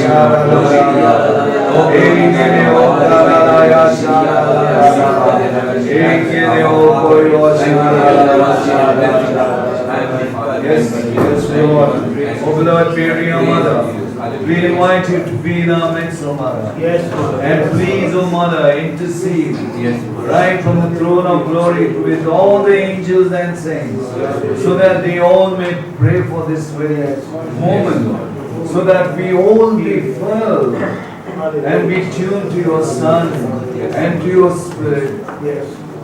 Lord. Oh Lord, Mary, our mother. We invite you to be in our midst, O Mother. Yes, Lord. And please, O Mother, intercede Yes, right from the throne of glory with all the angels and saints, so that they all may pray for this very moment, so that we all be filled and be tuned to your Son and to your Spirit,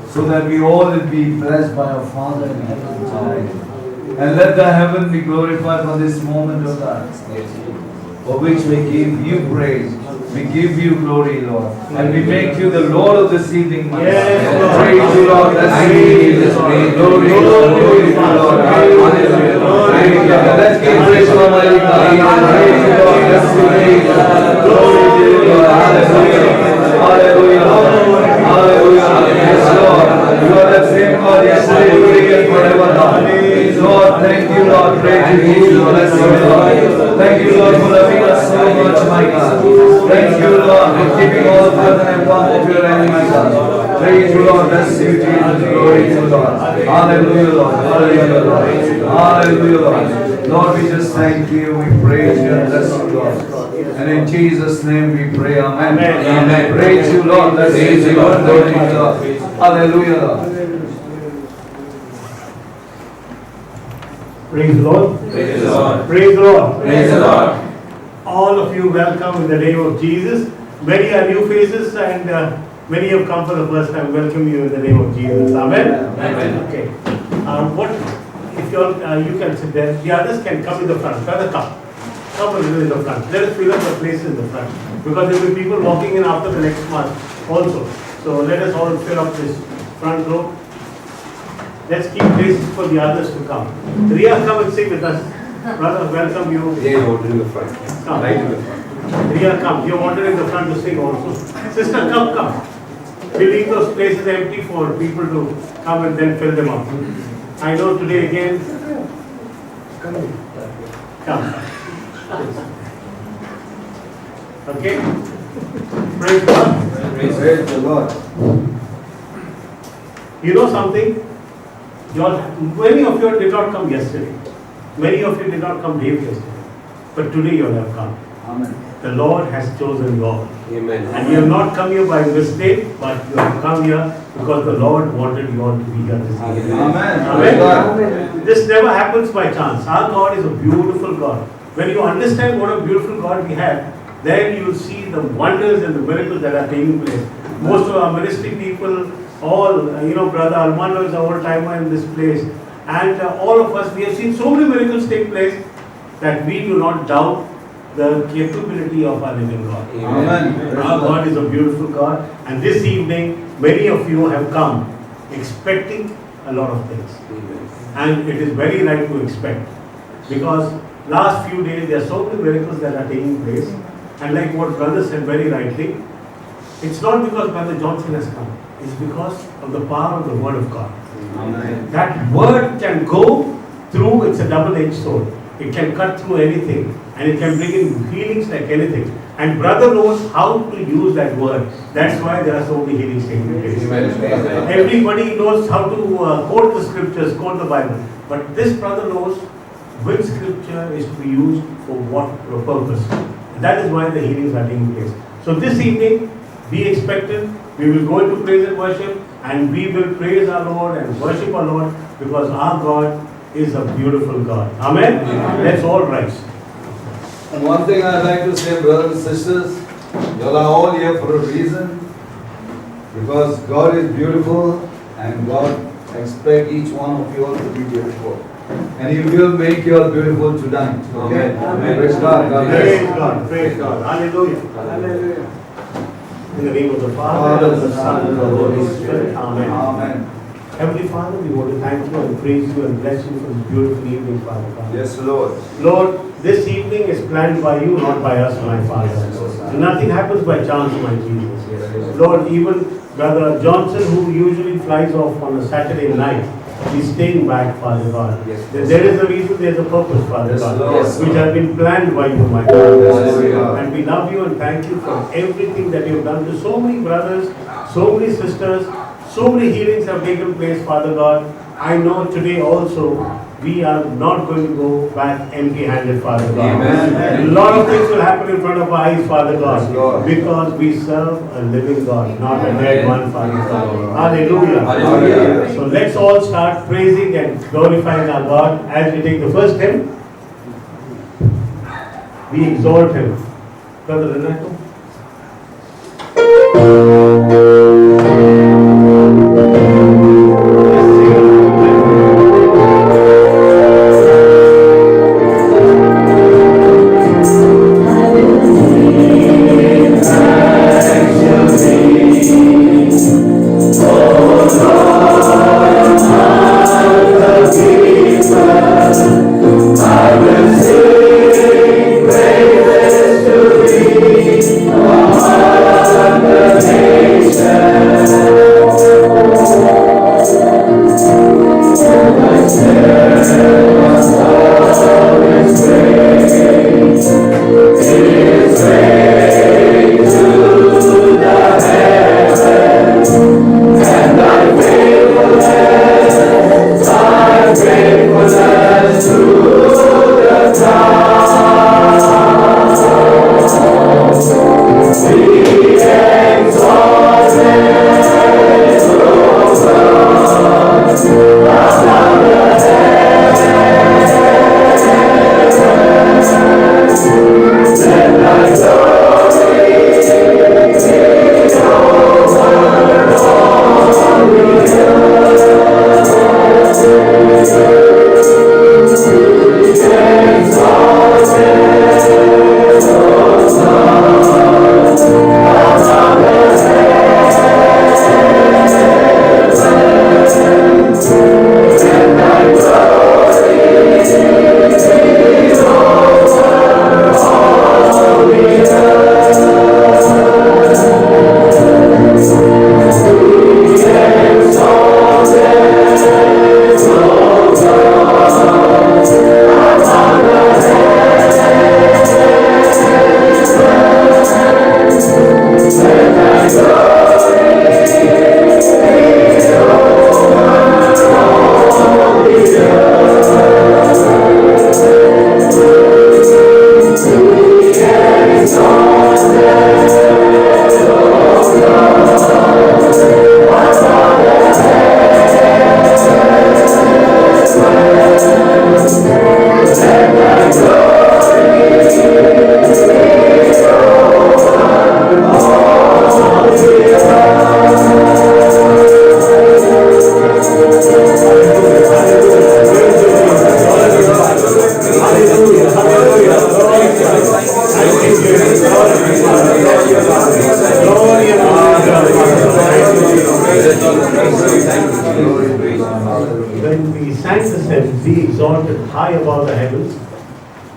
so that we all will be blessed by our Father in heaven tonight. And let the heaven be glorified for this moment, O God, for which we give you praise. We give you glory, Lord. And we make you the Lord of this evening, my God. Praise you, Lord. Let's give you glory, glory, Lord. Hallelujah. Let's give praise to Almighty God. Praise you, Lord. Let's give glory to you, Lord. Hallelujah. Hallelujah. Hallelujah. Yes, Lord. You are the same God yesterday, today, and forever, Lord. Lord, thank you, Lord. Praise you, Lord. Bless you, Lord. Thank you, Lord, for loving us so much, my God. Thank you, Lord, for keeping all further and one of your end, my God. Praise you, Lord. Bless you, Jesus. Glory to you, Lord. Hallelujah, Lord. Hallelujah, Lord. Hallelujah, Lord. Lord, we just thank you. We praise you and bless you, Lord. And in Jesus' name we pray. Amen. Amen. Praise you, Lord. Bless you, Lord. Glory to you, Lord. Hallelujah, Lord. Praise the Lord. Praise the Lord. Praise the Lord. Praise the Lord. All of you welcome in the name of Jesus. Many are new faces and many have come for the first time. Welcome you in the name of Jesus. Amen. Amen. Okay. What if you can sit there? The others can come in the front. Brother, come. Come a little in the front. Let us fill up the places in the front, because there will be people walking in after the next month also. So let us all fill up this front row. Let's keep places for the others to come. Ria, come and sing with us. Brother, welcome you. Yeah, order in the front. Come. Right in the front. Ria, come. You wanted in the front to sing also. Sister, come. We leave those places empty for people to come and then fill them up. I know today again. Come. Okay? Praise God. Praise the Lord. You know something? Many of you did not come yesterday. Many of you did not come day yesterday. But today you have come. Amen. The Lord has chosen you all. Amen. And you have not come here by mistake, but you have come here because the Lord wanted you all to be here this evening. Amen. Amen. This never happens by chance. Our God is a beautiful God. When you understand what a beautiful God we have, then you will see the wonders and the miracles that are taking place. Most of our ministry people, all, Brother Armando is our old-timer in this place. And all of us, we have seen so many miracles take place that we do not doubt the capability of our living God. Amen. Our God is a beautiful God. And this evening, many of you have come expecting a lot of things. And it is very right to expect. Because last few days, there are so many miracles that are taking place. And like what Brother said very rightly, it's not because Brother Johnson has come. It's because of the power of the Word of God. Amen. That Word can go through, it's a double-edged sword. It can cut through anything and it can bring in healings like anything. And Brother knows how to use that Word. That's why there are so many healings taking place. Everybody knows how to quote the scriptures, quote the Bible. But this brother knows which scripture is to be used for what purpose. And that is why the healings are taking place. So this evening, be expectant. We will go into praise and worship, and we will praise our Lord and worship our Lord, because our God is a beautiful God. Amen? Amen. Let's all rise. And one thing I'd like to say, brothers and sisters, you all are all here for a reason, because God is beautiful and God expects each one of you all to be beautiful. And He will make you all beautiful tonight. Okay? Amen. Praise God. God bless. Praise God. Praise God. Hallelujah. Hallelujah. In the name of the Father, and of the Son, and of the Holy Spirit. Amen. Amen. Heavenly Father, we want to thank you and praise you and bless you for this beautiful evening, Father God. Yes, Lord. Lord, this evening is planned by you, not by us, my Father. And nothing happens by chance, my Jesus. Lord, even Brother Johnson, who usually flies off on a Saturday night, He's staying back, Father God. Yes. There is a reason, there is a purpose, Father Yes, God, Lord. Yes, which Lord. has been planned by you, my God. Yes, Lord. And we love you and thank you for everything that you have done to so many brothers, so many sisters, so many healings have taken place, Father God. I know today also we are not going to go back empty-handed, Father God. Amen. A lot of things will happen in front of our eyes, Father God, Yes, Lord. because we serve a living God, not a dead Amen. one, Father God. Hallelujah. Hallelujah. So let's all start praising and glorifying our God as we take the first hymn. We exalt Him. Brother Renato. When we sang the hymn, Be Exalted High Above the Heavens,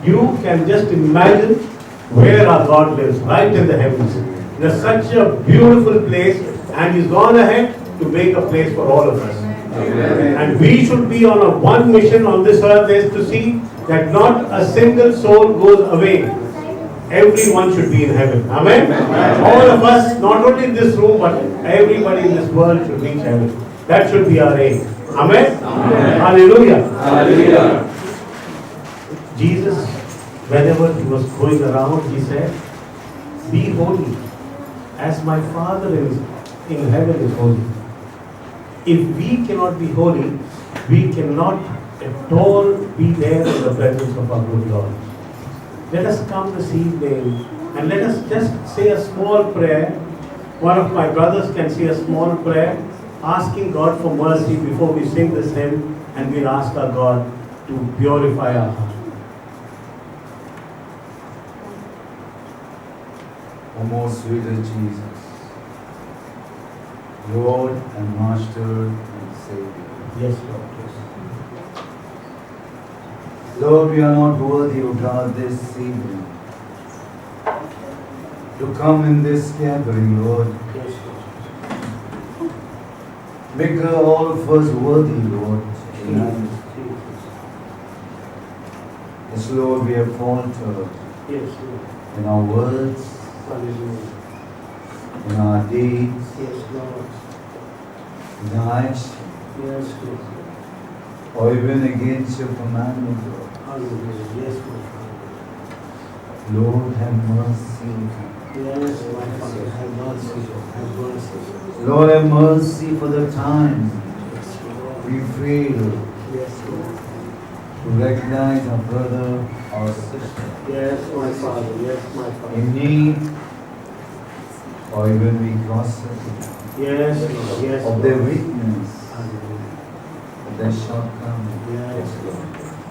you can just imagine where our God lives, right in the heavens. There's such a beautiful place, and He's gone ahead to make a place for all of us. Amen. And we should be on a one mission on this earth, is to see that not a single soul goes away. Everyone should be in heaven. Amen? All of us, not only in this room, but everybody in this world should reach heaven. That should be our aim. Amen? Hallelujah. Hallelujah. Jesus, whenever He was going around, He said, be holy, as my Father in heaven is holy. If we cannot be holy, we cannot at all be there in the presence of our good Lord. Let us come this evening and let us just say a small prayer. One of my brothers can say a small prayer, asking God for mercy before we sing this hymn, and we'll ask our God to purify our heart. O most sweet Jesus, Lord and Master and Savior. Yes, Lord. Lord, we are not worthy, O God, this evening to come in this gathering, Lord. Yes, Lord. Make all of us worthy, Lord. tonight. Yes, Lord, we have faltered Yes, Lord. in our words, Hallelujah. in our deeds, Yes, Lord. in our actions, Yes, Lord. or even against your commandment, Lord. Hallelujah. Yes, my Father. Lord, have mercy. Yes, my Father. Have mercy. Have mercy. Lord, have mercy for the time Yes, Lord. we fail Yes, Lord. to recognize our brother or sister Yes, my Father. Yes, my Father. in need, or even we gossip Yes, Lord. Yes, of Lord. their weakness, Hallelujah. of their shortcomings, Yes, Lord.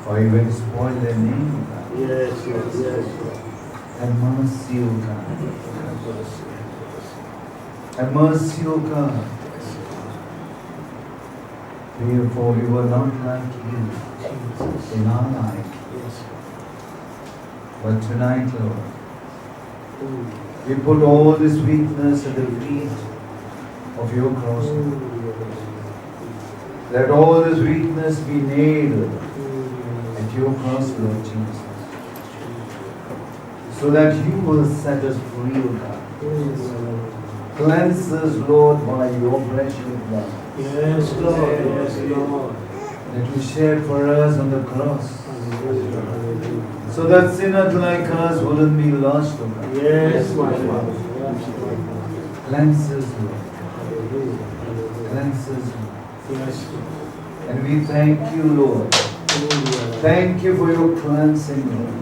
or even spoil their name. Yes, Lord. Yes, Lord. Have mercy, O God. Have mercy. Have mercy, O God. Therefore, we were not like you Jesus. in our life. Yes, But tonight, Lord, Lord. we put all this weakness at the feet of your cross. Let all this weakness be nailed at your cross, Lord Jesus. So that you will set us free, O God. Cleanse us, Lord, by your precious blood Yes, Lord. Yes, Lord. that you shed for us on the cross. Hallelujah. Hallelujah. So that sinners like us wouldn't be lost, O God. Yes, my Father. Yes, my Father. Cleanse us, Lord. Hallelujah. Hallelujah. Cleanse us, Lord. Yes, Lord. And we thank you, Lord. Hallelujah. Thank you for your cleansing, Lord.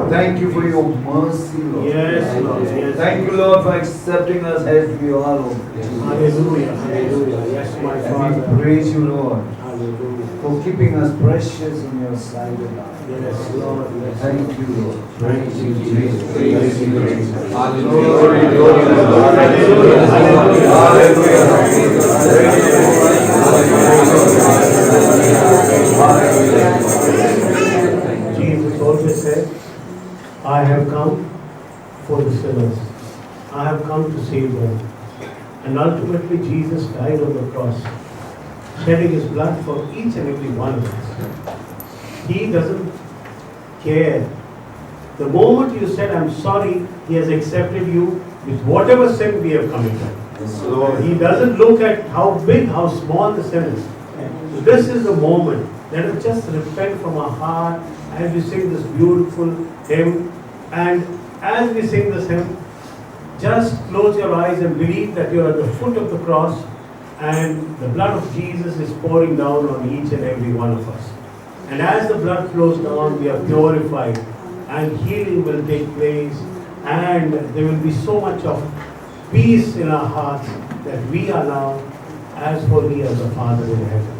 Thank you for your mercy, Lord. Yes, Lord. Yes. Thank you, Lord, for accepting us as we are, Lord. Hallelujah. Hallelujah. Yes, my And Father. we praise you, Lord, Hallelujah. for keeping us precious in your sight, O God. Yes, Lord. Yes. Thank you, Lord. Praise you, Jesus. Praise you, Jesus. Hallelujah. Glory, glory, Lord. Hallelujah. Hallelujah. Jesus always said, I have come for the sinners. I have come to save them. And ultimately Jesus died on the cross, shedding his blood for each and every one of us. He doesn't care. The moment you said, I'm sorry, he has accepted you with whatever sin we have committed. Yes, Lord. He doesn't look at how big, how small the sin is. This is the moment. Let us just repent from our heart as we sing this beautiful hymn. And as we sing this hymn, just close your eyes and believe that you are at the foot of the cross and the blood of Jesus is pouring down on each and every one of us. And as the blood flows down, we are purified and healing will take place and there will be so much of peace in our hearts that we are now as holy as the Father in heaven.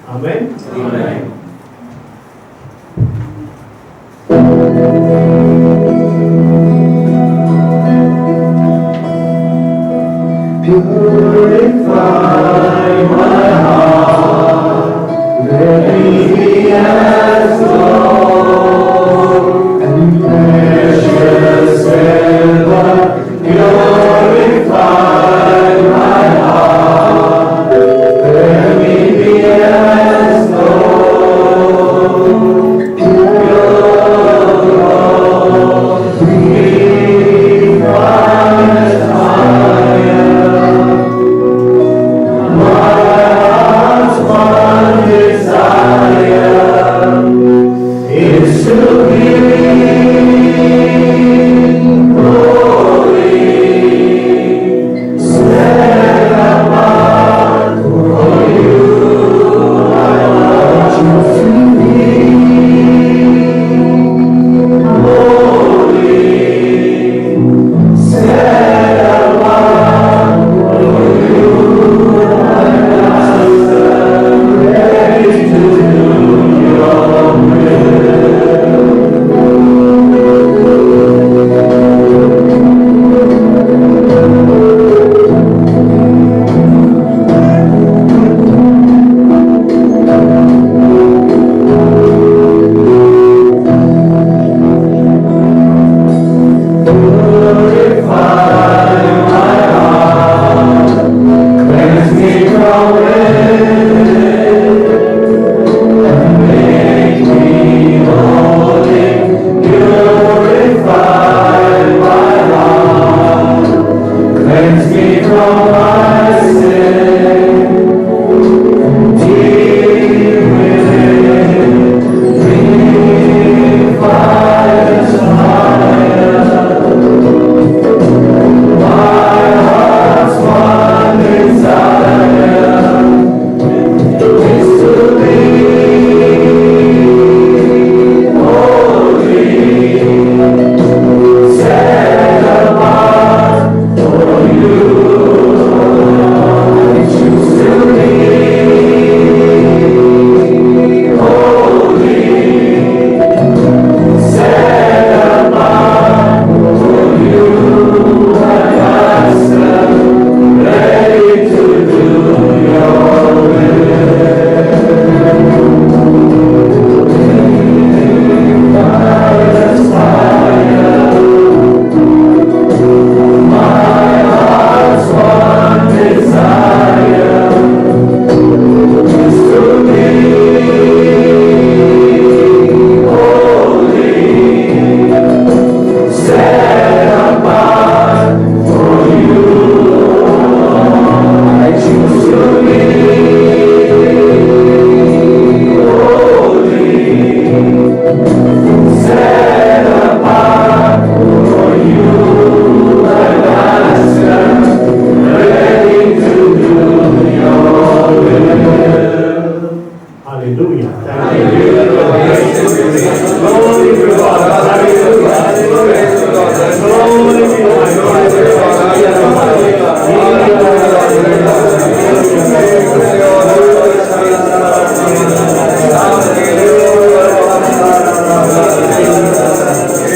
Amen? Amen. Purify my heart, let me be as gold, and precious silver, purify my heart, let me be as gold, pure gold, refined as fire.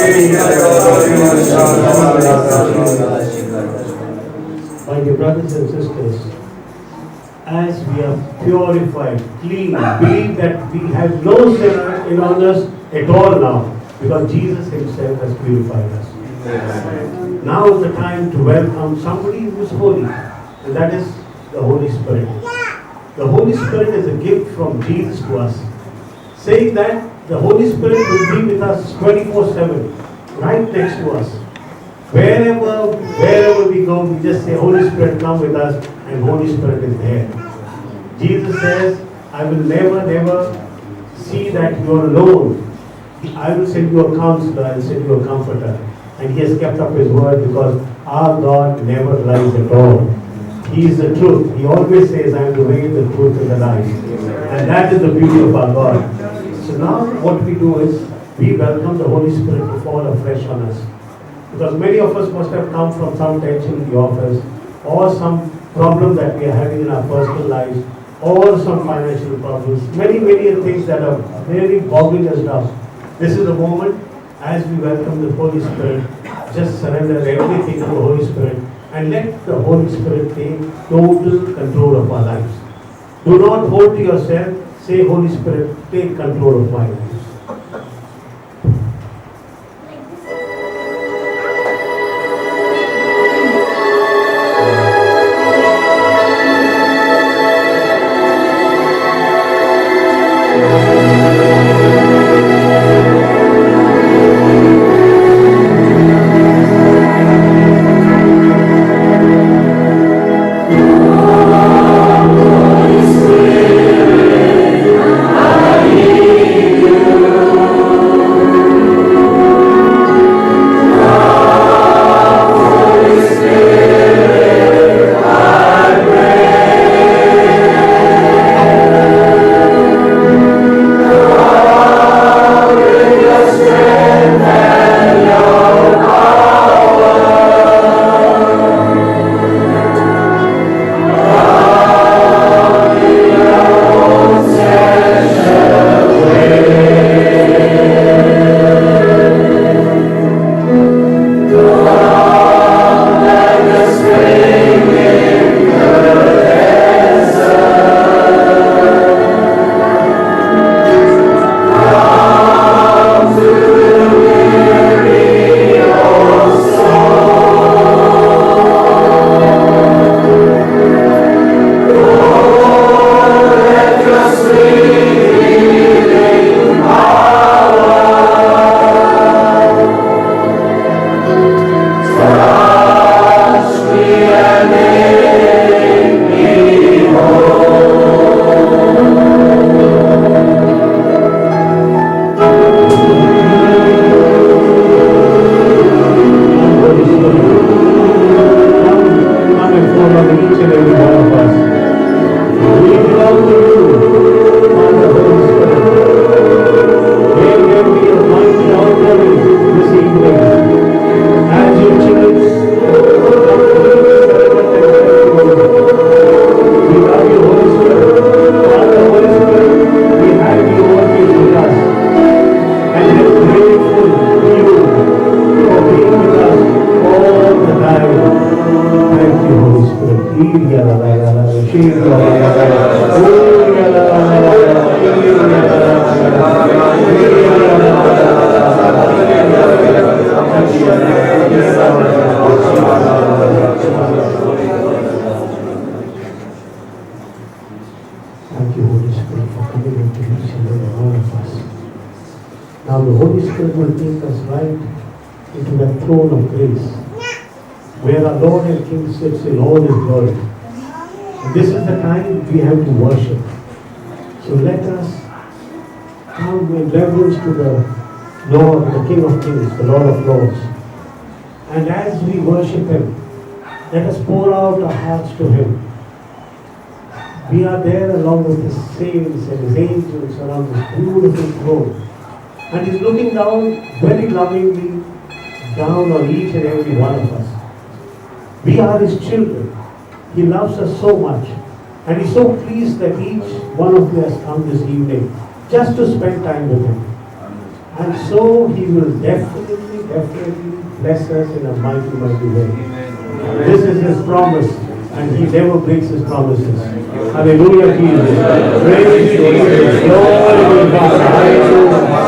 My dear brothers and sisters, as we are purified, clean, believe that we have no sin in us at all now, because Jesus Himself has purified us. Now is the time to welcome somebody who is holy, and that is the Holy Spirit. The Holy Spirit is a gift from Jesus to us, saying that the Holy Spirit will be with us 24/7, right next to us. Wherever we go, we just say, Holy Spirit, come with us, and Holy Spirit is there. Jesus says, I will never see that you are alone. I will send you a counselor, I will send you a comforter. And He has kept up His word, because our God never lies at all. He is the truth. He always says, I am the way, the truth, and the life. And that is the beauty of our God. So now what we do is, we welcome the Holy Spirit to fall afresh on us. Because many of us must have come from some tension in the office, or some problem that we are having in our personal lives, or some financial problems. Many things that are really boggling us down. This is the moment, as we welcome the Holy Spirit, just surrender everything to the Holy Spirit and let the Holy Spirit take total control of our lives. Do not hold to yourself. Say, Holy Spirit, take control of my life. Thank you, Holy Spirit, for coming into each and every one of us. Now the Holy Spirit will take us right into that throne of grace, where our Lord and King sits in all His glory. And this is the time we have to worship. So let us come in reverence to the Lord, the King of Kings, the Lord of Lords. And as we worship Him, let us pour out our hearts to Him. We are there along with His saints and His angels around this beautiful throne. And He's looking down very lovingly down on each and every one of us. We are His children. He loves us so much. And He's so pleased that each one of you has come this evening just to spend time with Him. And so He will definitely bless us in a mighty, mighty way. This is His promise, and He never breaks His promises. Hallelujah, Jesus. Praise Jesus. Glory to God.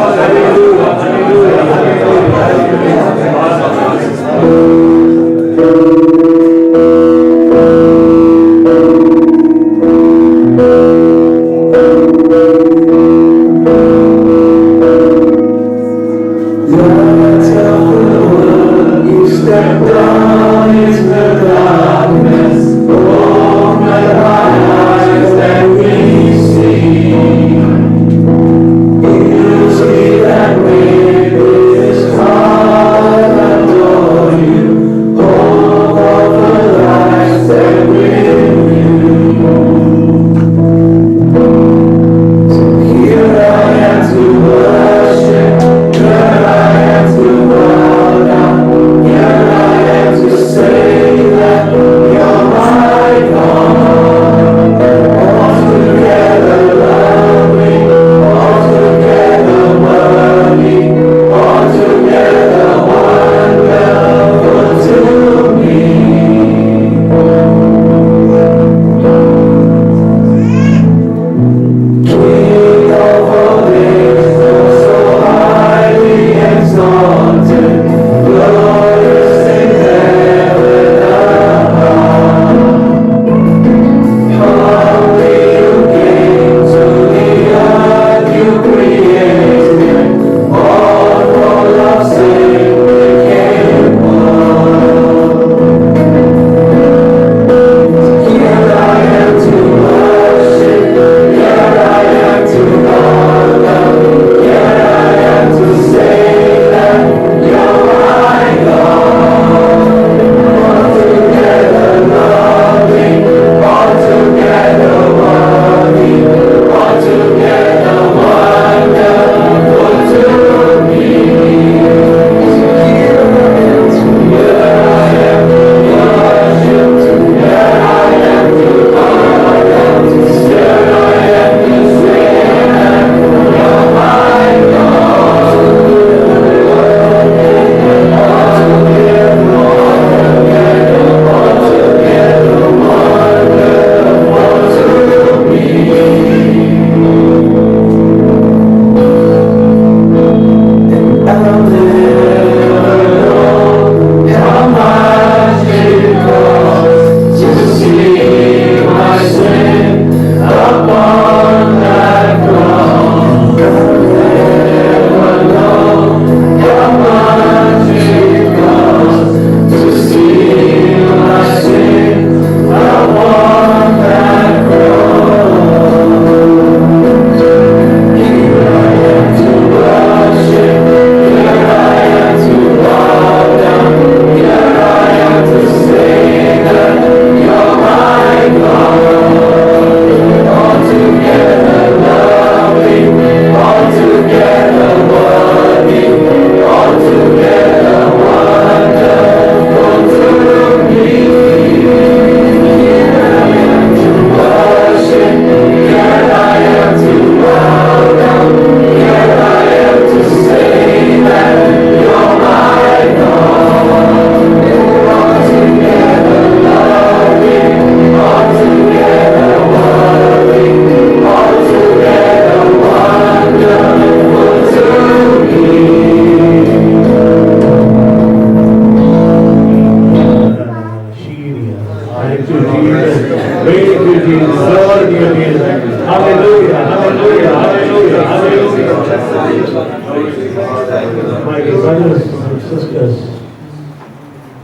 Hallelujah. Hallelujah.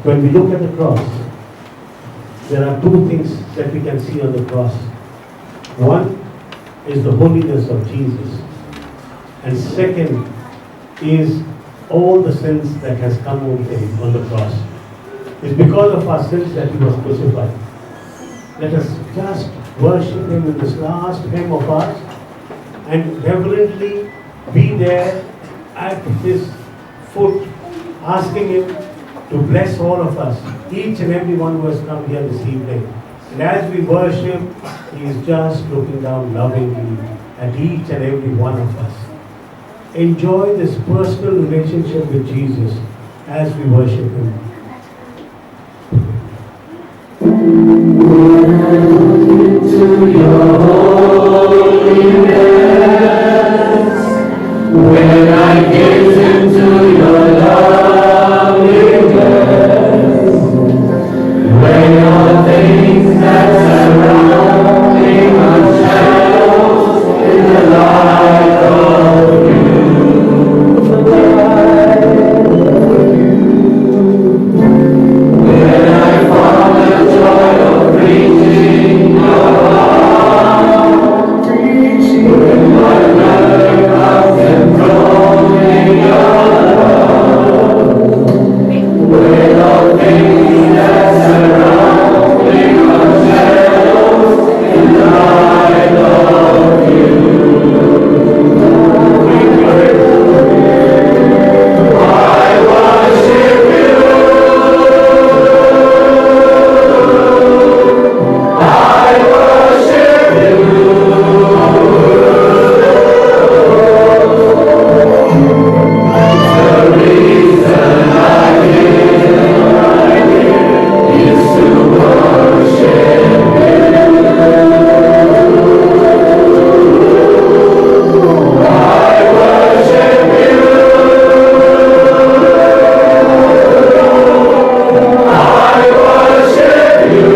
When we look at the cross, there are two things that we can see on the cross. One is the holiness of Jesus, and second is all the sins that has come on him on the cross. It's because of our sins that he was crucified. Let us just worship him in this last hymn of ours and reverently be there at his foot, asking him to bless all of us, each and every one who has come here this evening. And as we worship, he is just looking down lovingly at each and every one of us. enjoy this personal relationship with Jesus as we worship Him. To your holiness, when I gaze into your loveliness, when all things that surround me are shadows in the light of you, when I found the joy of reaching your arms, when my brother comes and throws me your love, when all things that surround me are shadows in the light of you. I worship you. I worship you. The reason I live is to worship you. I worship you. I worship you.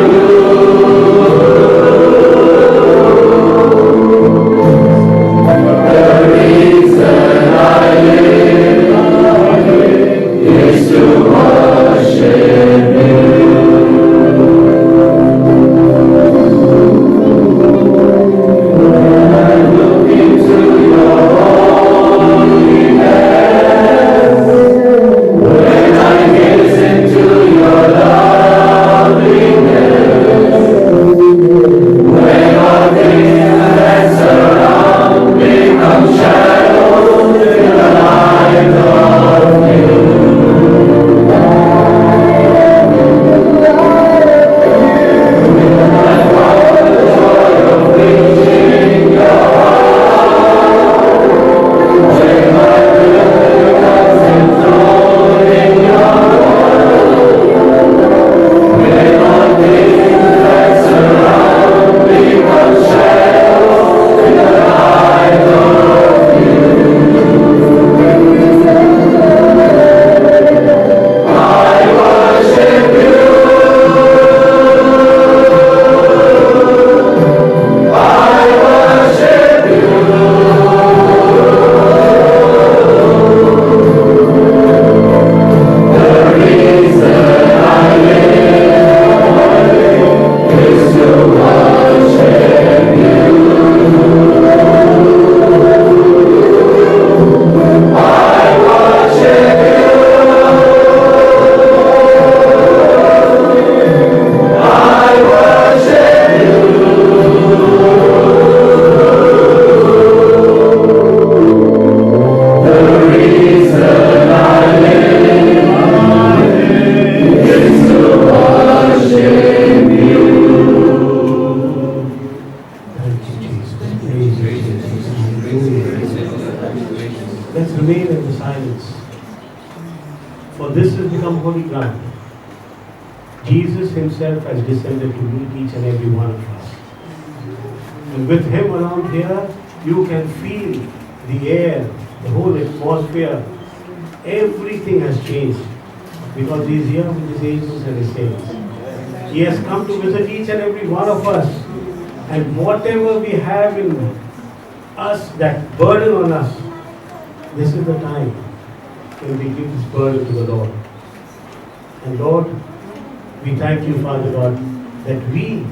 The reason I live is to worship you. When I look into your holiness, when I gaze into your loveliness, when all things that surround me come shadows in the light of you. When I found the joy of reaching your arms, when my brother comes and throws in your love, when all things that surround me come shadows in the light of you. I worship you. I worship you. The reason I live is to worship you. I worship you. I worship you. The reason I live is to worship you. Thank you, Jesus. Praise you, Jesus. Hallelujah. Let's remain in the silence. For this has become holy ground. Jesus Himself has descended to meet each and every one of us. And with Him around here, you can feel the air, the whole atmosphere. Everything has changed because He is here with His angels and His saints. He has come to visit each and every one of us. And whatever we have in us, that burden on us, this is the time when we give this burden to the Lord. And Lord, we thank you, Father God, that we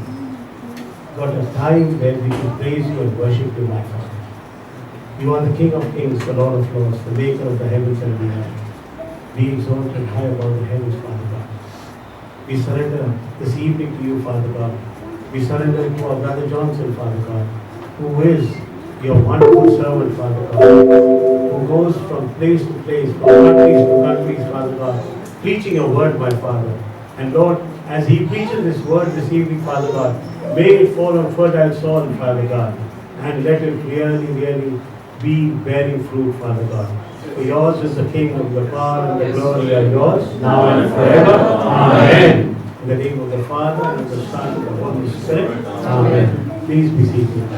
got a time where we can praise you and worship you, my Father. You are the King of Kings, the Lord of Lords, the Maker of the heavens and the earth. Be exalted high above the heavens, Father God. We surrender this evening to you, Father God. We surrender to our brother Johnson, Father God, who is your wonderful servant, Father God, who goes from place to place, from countries to countries, Father God, preaching your word, my Father. And Lord, as he preaches this word this evening, Father God, may it fall on fertile soil, Father God, and let it really, really be bearing fruit, Father God. For yours is the kingdom, the power, and the glory are yours, now and forever. Amen. In the name of the Father, and of the Son, and of the Holy Spirit. Amen. Please be seated.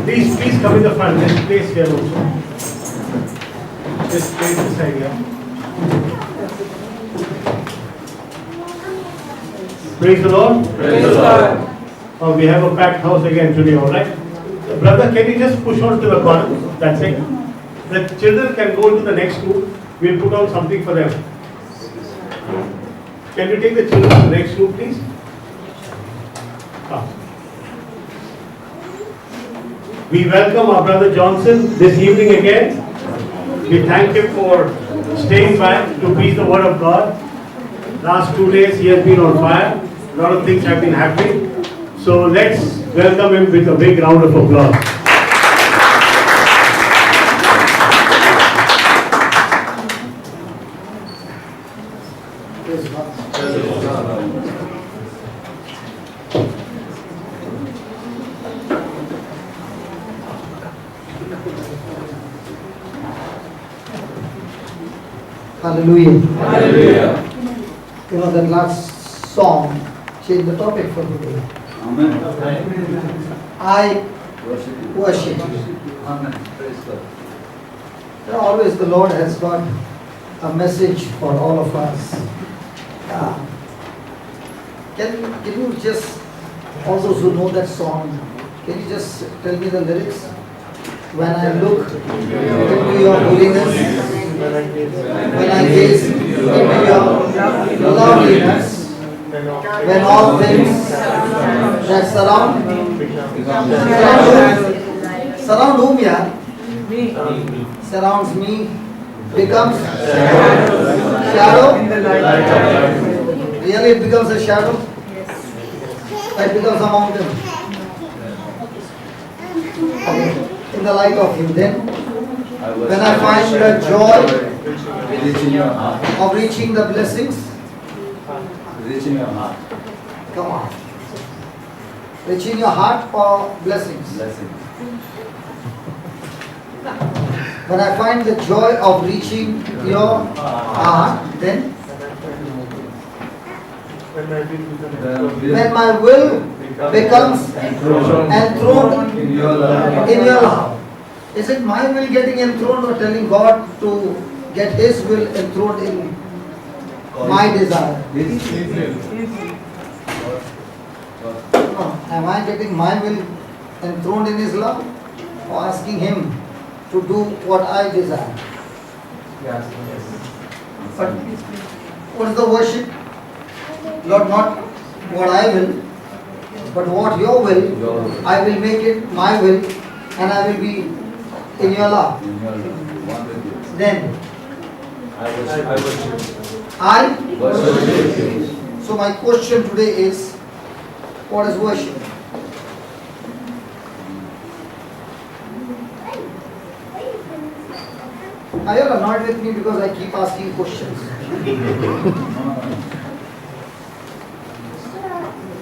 Please come in the front. This place here also. This place this side here. Praise the Lord. Praise the Lord. Oh, we have a packed house again today, all right? Brother, can you just push on to the corner? That's it. The children can go to the next room. We'll put out something for them. Can you take the children to the next room, please? Ah. We welcome our brother Johnson this evening again. We thank him for staying back to preach the word of God. Last 2 days he has been on fire. A lot of things have been happening. So let's welcome him with a big round of applause. Hallelujah. Hallelujah. You know, that last song changed the topic for today. Amen. I Worship. worship. Amen. Praise God. You know, always the Lord has got a message for all of us. Can you just, all those who know that song, can you just tell me the lyrics? When I look into your holiness, when I gaze into your loveliness, when all things that surround whom, yeah? Surrounds me, becomes shadow. Really it becomes a shadow? It becomes a mountain. Okay. In the light of Him, then when I find the joy of reaching the blessings, Reaching your heart. come on, reaching your heart for blessings. Blessing. When I find the joy of reaching your heart, then when my will becomes enthroned In your love. in your love. Is it my will getting enthroned or telling God to get His will enthroned in my desire? No. Am I getting my will enthroned in His love or asking Him to do what I desire? But what is the worship? Lord, not what I will, but what your will. I will make it my will and I will be in your love. In your love. One with you. Then I worship. I Worship you. So my question today is, what is worship? Are you annoyed with me because I keep asking questions?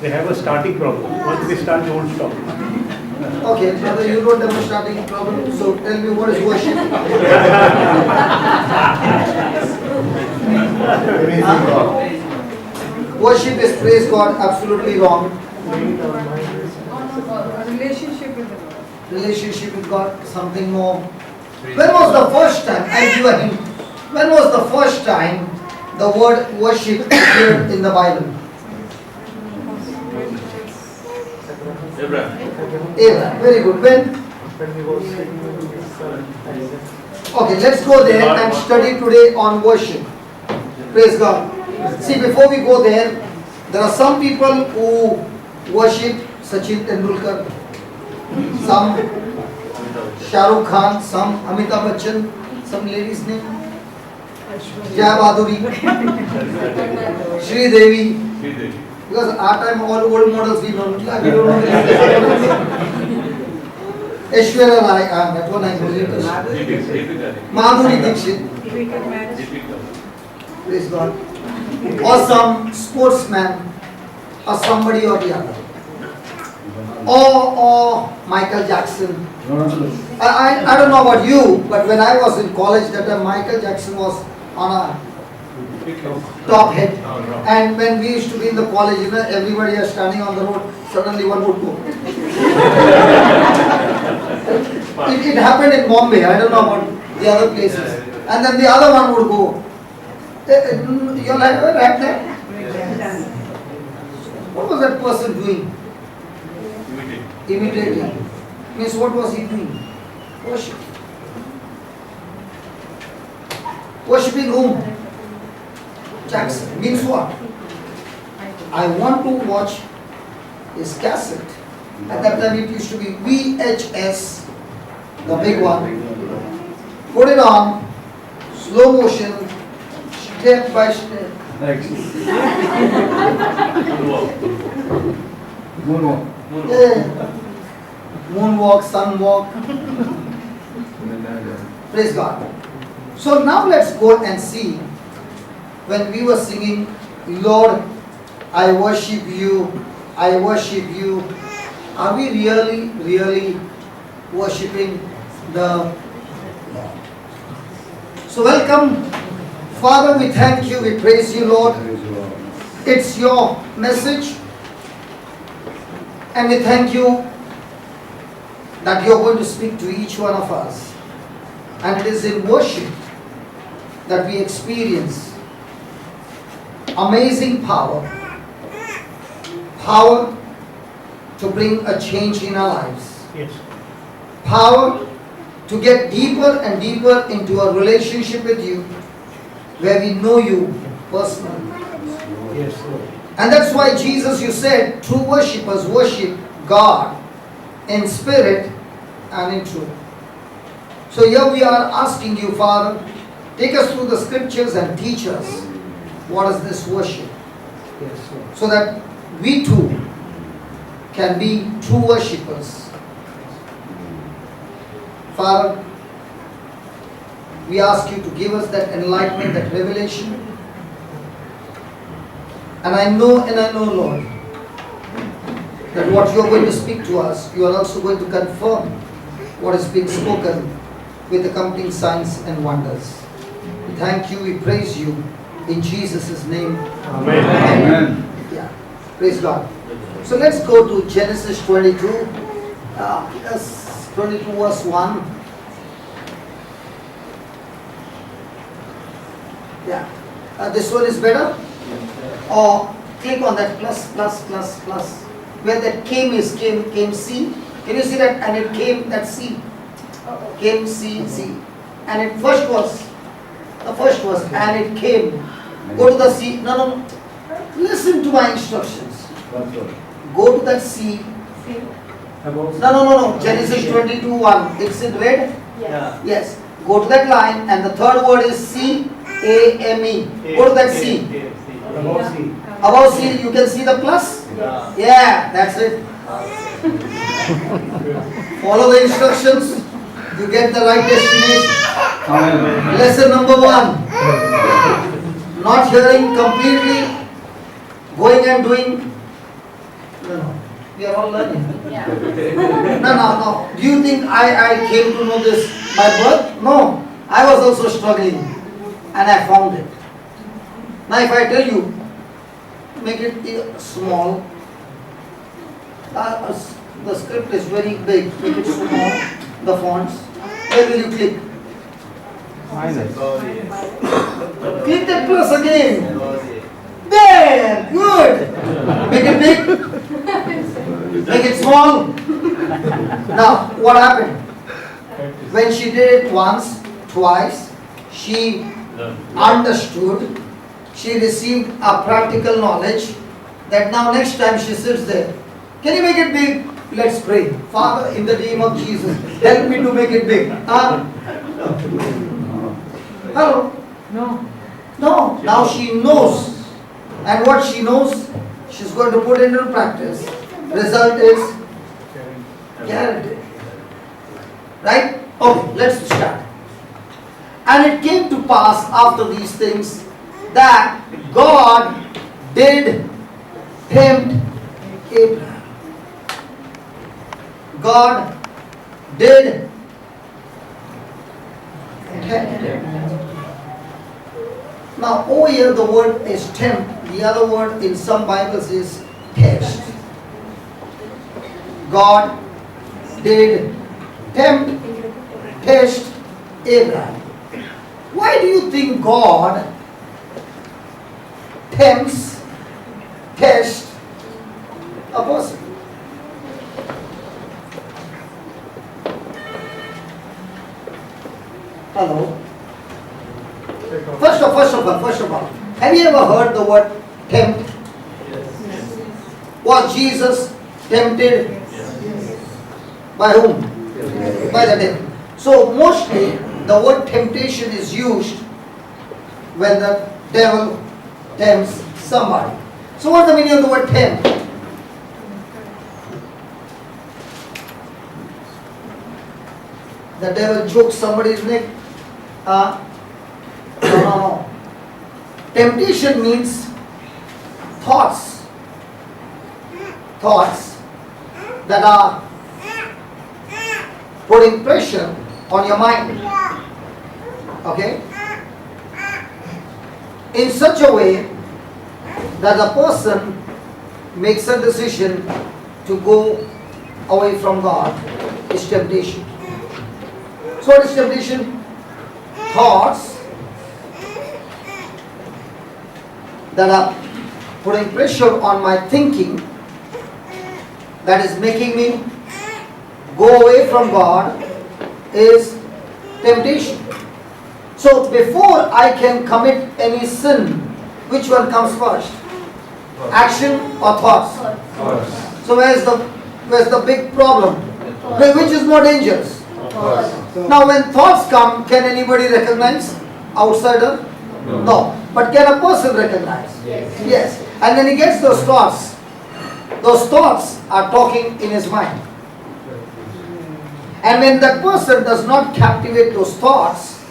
They have a starting problem. Once they start, they won't stop. Okay, brother, you don't have a starting problem, so tell me what is worship? Worship is praise God, absolutely wrong. Relationship with the Lord. Relationship with God, something more. When was the first time, I'll give a hint, when was the first time the word worship appeared in the Bible? Abraham, very good. When? Okay, let's go there and study today on worship. Praise God. See, before we go there are some people who worship Sachin Tendulkar, some Shah Rukh Khan, some Amitabh Bachchan, some lady's name, Jaya Baduri, Sri Devi. Because our time all old models we don't know. Aishwarya Rai, that one I know. Madhuri Dixit. Praise God. Or some sportsman or somebody or the other. or Michael Jackson. No. I don't know about you, but when I was in college, that time Michael Jackson was on a top hit. And when we used to be in the college, everybody is standing on the road, suddenly one would go. It happened in Bombay, I don't know about the other places. And then the other one would go. You're like, right there? What was that person doing? Imitating. Means what was he doing? Worship. Worshipping whom? Jackson. Means what? I want to watch his cassette. At that time it used to be VHS, the big one. Put it on, slow motion, step by step. Moonwalk. Yeah. Moonwalk, sunwalk. Praise God. So now let's go and see when we were singing, Lord, I worship you, I worship you. Are we really worshipping the Lord? So welcome, Father, we thank you, we praise you, Lord. It's your message. And we thank you that you're going to speak to each one of us. And it is in worship that we experience amazing power. Power to bring a change in our lives. Yes. Power to get deeper and deeper into a relationship with you where we know you personally. Yes, Lord. And that's why Jesus, you said, true worshippers worship God in spirit and in truth. So here we are asking you, Father, take us through the scriptures and teach us what is this worship. Yes, Lord. So that we too can be true worshippers. Father, we ask you to give us that enlightenment, that revelation. And I know, Lord, that what you are going to speak to us, you are also going to confirm what is being spoken with accompanying signs and wonders. We thank you, we praise you in Jesus' name. Amen. Amen. Yeah, praise God. So let's go to Genesis 22, 22 verse 1. Yeah, this one is better. Or click on that plus. Where that came is came C. Can you see that? And it came that C. Came C. And it first was the first was and it came. Go to the C. No. Listen to my instructions. Go to that C. No. Genesis 22:1. It's in red? Yes. Go to that line and the third word is C-A-M-E. Go to that C. Above C. Above C, you can see the plus? Yeah, that's it. Follow the instructions. You get the right destination. Amen. Lesson number 1. Not hearing completely, going and doing. No. We are all learning. No. Do you think I came to know this by birth? No. I was also struggling and I found it. Now if I tell you, make it small. The script is very big. Make it small. The fonts. Where will you click? Click that plus again. There. Good. Make it big. Make it small. Now what happened? When she did it once, twice, she understood. She received a practical knowledge that now next time she sits there, can you make it big? Let's pray. Father, in the name of Jesus, help me to make it big. Hello? No. Now she knows. And what she knows, she's going to put into practice. Result is guaranteed. Right? Okay, let's start. And it came to pass after these things that God did tempt Abraham. God did tempt. Now over here the word is tempt. The other word in some Bibles is test. God did tempt, test Abraham. Why do you think God tempts, tests a person? Hello? First of all, have you ever heard the word tempt? Was Jesus tempted? By whom? By the devil. So mostly the word temptation is used when the devil tempts somebody. So what's the meaning of the word tempt? The devil chokes somebody's neck. No. Temptation means thoughts that are putting pressure on your mind. Okay? In such a way that the person makes a decision to go away from God is temptation. So what is temptation? Thoughts that are putting pressure on my thinking, that is making me go away from God, is temptation. So before I can commit any sin, which one comes first? Action or thoughts? So where's the big problem? Which is more dangerous? Now when thoughts come, can anybody recognize? Outsider? No. But can a person recognize? Yes. And then he gets those thoughts. Those thoughts are talking in his mind. And when that person does not captivate those thoughts,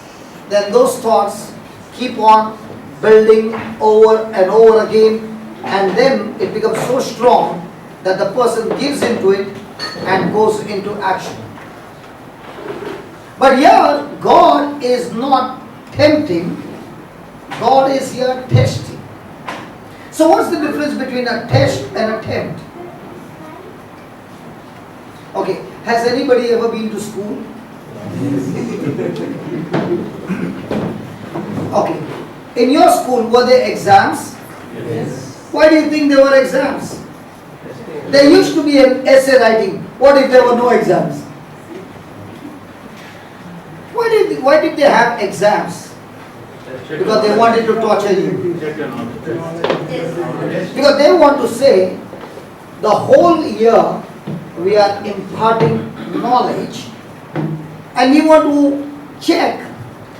then those thoughts keep on building over and over again, and then it becomes so strong that the person gives into it and goes into action. But here, God is not tempting, God is here testing. So what's the difference between a test and a tempt? Okay, has anybody ever been to school? Okay, in your school were there exams? Yes. Why do you think there were exams? There used to be an essay writing. What if there were no exams? Why did they have exams? Because they wanted to torture you. Because they want to say the whole year we are imparting knowledge and we want to check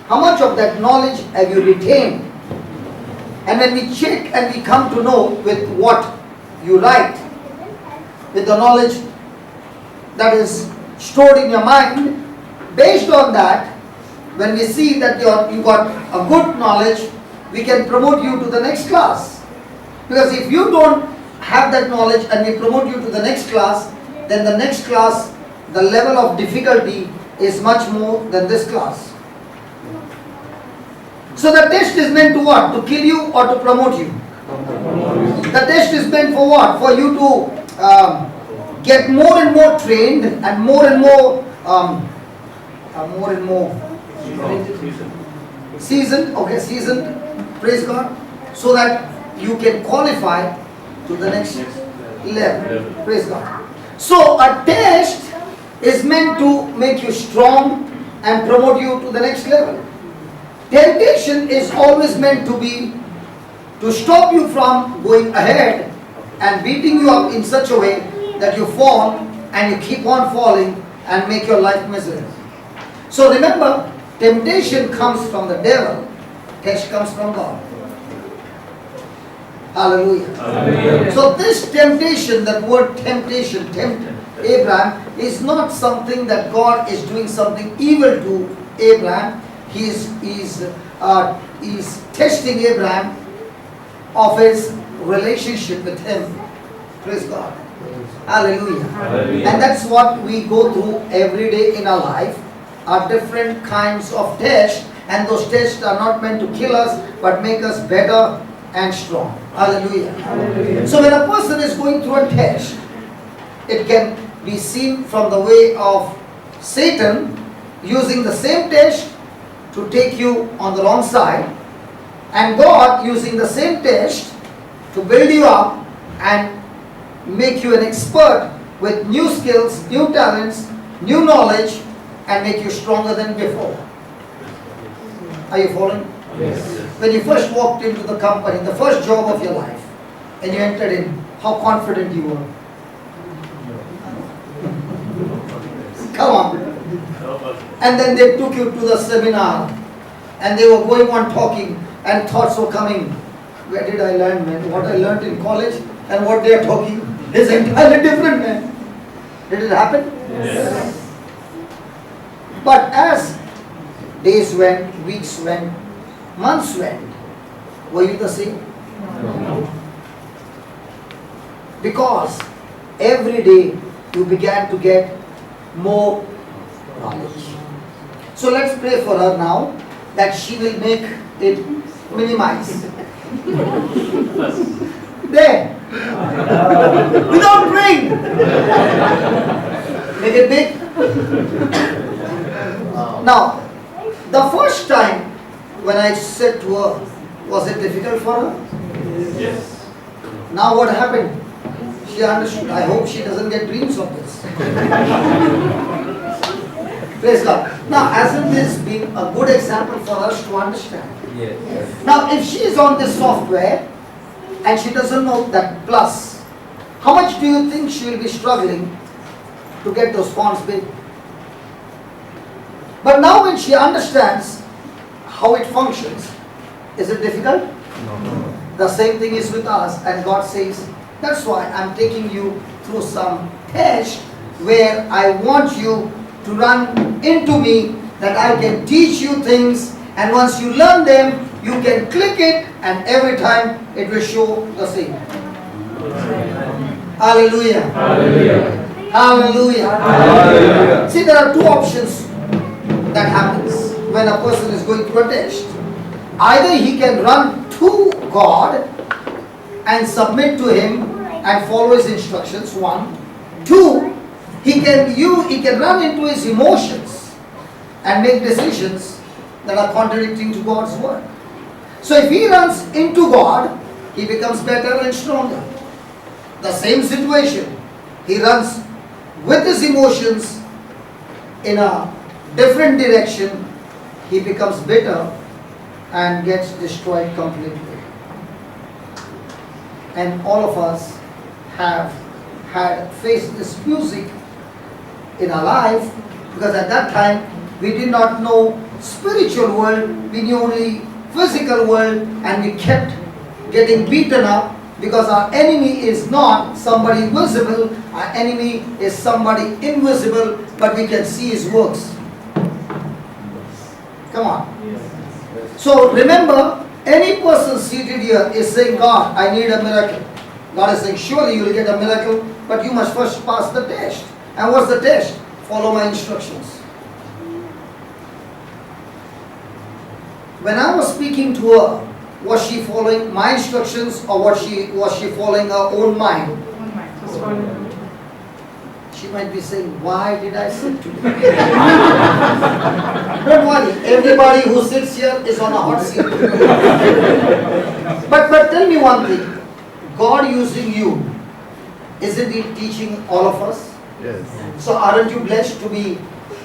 how much of that knowledge have you retained. And when we check and we come to know with what you write, with the knowledge that is stored in your mind, based on that, when we see that you got a good knowledge, we can promote you to the next class. Because if you don't have that knowledge and we promote you to the next class, then the next class, the level of difficulty is much more than this class. So the test is meant to what? To kill you or to promote you? The test is meant for what? For you to get more and more trained and more and more seasoned, praise God, so that you can qualify to the next level, praise God. So a test is meant to make you strong and promote you to the next level. Temptation is always meant to be to stop you from going ahead and beating you up in such a way that you fall and you keep on falling and make your life miserable. So remember, temptation comes from the devil, test comes from God. Hallelujah. Hallelujah. So this temptation, that word temptation, tempt Abraham, is not something that God is doing something evil to Abraham. He is testing Abraham of his relationship with him. Praise God. Hallelujah. Hallelujah. And that's what we go through every day in our life, are different kinds of tests, and those tests are not meant to kill us, but make us better and strong. Hallelujah. So when a person is going through a test, it can be seen from the way of Satan using the same test to take you on the wrong side, and God using the same test to build you up and make you an expert with new skills, new talents, new knowledge, and make you stronger than before. Are you following? Yes. When you first walked into the company, the first job of your life, and you entered in, how confident you were. Come on. And then they took you to the seminar, and they were going on talking, and thoughts were coming. Where did I learn, man? What I learned in college and what they are talking is entirely different, man. Did it happen? Yes. But as days went, weeks went, months went, were you the same? No. Because every day you began to get more knowledge. So let's pray for her now that she will make it minimize. There. Without praying. Make it big. Now, the first time when I said to her, was it difficult for her? Yes. Now what happened? She understood. I hope she doesn't get dreams of this. Praise God. Now, hasn't this been a good example for us to understand? Yes. Now, if she is on this software and she doesn't know that plus, how much do you think she will be struggling to get those fonts big? But now when she understands how it functions, is it difficult? No. The same thing is with us, and God says, that's why I'm taking you through some test where I want you to run into me, that I can teach you things, and once you learn them, you can click it, and every time it will show the same. Hallelujah. Hallelujah. Hallelujah. Hallelujah. See, there are two options that happens when a person is going through a test. Either he can run to God and submit to Him and follow His instructions, one. Two, he can run into his emotions and make decisions that are contradicting to God's word. So if he runs into God, he becomes better and stronger. The same situation, he runs with his emotions in a different direction, he becomes bitter and gets destroyed completely. And all of us have had faced this music in our life, because at that time we did not know spiritual world, we knew only physical world, and we kept getting beaten up because our enemy is not somebody visible, our enemy is somebody invisible, but we can see his works. Come on. So remember, any person seated here is saying, God, I need a miracle. God is saying, surely you will get a miracle, but you must first pass the test. And what's the test? Follow my instructions. When I was speaking to her, was she following my instructions, or was she following her own mind? She might be saying, why did I sit to you? Don't worry, everybody who sits here is on a hot seat. But tell me one thing, God using you, isn't He teaching all of us? Yes. So aren't you blessed to be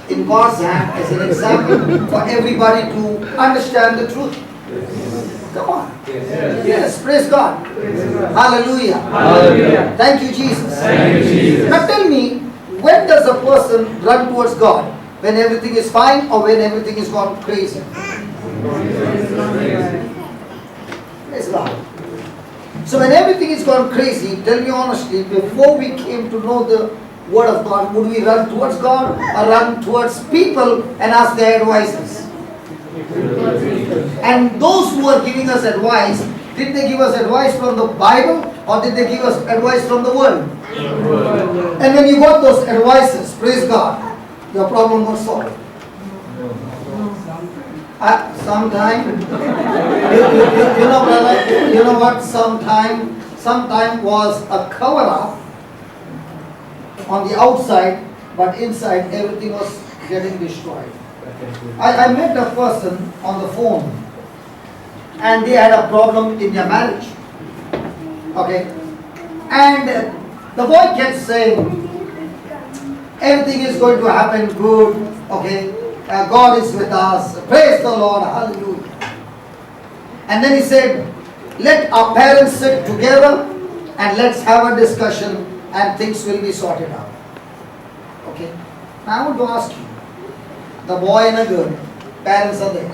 in God's hand as an example for everybody to understand the truth? Come on. Yes, praise God. Hallelujah. Hallelujah. Thank you, Jesus. Thank you, Jesus. Now tell me, when does a person run towards God? When everything is fine, or when everything is gone crazy? Praise God. So when everything is gone crazy, tell me honestly, before we came to know the Word of God, would we run towards God or run towards people and ask their advices? And those who are giving us advice, did they give us advice from the Bible, or did they give us advice from the world? And when you got those advices, praise God, your problem was solved. Sometime, you know, brother, you know what? Sometime was a cover up on the outside, but inside everything was getting destroyed. I met a person on the phone, and they had a problem in their marriage. Okay, and the boy kept saying, everything is going to happen good. Okay, God is with us. Praise the Lord. Hallelujah. And then he said, let our parents sit together and let's have a discussion and things will be sorted out. Okay. Now I want to ask you, the boy and a girl, parents are there.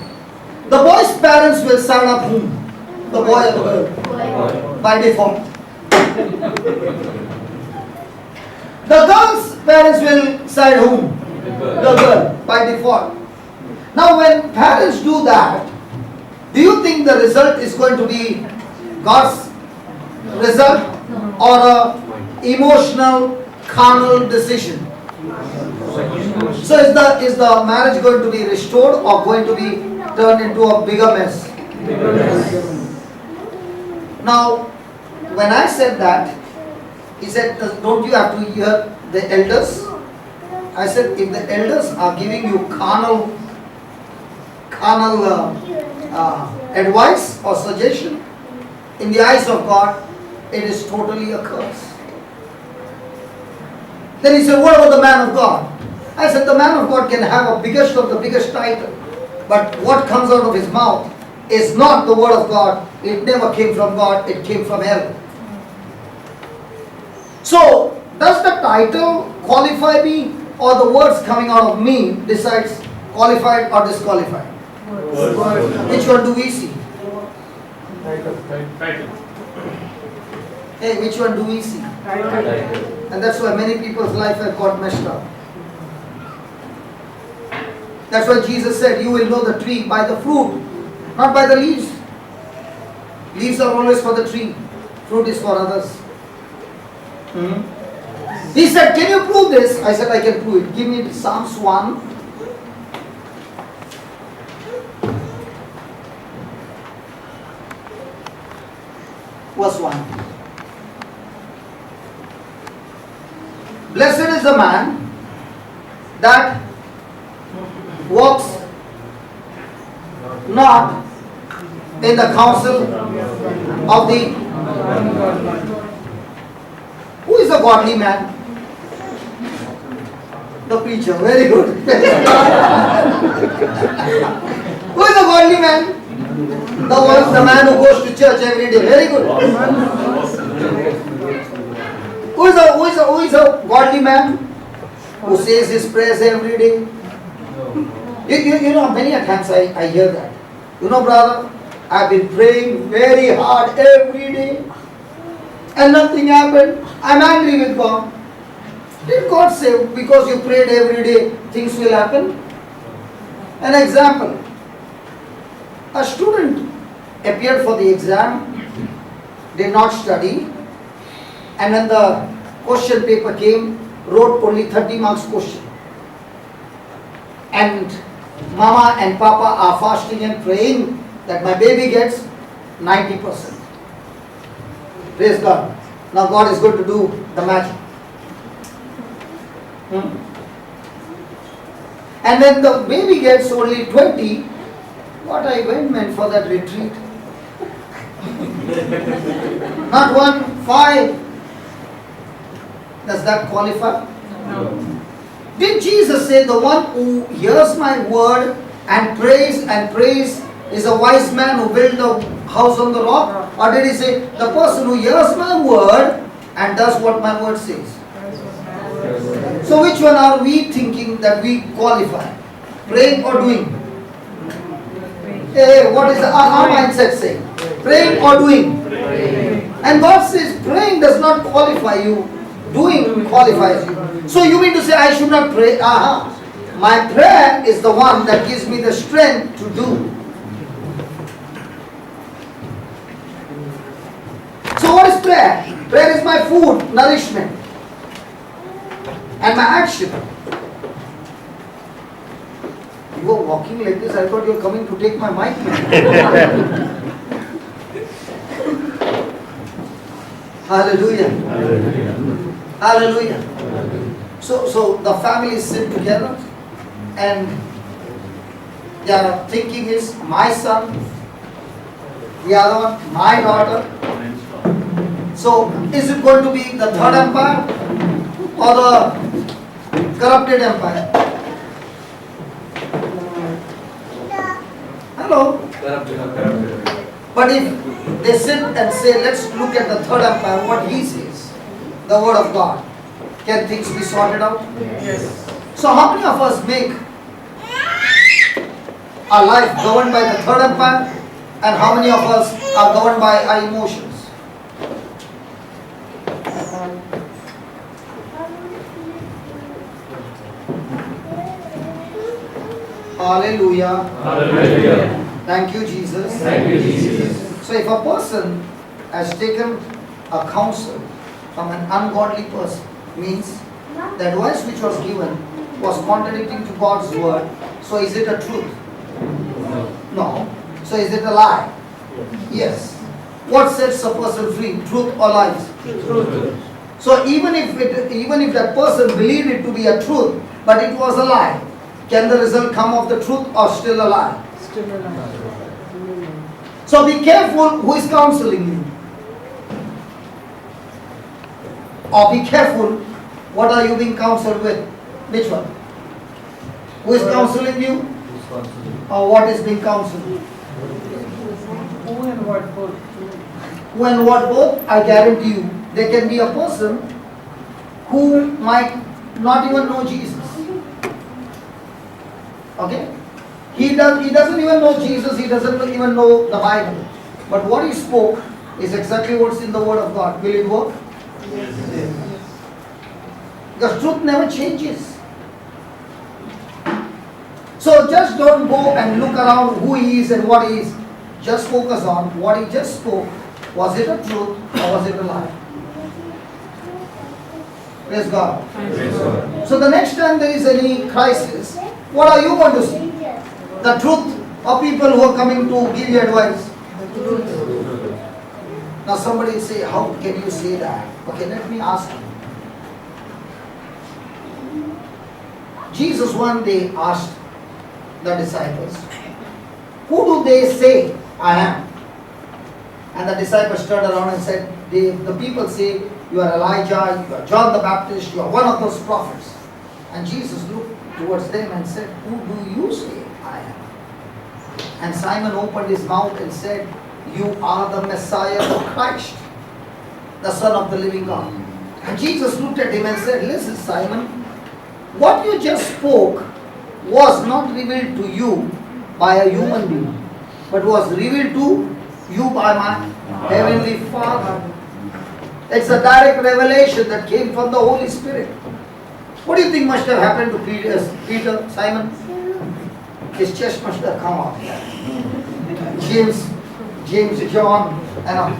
The boy's parents will sign up whom? The boy or the girl? By default. The girl's parents will sign whom? The girl, by default. Now when parents do that, do you think the result is going to be God's result or a emotional, carnal decision? So is the marriage going to be restored or going to be turned into a bigger mess? Now, when I said that, he said, don't you have to hear the elders? I said, if the elders are giving you carnal advice or suggestion, in the eyes of God, it is totally a curse. Then he said, what about the man of God? I said, the man of God can have a biggest of the biggest title, but what comes out of his mouth is not the word of God. It never came from God, it came from hell. So, does the title qualify me, or the words coming out of me decides qualified or disqualified? Which one do we see? Hey, which one do we see? And that's why many people's life have got messed up. That's why Jesus said, you will know the tree by the fruit, not by the leaves. Leaves are always for the tree. Fruit is for others. He said, can you prove this? I said, I can prove it. Give me Psalms 1. Verse 1. Blessed is the man that walks not in the counsel of the... Who is a godly man? The preacher. Very good. Who is a godly man? The man who goes to church every day. Very good. Who is a godly man? Who says his prayers every day? You know, many a times I hear that. You know, brother, I've been praying very hard every day and nothing happened. I'm angry with God. Did God say because you prayed every day things will happen? An example. A student appeared for the exam, did not study, and when the question paper came, wrote only 30 marks question. And mama and papa are fasting and praying that my baby gets 90%. Praise God. Now God is going to do the magic. And then the baby gets only 20. What I went for that retreat? Not 1, 5. Does that qualify? No. Did Jesus say the one who hears my word and prays is a wise man who built a house on the rock? Or did he say the person who hears my word and does what my word says? So which one are we thinking that we qualify? Praying or doing? Hey, what is our mindset saying? Praying or doing? And God says praying does not qualify you. Doing qualifies you. So you mean to say I should not pray? My prayer is the one that gives me the strength to do. So what is prayer. Prayer is my food, nourishment, and my action. You were walking like this, I thought you were coming to take my mic. Hallelujah. Hallelujah. So the families sit together and their thinking is my son, the other one, my daughter. So is it going to be the third empire or the corrupted empire? Hello? But if they sit and say, let's look at the third empire, what he says, the word of God, can things be sorted out? Yes. So how many of us make our life governed by the third empire, and how many of us are governed by our emotions? Hallelujah. Hallelujah. Thank you, Jesus. Thank you, Jesus. So if a person has taken a counsel from an ungodly person, means the advice which was given was contradicting to God's word, so is it a truth? No. So is it a lie? Yes. What sets a person free? Truth or lies? Truth. So even if that person believed it to be a truth, but it was a lie, can the result come of the truth or still a lie? Still alive. So be careful who is counseling you. Or be careful what are you being counseled with. Which one? Who is counseling you? Or what is being counseled? Who and what both? Who and what both? I guarantee you, there can be a person who might not even know Jesus. Okay? He doesn't even know Jesus, he doesn't even know the Bible. But what he spoke is exactly what's in the Word of God. Will it work? Yes. Because truth never changes. So just don't go and look around who he is and what he is. Just focus on what he just spoke. Was it a truth or was it a lie? Praise God. Praise God. So the next time there is any crisis, what are you going to see? The truth or people who are coming to give you advice? Now somebody will say, how can you say that? Okay, let me ask you. Jesus one day asked the disciples, who do they say I am? And the disciples turned around and said, the people say, you are Elijah, you are John the Baptist, you are one of those prophets. And Jesus looked towards them and said, who do you say I am? And Simon opened his mouth and said, you are the Messiah, the Christ, the Son of the living God. And Jesus looked at him and said, listen Simon, what you just spoke was not revealed to you by a human being, but was revealed to you by my heavenly Father. It's a direct revelation that came from the Holy Spirit. What do you think must have happened to Peter, Simon? His chest must have come out. James, John, and all.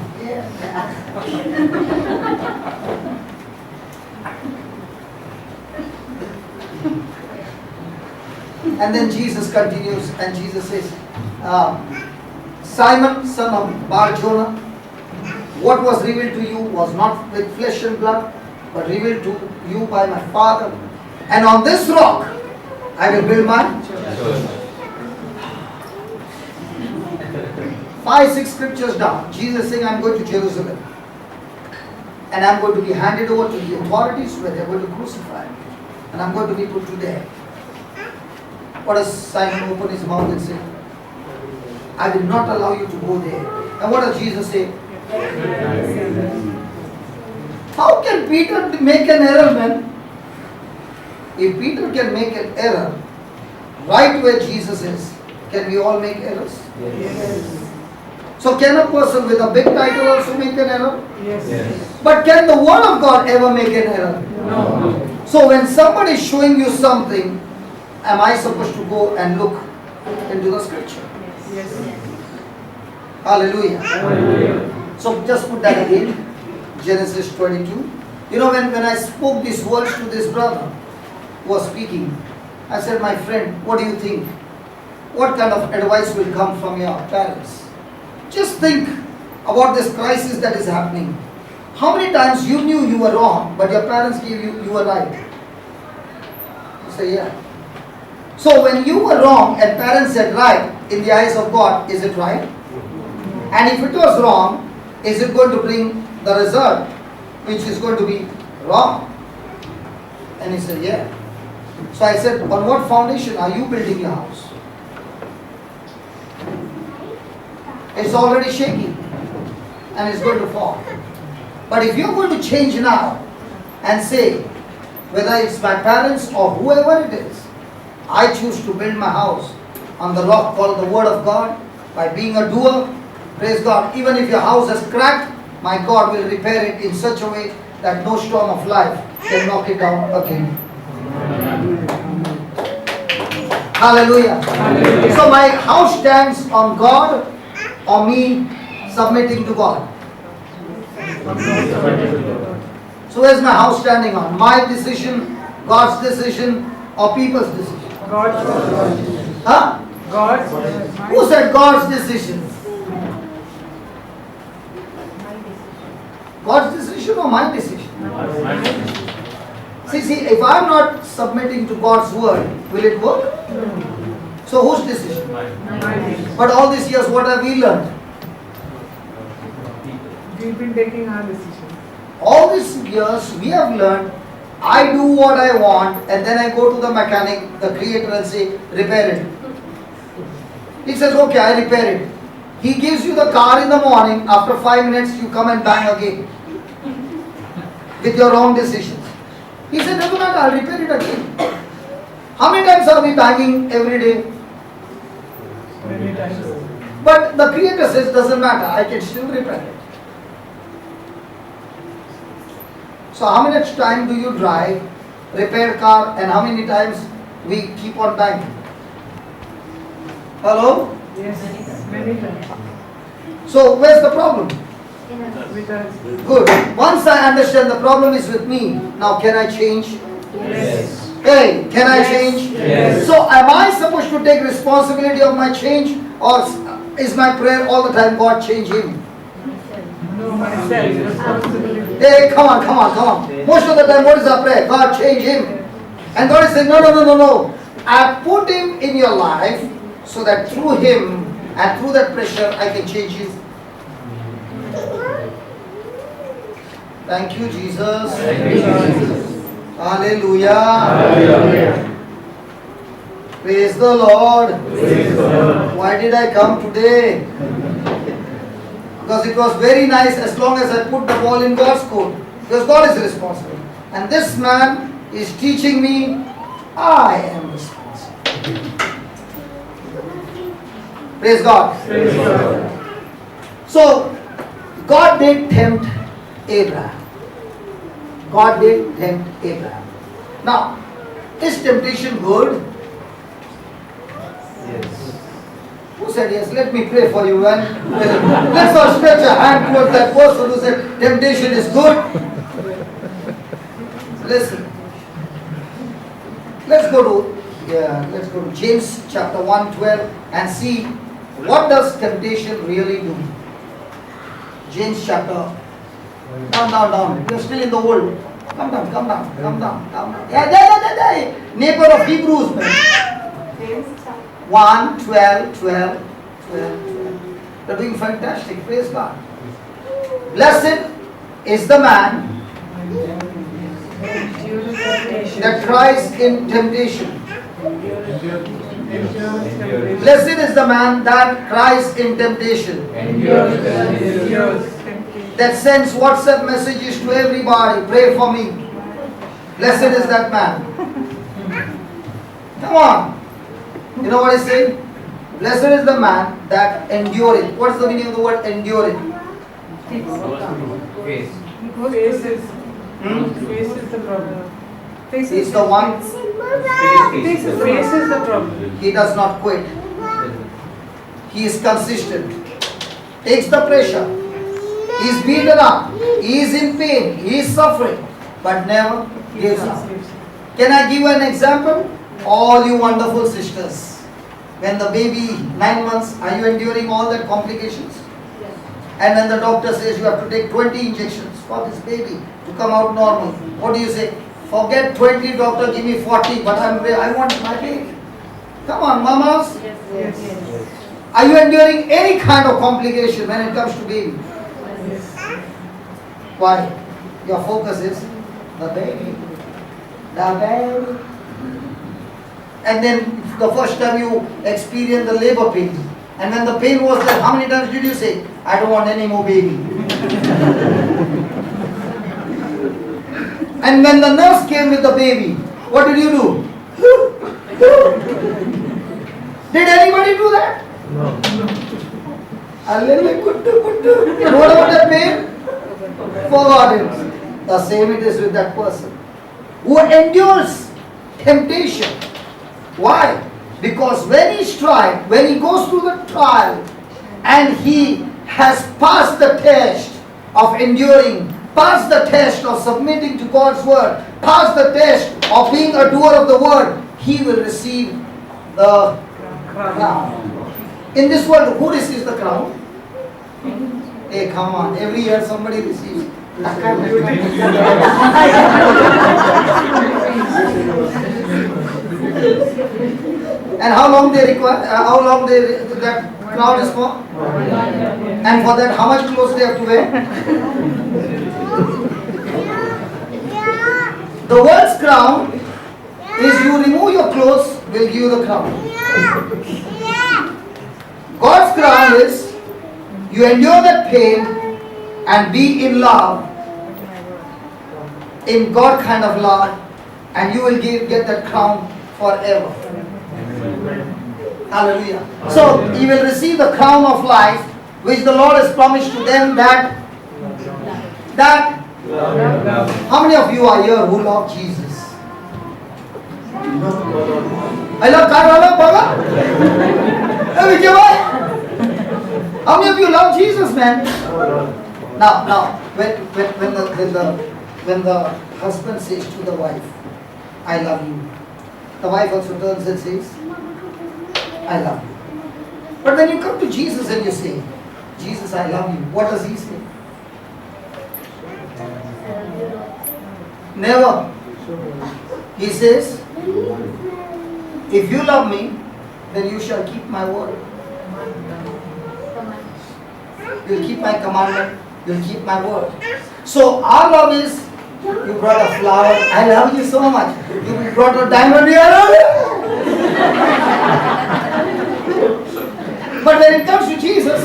And then Jesus continues and Jesus says, Simon, son of Bar-Jonah, what was revealed to you was not with flesh and blood, but revealed to you by my Father. And on this rock, I will build my church. 5-6 scriptures down, Jesus saying, I'm going to Jerusalem. And I'm going to be handed over to the authorities where they're going to crucify me. And I'm going to be put to death. What does Simon open his mouth and say? I will not allow you to go there. And what does Jesus say? How can Peter make an error, man? If Peter can make an error right where Jesus is, can we all make errors? Yes. So can a person with a big title also make an error? Yes. But can the word of God ever make an error? No. So when somebody is showing you something, am I supposed to go and look into the scripture? Yes. Hallelujah. Hallelujah. So just put that again. Genesis 22. You know, when I spoke these words to this brother who was speaking, I said, my friend, what do you think? What kind of advice will come from your parents? Just think about this crisis that is happening. How many times you knew you were wrong, but your parents gave you were right? You say, yeah. So when you were wrong and parents said right, in the eyes of God, is it right? And if it was wrong, is it going to bring the result which is going to be wrong? And he said, yeah. So I said, on what foundation are you building your house? It's already shaky and it's going to fall. But if you're going to change now and say, whether it's my parents or whoever it is, I choose to build my house on the rock called the Word of God by being a doer, praise God. Even if your house has cracked, my God will repair it in such a way that no storm of life can knock it down again. Hallelujah. Hallelujah. So my house stands on God or me submitting to God. So where's my house standing on? My decision, God's decision, or people's decision? God's decision. Huh? God's decision. Who said God's decision? God's decision or my decision? See, if I'm not submitting to God's word, will it work? So whose decision? But all these years, what have we learned? We've been taking our decision. All these years, we have learned, I do what I want and then I go to the mechanic, the creator, and say, repair it. He says, okay, I repair it. He gives you the car in the morning, after 5 minutes you come and bang again with your wrong decisions. He said, never mind, I'll repair it again. How many times are we banging every day? Many times. But the creator says, doesn't matter, I can still repair it. So how much time do you drive, repair car, and how many times we keep on banging? Hello? Yes, many times. So where's the problem? With us. Good. Once I understand the problem is with me, now can I change? Yes. Hey, can I Yes. change? Yes. So am I supposed to take responsibility of my change, or is my prayer all the time, God change him? No, myself, responsibility. Hey, come on. Most of the time, what is our prayer? God change him. And God is saying, no. I put him in your life so that through him and through that pressure, I can change you. Thank you, Jesus. Hallelujah. Praise the Lord. Why did I come today? Because it was very nice as long as I put the ball in God's court. Because God is responsible. And this man is teaching me, I am responsible. Praise God. Praise God. So, God did tempt Abraham. God did tempt Abraham. Now, is temptation good? Yes. Who said yes? Let me pray for you. And let's all stretch a hand towards that person who said temptation is good. Listen. Let's go to James chapter 1:12 and see what does temptation really do. James chapter. Down. You're still in the world. Come down. Yeah. Neighbor of Hebrews, man. 1, 12. They're doing fantastic. Praise God. Blessed is the man that tries in temptation. Blessed is the man that cries in temptation. That sends WhatsApp messages to everybody. Pray for me. Blessed is that man. Come on. You know what I say? Blessed is the man that endureth. What is the meaning of the word endureth? Face. Faces the problem. He's the one. Faces the problem. He does not quit. He is consistent. Takes the pressure. He is beaten up. He is in pain. He is suffering. But never gives up. Can I give you an example? All you wonderful sisters. When the baby, 9 months, are you enduring all that complications? And when the doctor says you have to take 20 injections for this baby to come out normal, what do you say? Forget 20, doctor, give me 40, but I want my baby. Come on, mamas. Yes. Are you enduring any kind of complication when it comes to baby? Why? Your focus is the baby. The baby. And then the first time you experience the labor pain. And when the pain was there, how many times did you say, I don't want any more baby? And when the nurse came with the baby, what did you do? Did anybody do that? No. A little kuttu. And what about that pain? Forgot it. The same it is with that person who endures temptation. Why? Because when he's tried, when he goes through the trial and he has passed the test of enduring, passed the test of submitting to God's word, passed the test of being a doer of the word, he will receive the crown. In this world, who receives the crown? Hey, come on, every year somebody receives. And how long they require? That crown is for? And for that, how much clothes they have to wear? The world's crown is you remove your clothes, will give you the crown. God's crown is you endure that pain and be in love, in God kind of love, and you will get that crown forever. Hallelujah. So you will receive the crown of life which the Lord has promised to them that how many of you are here who love Jesus? I love Baba. How many of you love Jesus, man? Now, when the husband says to the wife, I love you, the wife also turns and says, I love you. But when you come to Jesus and you say, Jesus, I love you, what does he say? Never. He says, if you love me, then you shall keep my word. You'll keep my commandment, you'll keep my word. So our love is, you brought a flower, I love you so much. You brought a diamond, I love you. But when it comes to Jesus,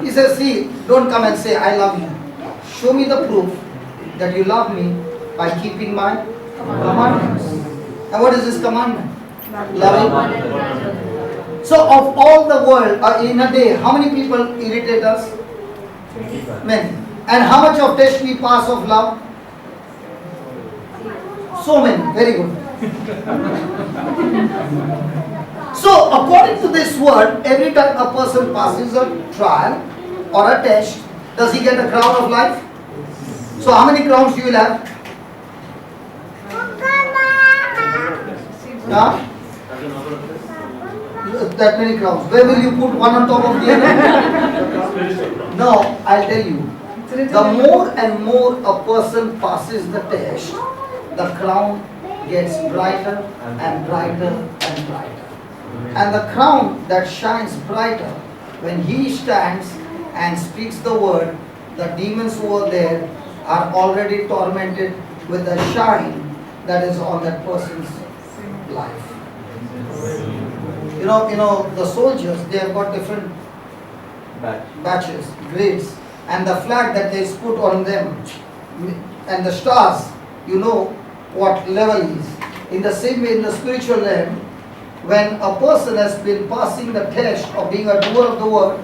he says, see, don't come and say, I love you. Show me the proof that you love me by keeping my commandments. And what is this commandment? Loving. So of all the world, in a day, how many people irritate us? Many. And how much of test we pass of love? So many. Very good. So according to this word, every time a person passes a trial or a test, does he get a crown of life? So how many crowns you will have? Huh? That many crowns. Where will you put one on top of the other? No, I'll tell you. The more and more a person passes the test, the crown gets brighter and brighter and brighter. And the crown that shines brighter, when he stands and speaks the word, the demons over there are already tormented with the shine that is on that person's life. You know, the soldiers, they have got different batches, grades, and the flag that is put on them, and the stars, you know what level is. In the same way, in the spiritual realm, when a person has been passing the test of being a doer of the word,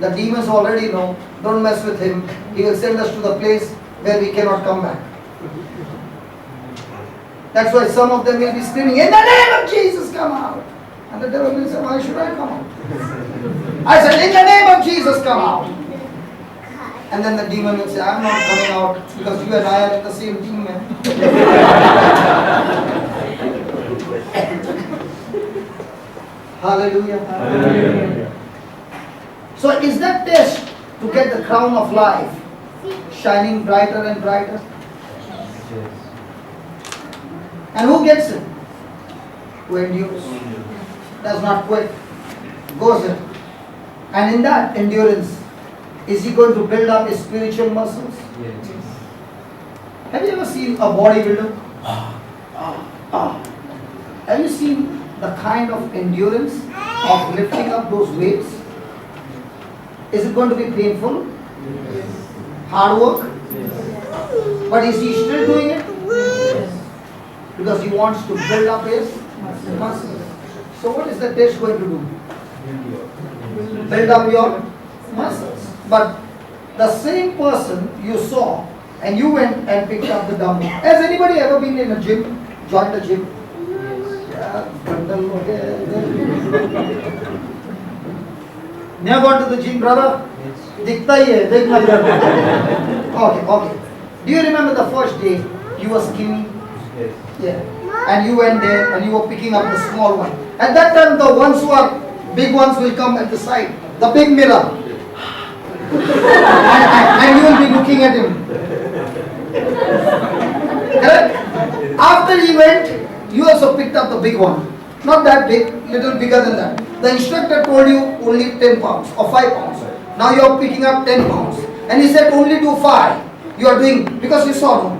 the demons already know, don't mess with him, he will send us to the place where we cannot come back. That's why some of them will be screaming, in the name of Jesus, come out. And the devil will say, why should I come out? I said, in the name of Jesus, come out. And then the demon will say, I'm not coming out because you and I are in the same team, man. Hallelujah. Hallelujah. So is that test to get the crown of life shining brighter and brighter? And who gets it? Who endures, does not quit, goes it. And in that endurance, is he going to build up his spiritual muscles? Yes. Have you ever seen a bodybuilder? Have you seen the kind of endurance of lifting up those weights? Is it going to be painful? Hard work? But is he still doing it? Because he wants to build up his muscles. So what is the test going to do? Build up your muscles. But the same person you saw and you went and picked up the dumbbell. Has anybody ever been in a gym? Joined a gym? Yeah, bundle, okay. Never gone to the gym, brother? दिखता ही है, देखना जरूर. Okay. Do you remember the first day you were skinny? Yes. Yeah. And you went there and you were picking up the small one. At that time, the ones who are big ones will come at the side, the big mirror. and you will be looking at him. Correct? After he went, you also picked up the big one. Not that big, little bigger than that. The instructor told you only 10 pounds or 5 pounds. Now you are picking up 10 pounds. And he said only do 5. You are doing, because you saw no.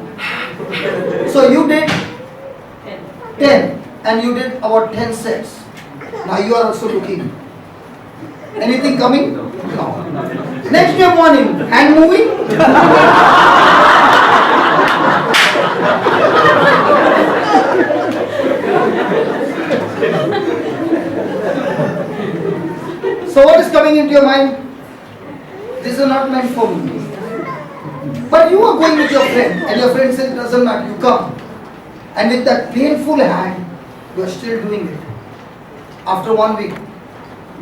So you did 10 and you did about 10 sets. Now you are also looking. Anything coming? No. Next day morning, hand moving? So what is coming into your mind? This is not meant for me. But you are going with your friend and your friend says it doesn't matter, you come. And with that painful hand, you are still doing it. After 1 week,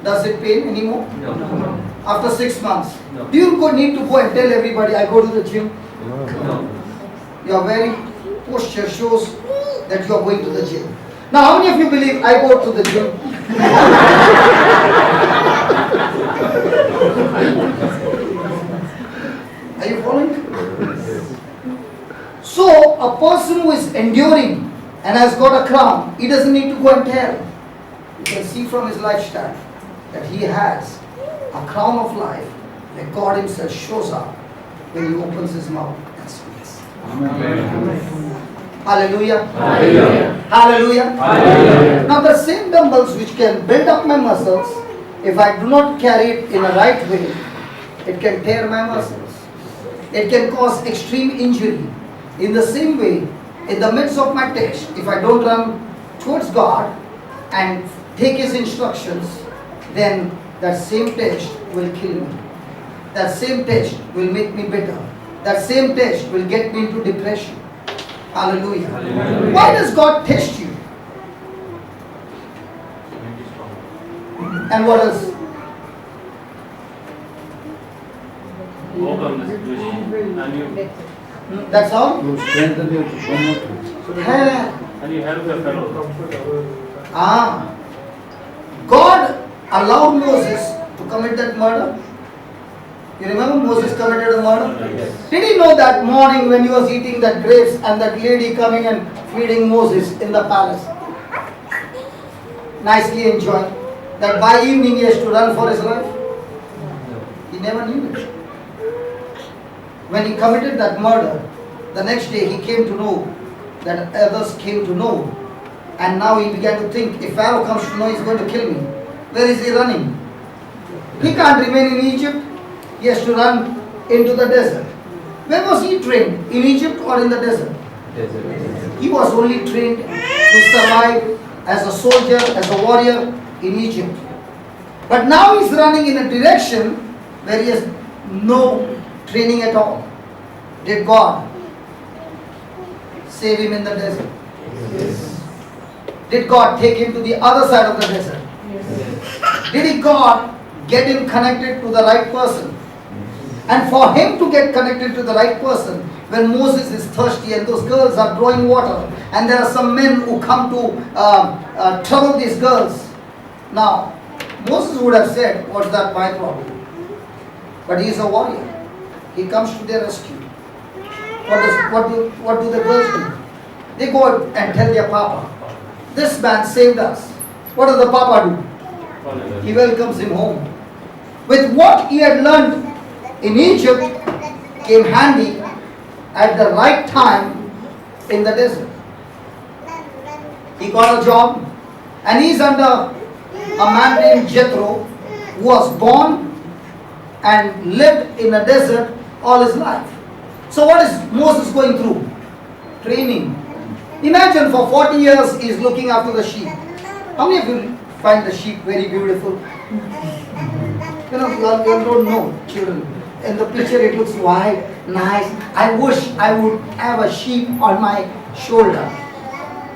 does it pain anymore? No. After 6 months, No. do you need to go and tell everybody, I go to the gym? No. Your very posture shows that you are going to the gym. Now, how many of you believe I go to the gym? Are you following? So, a person who is enduring and has got a crown, he doesn't need to go and tell. You can see from his lifestyle that he has a crown of life that God himself shows up when he opens his mouth and speaks. Hallelujah. Hallelujah. Hallelujah. Hallelujah. Now the same dumbbells which can build up my muscles, if I do not carry it in a right way, it can tear my muscles. It can cause extreme injury. In the same way, in the midst of my test, if I don't run towards God and take his instructions, then that same test will kill me. That same test will make me bitter. That same test will get me into depression. Hallelujah. Hallelujah. Why does God test you? And what else? Overcome the situation. And you That's all? To strengthen your promoter. and you help your fellow. God allowed Moses to commit that murder. You remember Moses committed a murder? Yes. Did he know that morning when he was eating that grapes and that lady coming and feeding Moses in the palace? Nicely enjoying. That by evening he has to run for his life? He never knew it. When he committed that murder, the next day he came to know that others came to know. And now he began to think, if Pharaoh comes to know he's going to kill me, where is he running? He can't remain in Egypt. He has to run into the desert. Where was he trained? In Egypt or in the desert? He was only trained to survive as a soldier, as a warrior in Egypt. But now he's running in a direction where he has no training at all. Did God save him in the desert? Yes. Did God take him to the other side of the desert? Did God get him connected to the right person? And for him to get connected to the right person, when Moses is thirsty and those girls are drawing water, and there are some men who come to trouble these girls. Now, Moses would have said, what's that my problem? But he is a warrior. He comes to their rescue. What do the girls do? They go and tell their papa, this man saved us. What does the papa do? He welcomes him home. With what he had learned in Egypt came handy at the right time in the desert. He got a job and he's under a man named Jethro who was born and lived in a desert all his life. So what is Moses going through? Training. Imagine for 40 years he is looking after the sheep. How many of you find the sheep very beautiful? You know, you don't know, children. In the picture it looks white, nice. I wish I would have a sheep on my shoulder,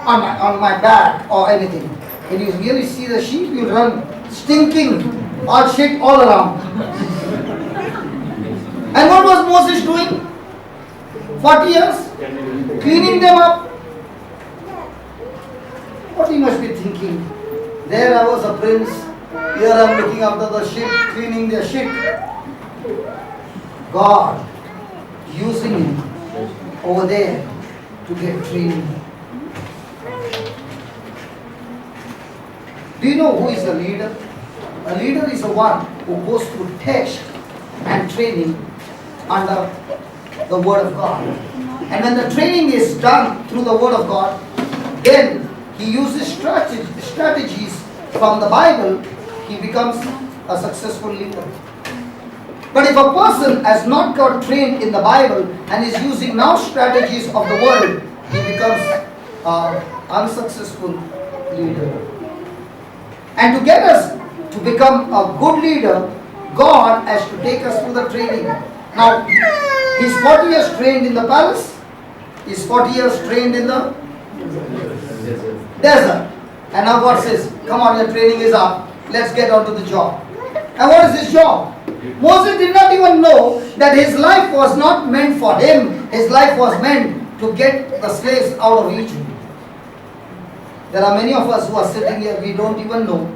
on my back or anything. When you really see the sheep, you run stinking or shit all around. And what was Moses doing? 40 years? Cleaning them up. What he must be thinking? There I was a prince, here I am looking after the sheep, cleaning their shit. God using him over there to get training. Do you know who is a leader? A leader is the one who goes through test and training under the Word of God. And when the training is done through the Word of God, then he uses strategies from the Bible, he becomes a successful leader. But if a person has not got trained in the Bible and is using now strategies of the world, he becomes an unsuccessful leader. And to get us to become a good leader, God has to take us through the training. Now, he's 40 years trained in the palace, he's 40 years trained in the desert. And now God says, come on, your training is up, let's get on to the job. And what is his job? Moses did not even know that his life was not meant for him. His life was meant to get the slaves out of Egypt. There are many of us who are sitting here, we don't even know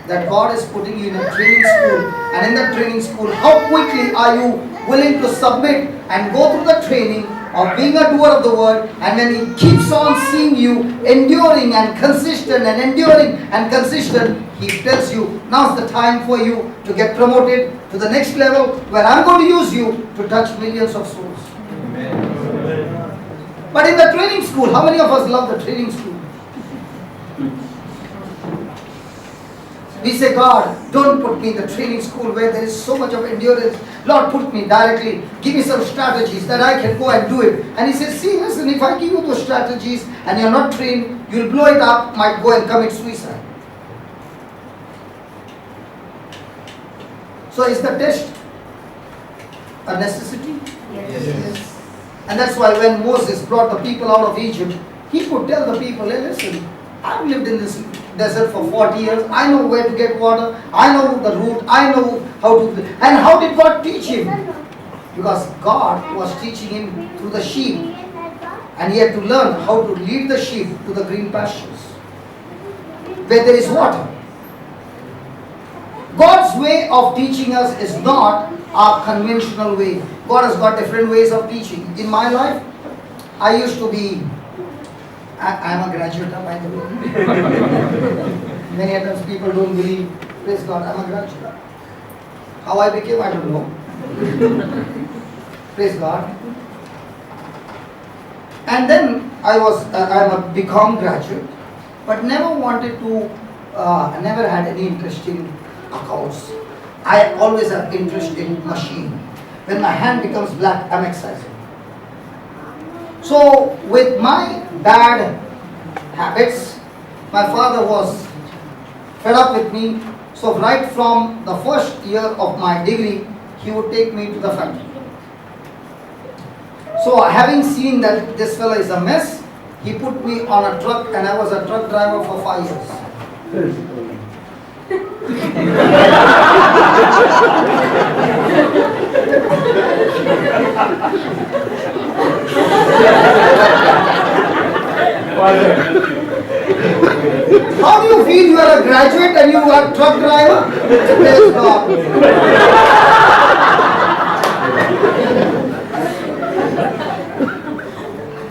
that God is putting you in a training school. And in that training school, how quickly are you willing to submit and go through the training of being a doer of the word? And when he keeps on seeing you enduring and consistent and enduring and consistent, he tells you, now's the time for you to get promoted to the next level where I'm going to use you to touch millions of souls. Amen. But in the training school, how many of us love the training school? We say, God, don't put me in the training school where there is so much of endurance. Lord, put me directly. Give me some strategies that I can go and do it. And he says, see, listen, if I give you those strategies and you're not trained, you'll blow it up, might go and commit suicide. So is the test a necessity? Yes. And that's why when Moses brought the people out of Egypt, he could tell the people, hey, listen, I've lived in this desert for 40 years. I know where to get water. I know the route. I know how to. And how did God teach him? Because God was teaching him through the sheep. And he had to learn how to lead the sheep to the green pastures where there is water. God's way of teaching us is not our conventional way. God has got different ways of teaching. In my life, I used to be, I'm a graduate, by the way. Many times people don't believe, praise God, I'm a graduate. How I became, I don't know. Praise God. And then I'm a BCom graduate, but never wanted to, never had any interest in accounts. I always have interest in machine. When my hand becomes black, I'm excited. So with my bad habits, my father was fed up with me. So right from the first year of my degree, he would take me to the factory. So having seen that this fellow is a mess, he put me on a truck and I was a truck driver for 5 years. are a graduate and you are a truck driver? Praise God.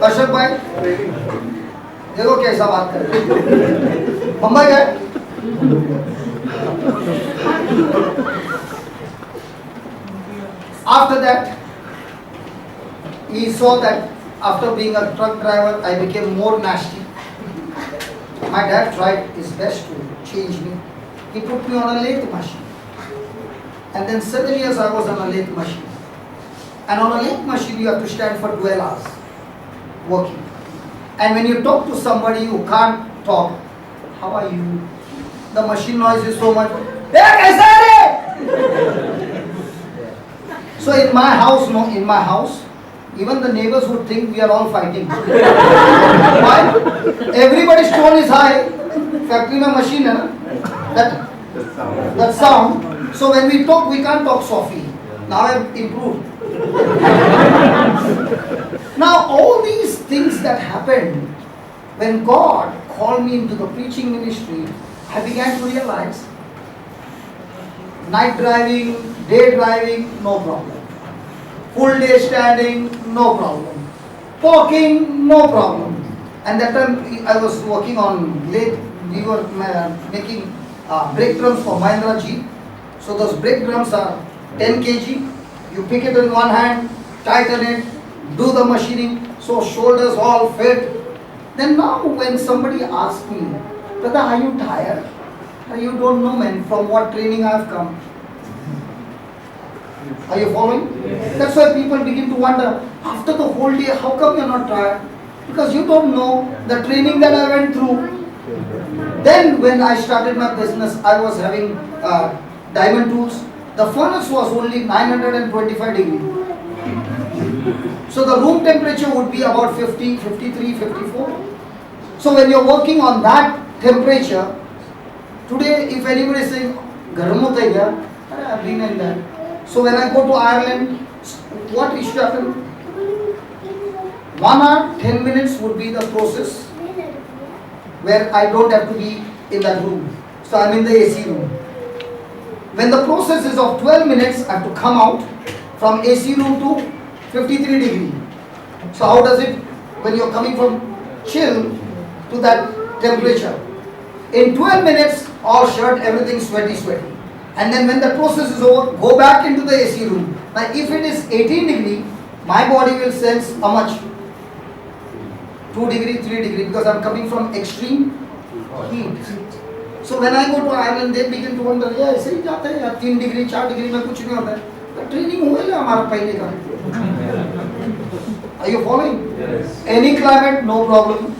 Ashok भाई देखो कैसा बात कर रहे हैं। मुंबई गए after that he saw that after being a truck driver I became more nasty. My dad tried his best to change me. He put me on a lathe machine, and then 7 years I was on a lathe machine. And on a lathe machine you have to stand for 12 hours working. And when you talk to somebody who can't talk, how are you? The machine noise is so much. So in my house, even the neighbors would think we are all fighting. Why? Everybody's tone is high. Factory mein machine hai na? That sound. So when we talk, we can't talk softly. Now I have improved. Now all these things that happened, when God called me into the preaching ministry, I began to realize night driving, day driving, no problem. Full day standing, no problem. Talking, no problem. And that time I was working on lathe. We were making brake drums for Mahindra Jeep. So those brake drums are 10 kg. You pick it in one hand, tighten it, do the machining, so shoulders all fit. Then now when somebody asks me, brother, are you tired? You don't know, man, from what training I have come. Are you following? Yes. That's why people begin to wonder, after the whole day, how come you're not tired? Because you don't know the training that I went through. Then when I started my business, I was having diamond tools. The furnace was only 925 degrees. So the room temperature would be about 50, 53, 54. So when you're working on that temperature, today if anybody is saying, garam hota hai kya? I've been in that. So when I go to Ireland, what used to happen? 1 hour, 10 minutes would be the process where I don't have to be in that room. So I'm in the AC room. When the process is of 12 minutes, I have to come out from AC room to 53 degree. So how does it, when you're coming from chill to that temperature? In 12 minutes, all shirt, everything sweaty. And then when the process is over, go back into the AC room. Now if it is 18 degree, my body will sense how much? 2 degree, 3 degree, because I'm coming from extreme heat. So when I go to Ireland, they begin to wonder, yeah, ऐसे ही जाते हैं यार 3 degree 4 degree में कुछ नहीं होता है. तो ट्रेनिंग हुआ है हमारा पहले का. Are you following? Yes. Any climate, no problem.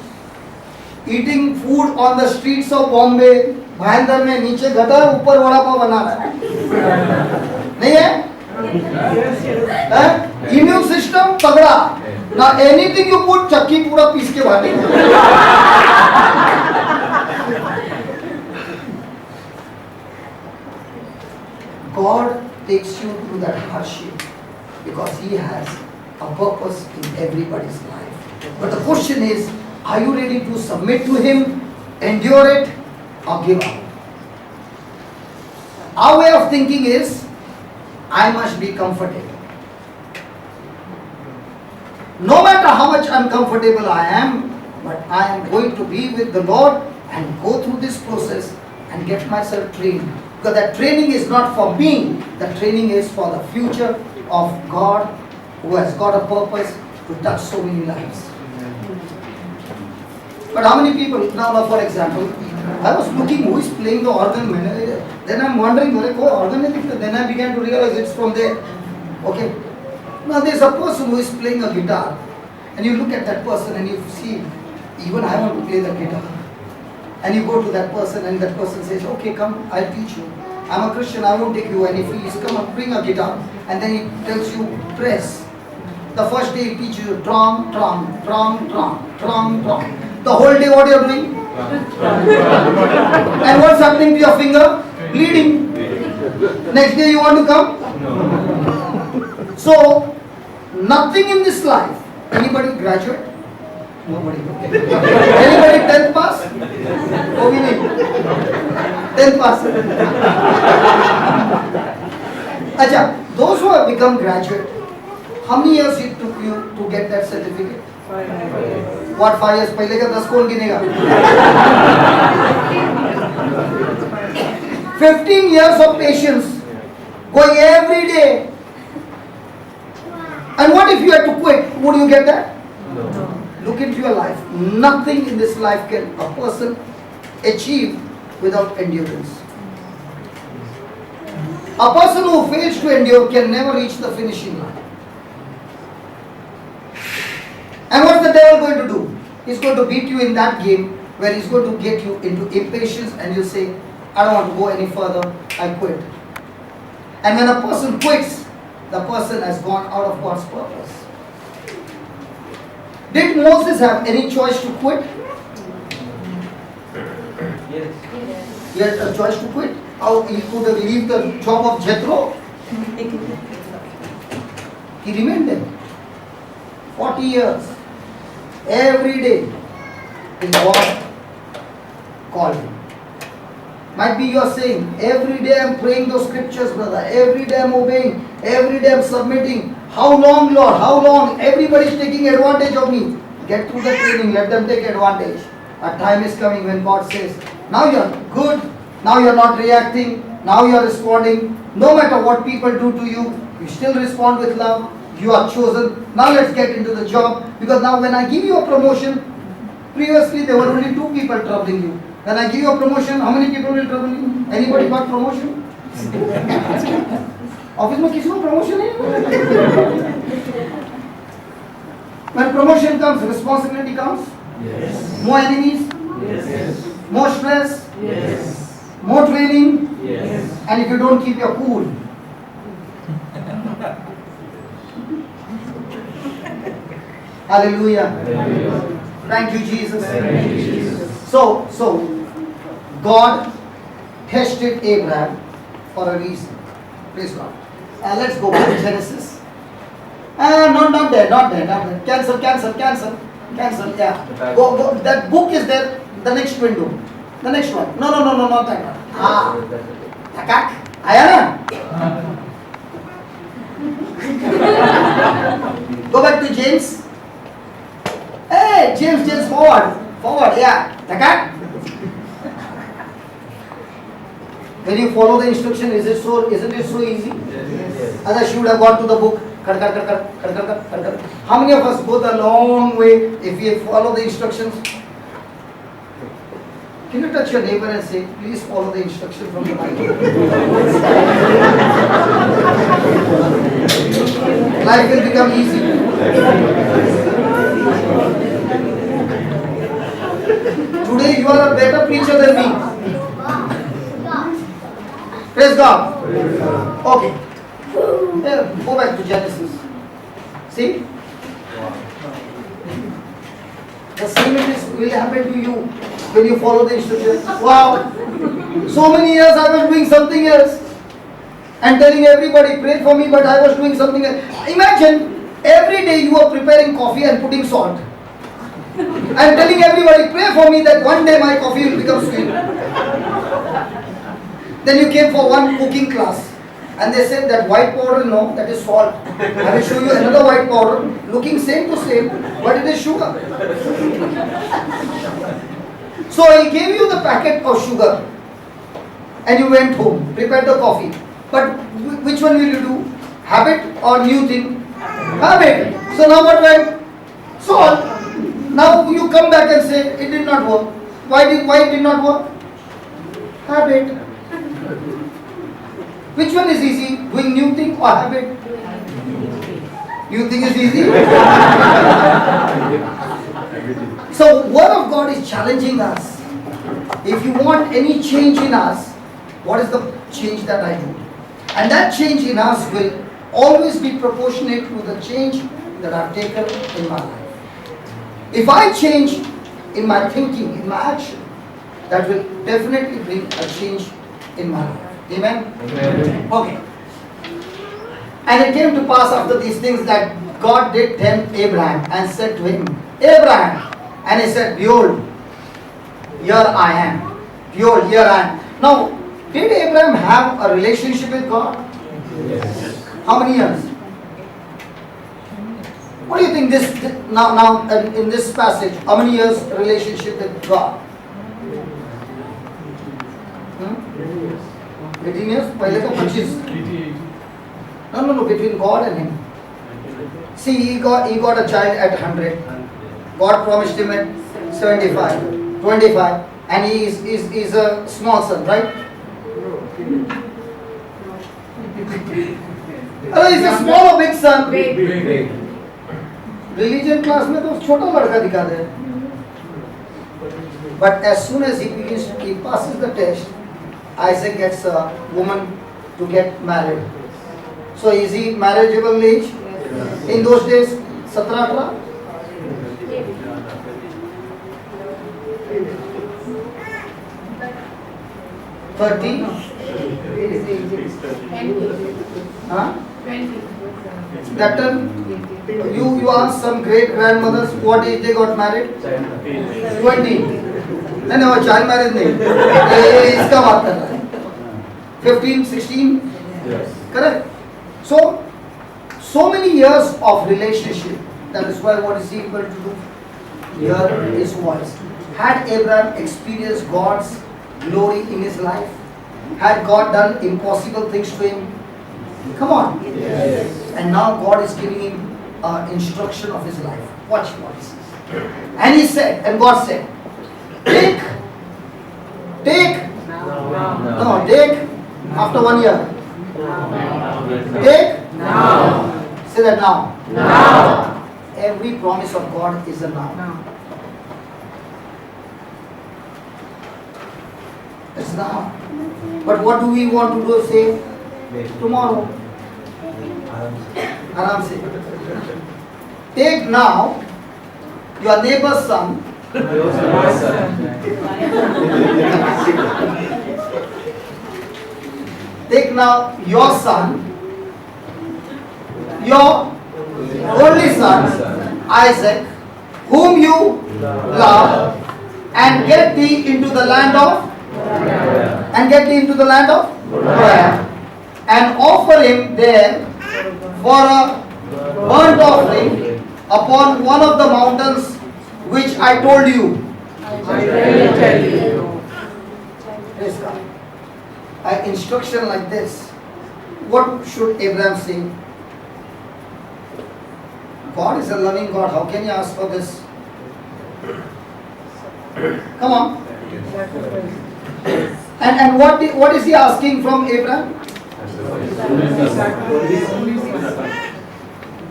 Eating food on the streets of Bombay, Bhayandar में नीचे गटर ऊपर वड़ा पाव बना रहा है. नहीं है? Immune system तगड़ा. Now anything you put, चक्की पूरा पीस के भागेगा. God takes you through that hardship because He has a purpose in everybody's life. But the question is, are you ready to submit to Him, endure it, or give up? Our way of thinking is, I must be comfortable. No matter how much uncomfortable I am, but I am going to be with the Lord and go through this process and get myself trained. Because that training is not for me, the training is for the future of God who has got a purpose to touch so many lives. But how many people, now for example, I was looking who is playing the organ, then I'm wondering, then I began to realize it's from there. Okay. Now there's a person who is playing a guitar, and you look at that person and you see, even I want to play the guitar. And you go to that person and that person says, okay, come, I'll teach you. I'm a Christian, I won't take you any fees. Come on, bring a guitar. And then he tells you, press. The first day he teaches you, trom, trom, trom, trom, trom, trom. The whole day what you're doing? And what's happening to your finger? Bleeding. Next day you want to come? So, nothing in this life. Anybody graduate? Nobody. Anybody 10th pass? 10th pass. Acha, those who have become graduate, how many years it took you to get that certificate? 5 What 5 years? पहले का 10 कौन गिनेगा? 15 years of patience, going every day. And what if you had to quit? Would you get that? Look into your life. Nothing in this life can a person achieve without endurance. A person who fails to endure can never reach the finishing line. And what's the devil going to do? He's going to beat you in that game where he's going to get you into impatience and you say, I don't want to go any further, I quit. And when a person quits, the person has gone out of God's purpose. Did Moses have any choice to quit? Yes. He had a choice to quit. How he could have leave the job of Jethro? He remained there 40 years. Every day, his God called him. Might be you are saying, every day I am praying those scriptures, brother. Every day I am obeying. Every day I am submitting. How long, Lord? How long? Everybody is taking advantage of me. Get through the training. Let them take advantage. A time is coming when God says, now you are good. Now you are not reacting. Now you are responding. No matter what people do to you, you still respond with love. You are chosen. Now let's get into the job. Because now when I give you a promotion, previously there were only 2 people troubling you. When I give you a promotion, how many people will trouble you? Anybody got promotion? Office में किसी को promotion नहीं? When promotion comes, responsibility comes. Yes. More enemies, Yes. more stress, Yes. more training, Yes. and if you don't keep your cool. Hallelujah. Thank you, Jesus. Thank you, Jesus. So God tested Abraham for a reason. Praise God. Let's go back to Genesis. Not there. Cancel. Yeah. Go. That book is there. The next window. The next one. No, not that one. Takak. Aya na? Go back to James. Hey, James, forward. Yeah. Takak. When you follow the instruction, isn't it so easy? Yes. As I should have gone to the book. How many of us go the long way if we follow the instructions? Can you touch your neighbor and say, please follow the instruction from the Bible? Life will become easy. Today you are a better preacher than me. Praise God. Okay. Go back to Genesis. See? The same will happen to you when you follow the instructions. Wow! So many years I was doing something else and telling everybody, pray for me, but I was doing something else. Imagine, every day you are preparing coffee and putting salt. And telling everybody, pray for me that one day my coffee will become sweet. Then you came for one cooking class. And they said that white powder, no, that is salt. I will show you another white powder, looking same to same, but it is sugar. So he gave you the packet of sugar, and you went home, prepared the coffee. But which one will you do? Habit or new thing? Habit. So now what went? Salt. Now you come back and say it did not work. Why it did not work? Habit. Which one is easy? Doing new thing or habit? New thing is easy. So Word of God is challenging us. If you want any change in us, what is the change that I do? And that change in us will always be proportionate to the change that I've taken in my life. If I change in my thinking, in my action, that will definitely bring a change in my life. Amen? Amen. Okay. And it came to pass after these things that God did tempt Abraham and said to him, Abraham. And he said, behold, here I am. Behold, here I am. Now, did Abraham have a relationship with God? Yes. How many years? What do you think now in this passage, how many years relationship with God? 18 years? पहले तो 25. No, between God and him. See, he got a child at 100. God promised him at 75, 25, and he is a small son, right? He's a small or big son? Big. Religion class में तो छोटा लड़का दिखाते हैं. But as soon as he passes the test, Isaac gets a woman to get married. So is he marriageable age? In those days, 17, 18? 30? Huh? 20. That time, you ask some great grandmothers what age they got married? 20. नहीं वो child marriage नहीं. ये इसका बात कर रहा है. 15, 16. Yes. Correct. So many years of relationship. That is why what is he able to do? Hear his voice. Had Abraham experienced God's glory in his life? Had God done impossible things to him? Come on. Yes. And now God is giving him instruction of his life. Watch what he says. And he said, and God said, take. No, take after 1 year. Take. Now. Say that now. Now. Every promise of God is a now. Now. It's now. But what do we want to do? Say tomorrow. Aram se. Take now your neighbor's son. Take now your son, your only son, Isaac, whom you love, and get thee into the land of Moab, and offer him there for a burnt offering upon one of the mountains which I told you. I will tell you. Praise God. An instruction like this, what should Abraham say? God is a loving God. How can you ask for this? Come on. And what is he asking from Abraham?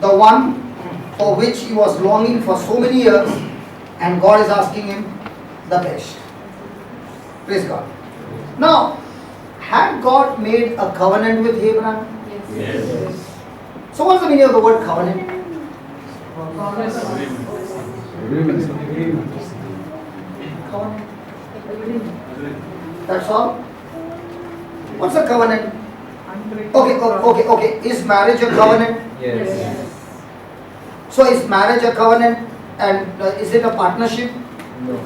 The one for which he was longing for so many years, and God is asking him the best. Praise God. Now, had God made a covenant with Abraham? Yes. So what's the meaning of the word covenant? Covenant. That's all? What's a covenant? Okay. Is marriage a covenant? Yes. So is marriage a covenant, and is it a partnership? No.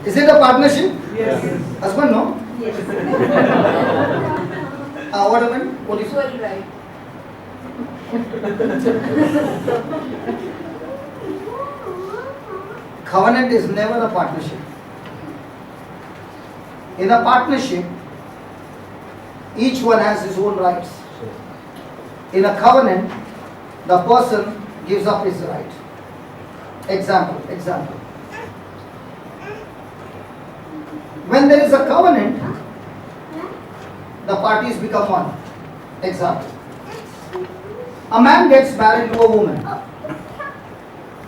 Is it a partnership? Yes. Husband, no? What happened? What is Equal right. Covenant is never a partnership. In a partnership, each one has his own rights. In a covenant, the person gives up his right. Example. When there is a covenant, the parties become one. Example. A man gets married to a woman.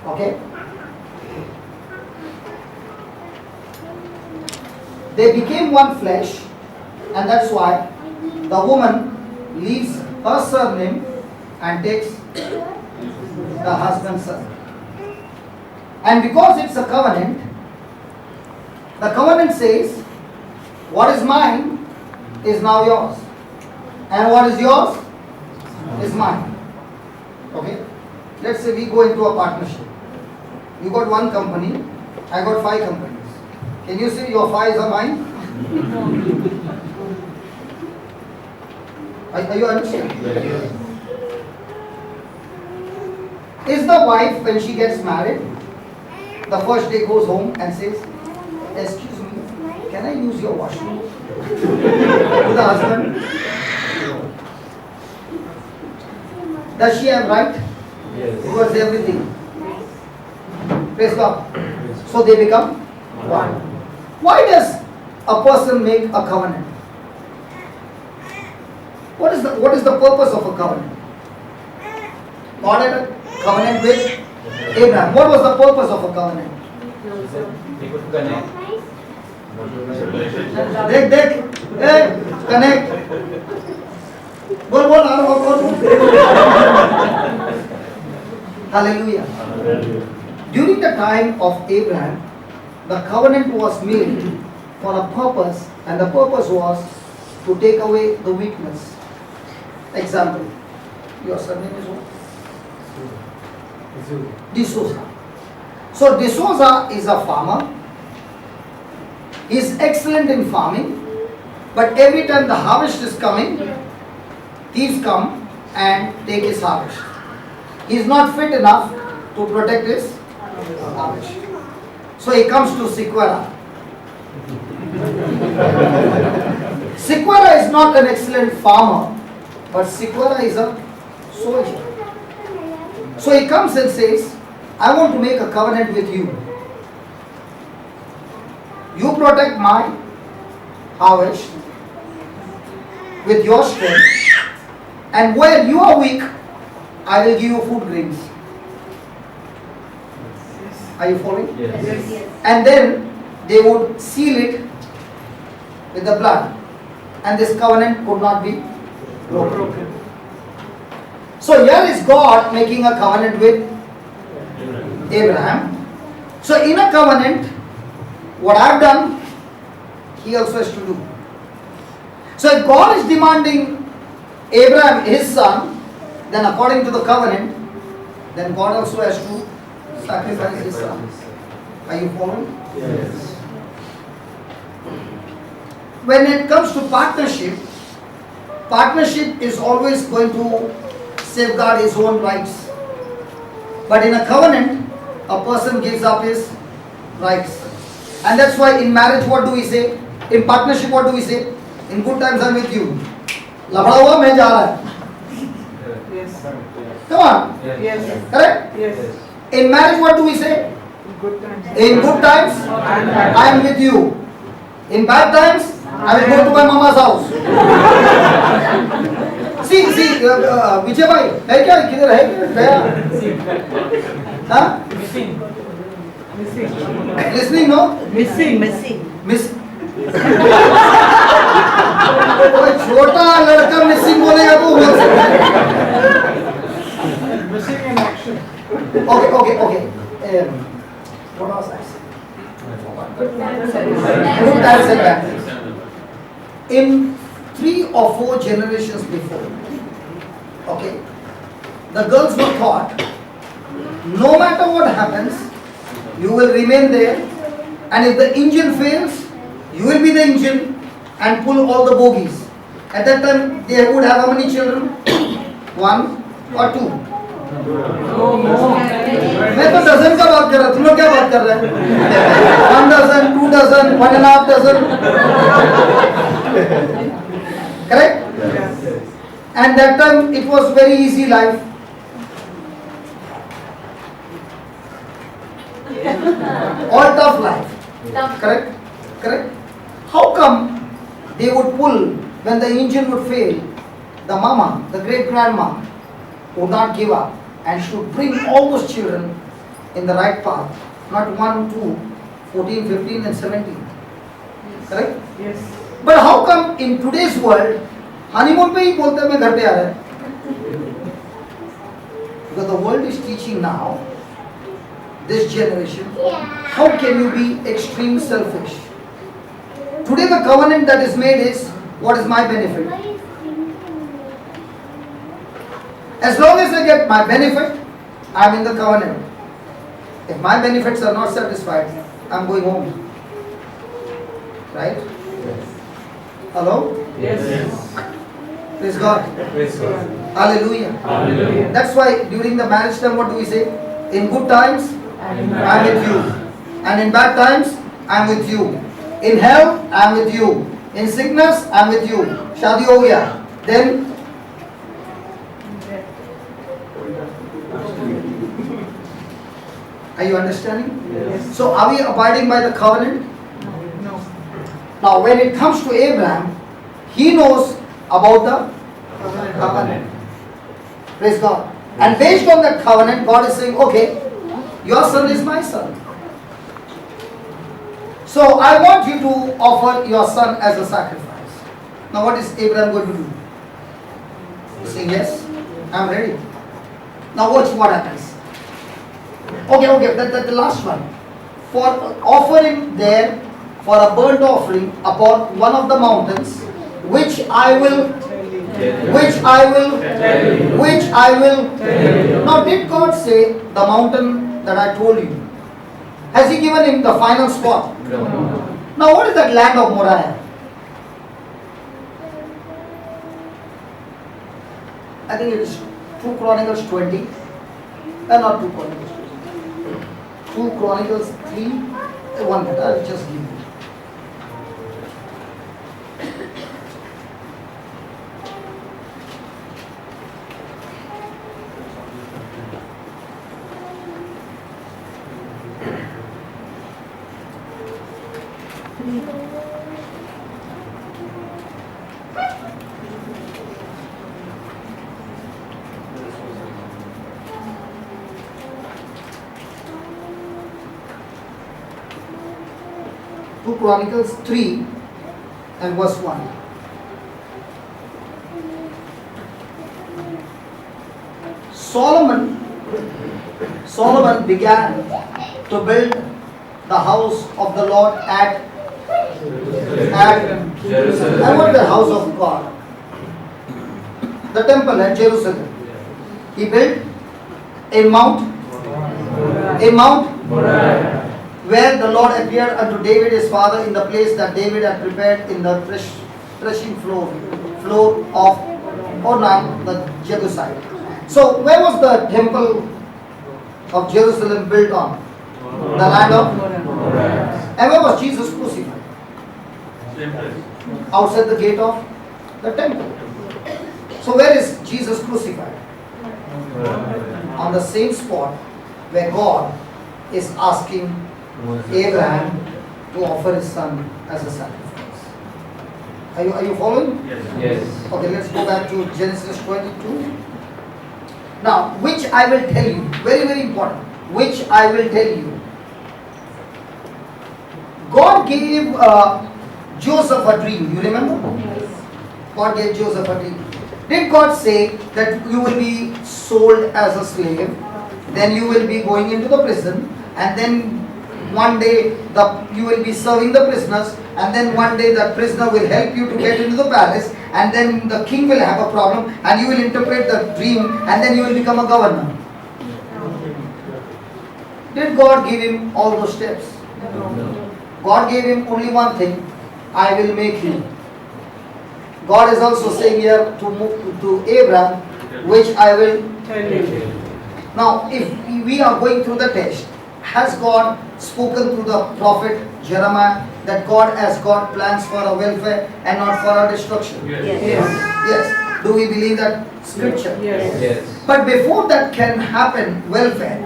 Okay? They became one flesh, and that's why the woman leaves her surname and takes the husband's surname. And because it's a covenant, the covenant says, what is mine is now yours, and what is yours is mine. Okay? Let's say we go into a partnership. You got one company, I got 5 companies. Can you see your 5s are mine? Are you understanding? Is the wife, when she gets married, the first day goes home and says, excuse me, can I use your washroom? To the husband. Does she have right? Yes. Towards everything. Praise God. So they become one. Why does a person make a covenant? What is the purpose of a covenant? God had a covenant with Abraham. What was the purpose of a covenant? देख connect. बोल Hallelujah. During the time of Abraham, the covenant was made for a purpose, and the purpose was to take away the weakness. Example, your surname is what? D'Souza. So D'Souza is a farmer. He is excellent in farming, but every time the harvest is coming, thieves come and take his harvest. He is not fit enough to protect his harvest. So he comes to Sequeira. Sequeira is not an excellent farmer, but Sequeira is a soldier. So he comes and says, I want to make a covenant with you. You protect my harvest with your strength, and where you are weak, I will give you food grains. Are you following? Yes. And then they would seal it with the blood, and this covenant could not be broken. So here is God making a covenant with Abraham. So in a covenant, what I have done, he also has to do. So if God is demanding Abraham his son, then according to the covenant, then God also has to sacrifice his son. Are you following? Yes. When it comes to partnership, partnership is always going to safeguard his own rights. But in a covenant, a person gives up his rights. And that's why in marriage, what do we say? In partnership, what do we say? In good times, I'm with you. Labda hua, main ja raha hai. Yes. Come on. Yes. Correct? Yes. In marriage, what do we say? Good times. In good times, I am with you. In bad times, I will go to my mama's house. See, Vijay bhai, है क्या? किधर है? गया? हाँ? Listening, no? Missing. Miss. कोई छोटा लड़का missing बोलेगा तो बोल सकता है. Missing in action. Okay. What was I saying? Good times and bad times. In 3 or 4 generations before, okay, the girls were taught, no matter what happens, you will remain there, and if the engine fails, you will be the engine and pull all the bogies. At that time, they would have how many children? 1 or 2? मैं तो dozen का बात कर रहा, तुम लोग क्या बात कर रहे हैं? 1 dozen, 2 dozen, 1.5 dozen. Correct? And that time it was very easy life. All tough life. Correct? How come they would pull when the engine would fail? The mama, the great grandma, would not give up and should bring all those children in the right path. Not 1, 2, 14, 15 and 17. Correct? Yes. But how come in today's world, honeymoon पे ही बोलते हैं मैं घर पे आ रहा है? Because the world is teaching now, this generation, how can you be extreme selfish? Today the covenant that is made is, what is my benefit? As long as I get my benefit, I am in the covenant. If my benefits are not satisfied, I'm going home. Right? Hello? Yes. Praise God. Hallelujah. Hallelujah. That's why during the marriage time, what do we say? In good times, I'm with you. And in bad times, I'm with you. In health, I'm with you. In sickness, I'm with you. Shadi ho gaya. Then, are you understanding? Yes. So are we abiding by the covenant? No. Now when it comes to Abraham, he knows about the covenant. Praise God. And based on that covenant, God is saying, okay, your son is my son. So I want you to offer your son as a sacrifice. Now what is Abraham going to do? He's saying, yes, I'm ready. Now watch what happens. Okay, the last one. For offering there for a burnt offering upon one of the mountains, which I will. Now did God say the mountain that I told you? Has he given him the final spot? No. Now what is that land of Moriah? I think it is 2 Chronicles 20. Not 2 Chronicles 20. 2 Chronicles 3. 1 minute, I will just give you. Chronicles 3 and verse 1. Solomon began to build the house of the Lord at Jerusalem. I want the house of God, the temple at Jerusalem. He built a mount Moriah. where the Lord appeared unto David his father in the place that David had prepared in the threshing floor of Ornan the Jebusite. So where was the temple of Jerusalem built on? The land of? Moriah. And where was Jesus crucified? Outside the gate of the temple. So where is Jesus crucified? On the same spot where God is asking Abraham to offer his son as a sacrifice. Are you following? Yes. Okay, let's go back to Genesis 22. Now, which I will tell you, very, very important, which I will tell you. God gave Joseph a dream, you remember? God gave Joseph a dream. Did God say that you will be sold as a slave, then you will be going into the prison, and then one day you will be serving the prisoners, and then one day the prisoner will help you to get into the palace, and then the king will have a problem, and you will interpret the dream, and then you will become a governor? Did God give him all those steps? God gave him only one thing: I will make you. God is also saying here to Abraham, which I will Tell you. Now, if we are going through the test, has God spoken through the prophet Jeremiah that God has got plans for our welfare and not for our destruction? Yes. Yes. Do we believe that scripture? Yes. But before that can happen, welfare,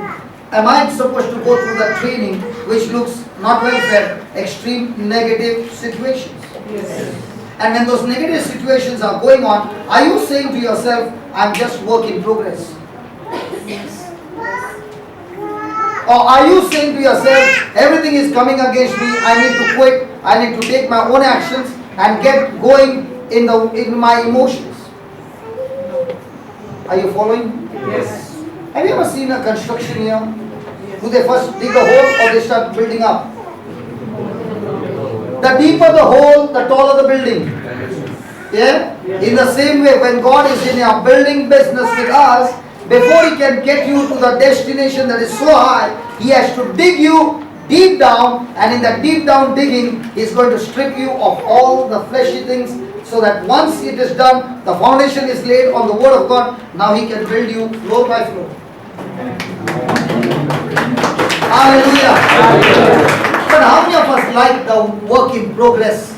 am I supposed to go through the training which looks not welfare, extreme negative situations? Yes. And when those negative situations are going on, are you saying to yourself, I'm just work in progress? Or are you saying to yourself, everything is coming against me, I need to quit, I need to take my own actions and get going in my emotions? Are you following? Yes. Have you ever seen a construction here? Yes. Do they first dig a hole or they start building up? The deeper the hole, the taller the building. Yeah? In the same way, when God is in a building business with us, before He can get you to the destination that is so high, He has to dig you deep down, and in that deep down digging, He is going to strip you of all the fleshy things, so that once it is done, the foundation is laid on the Word of God. Now He can build you floor by floor. Hallelujah. But how many of us like the work in progress?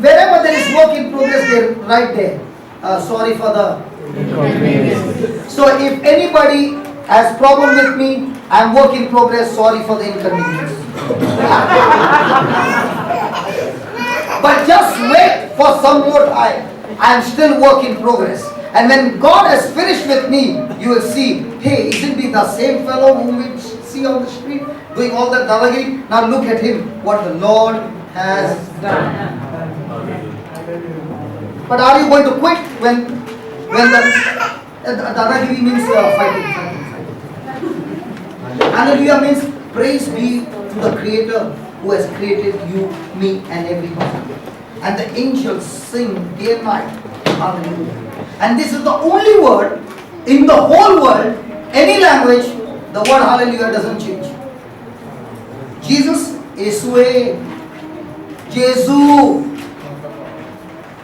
Wherever there is work in progress, they're right there. Sorry for the... So if anybody has problem with me, I'm work in progress, sorry for the inconvenience. But just wait for some more time. I'm still work in progress. And when God has finished with me, you will see, hey, isn't he the same fellow whom we see on the street doing all that dadagiri? Now look at him, what the Lord has done. But are you going to quit when the dadagiri means fighting? Hallelujah means praise be to the Creator who has created you, me, and everybody. And the angels sing day and night. Hallelujah. And this is the only word in the whole world, any language, the word hallelujah doesn't change. Jesus, Yesue, Jesu.